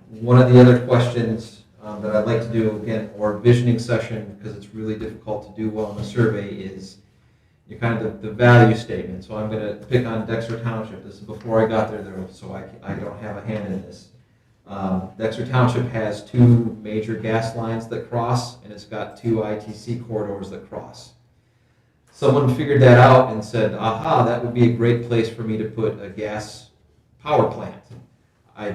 One of the other questions that I'd like to do, again, or visioning session, because it's really difficult to do well in a survey, is you kind of the value statement. So I'm going to pick on Dexter Township. This is before I got there, so I don't have a hand in this. Dexter Township has 2 major gas lines that cross, and it's got 2 ITC corridors that cross. Someone figured that out and said, aha, that would be a great place for me to put a gas power plant.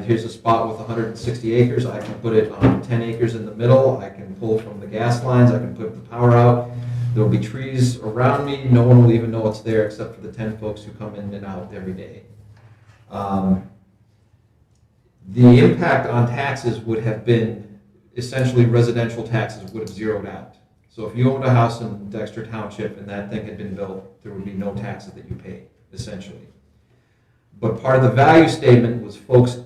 Here's a spot with 160 acres. I can put it on 10 acres in the middle. I can pull from the gas lines. I can put the power out. There will be trees around me. No one will even know it's there except for the 10 folks who come in and out every day. The impact on taxes would have been, essentially residential taxes would have zeroed out. So if you owned a house in Dexter Township and that thing had been built, there would be no taxes that you pay, essentially. But part of the value statement was folks,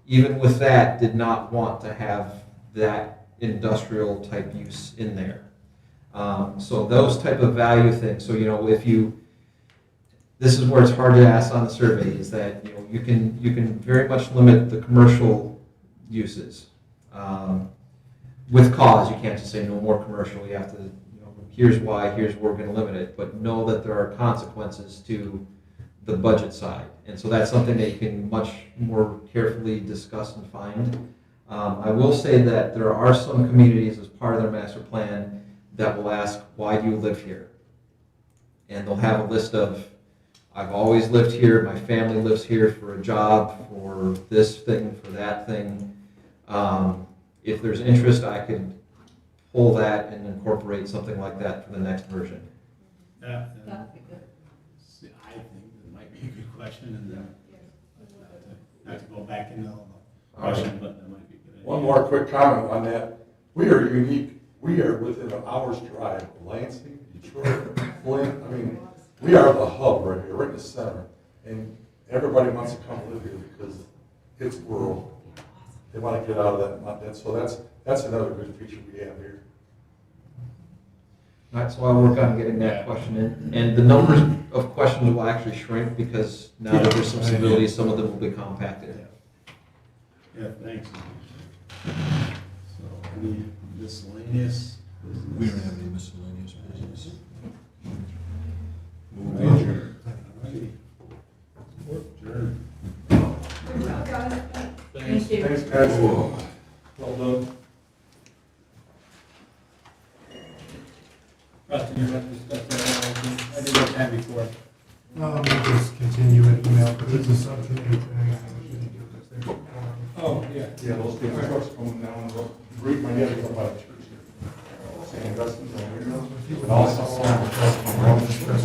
even with that, did not want to have that industrial type use in there. So those type of value things, so if you, this is where it's hard to ask on the survey, is that you can very much limit the commercial uses. With cause, you can't just say no more commercial, you have to, here's why, here's where we're going to limit it, but know that there are consequences to the budget side. And so that's something that you can much more carefully discuss and find. I will say that there are some communities as part of their master plan that will ask, why do you live here? And they'll have a list of, I've always lived here, my family lives here for a job, for this thing, for that thing. If there's interest, I could pull that and incorporate something like that for the next version. That, That'd be good. I think that might be a good question, and not to go back into the question, but that might be a good idea. One more quick comment on that. We are unique. We are within an hour's drive of Lansing, Detroit, Flint. I mean, we are the hub right here, right in the center. And everybody wants to come live here because it's rural. They want to get out of that. So that's another good feature we have here. All right, so I'll work on getting that question in. And the numbers of questions will actually shrink because now that there's some civility, some of them will be compacted. Yeah, thanks. So, any miscellaneous business? We don't have any miscellaneous business. Move to adjourn. Alrighty. Adjourn. Good job, guys. Thank you. Thanks, guys. Well done. Rustin, you want to discuss that? I did that time before. We'll just continue an email, because it's a subcommittee thing. We shouldn't do this there. Oh, yeah. Yeah, those big trucks coming down, route my dad come by the church here. Saying Dustin's on here. And also,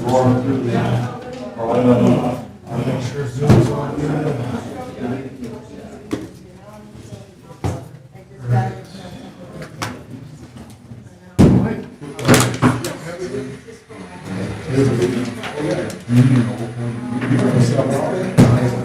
roaring through the, I'll make sure Zoom's on. Yeah.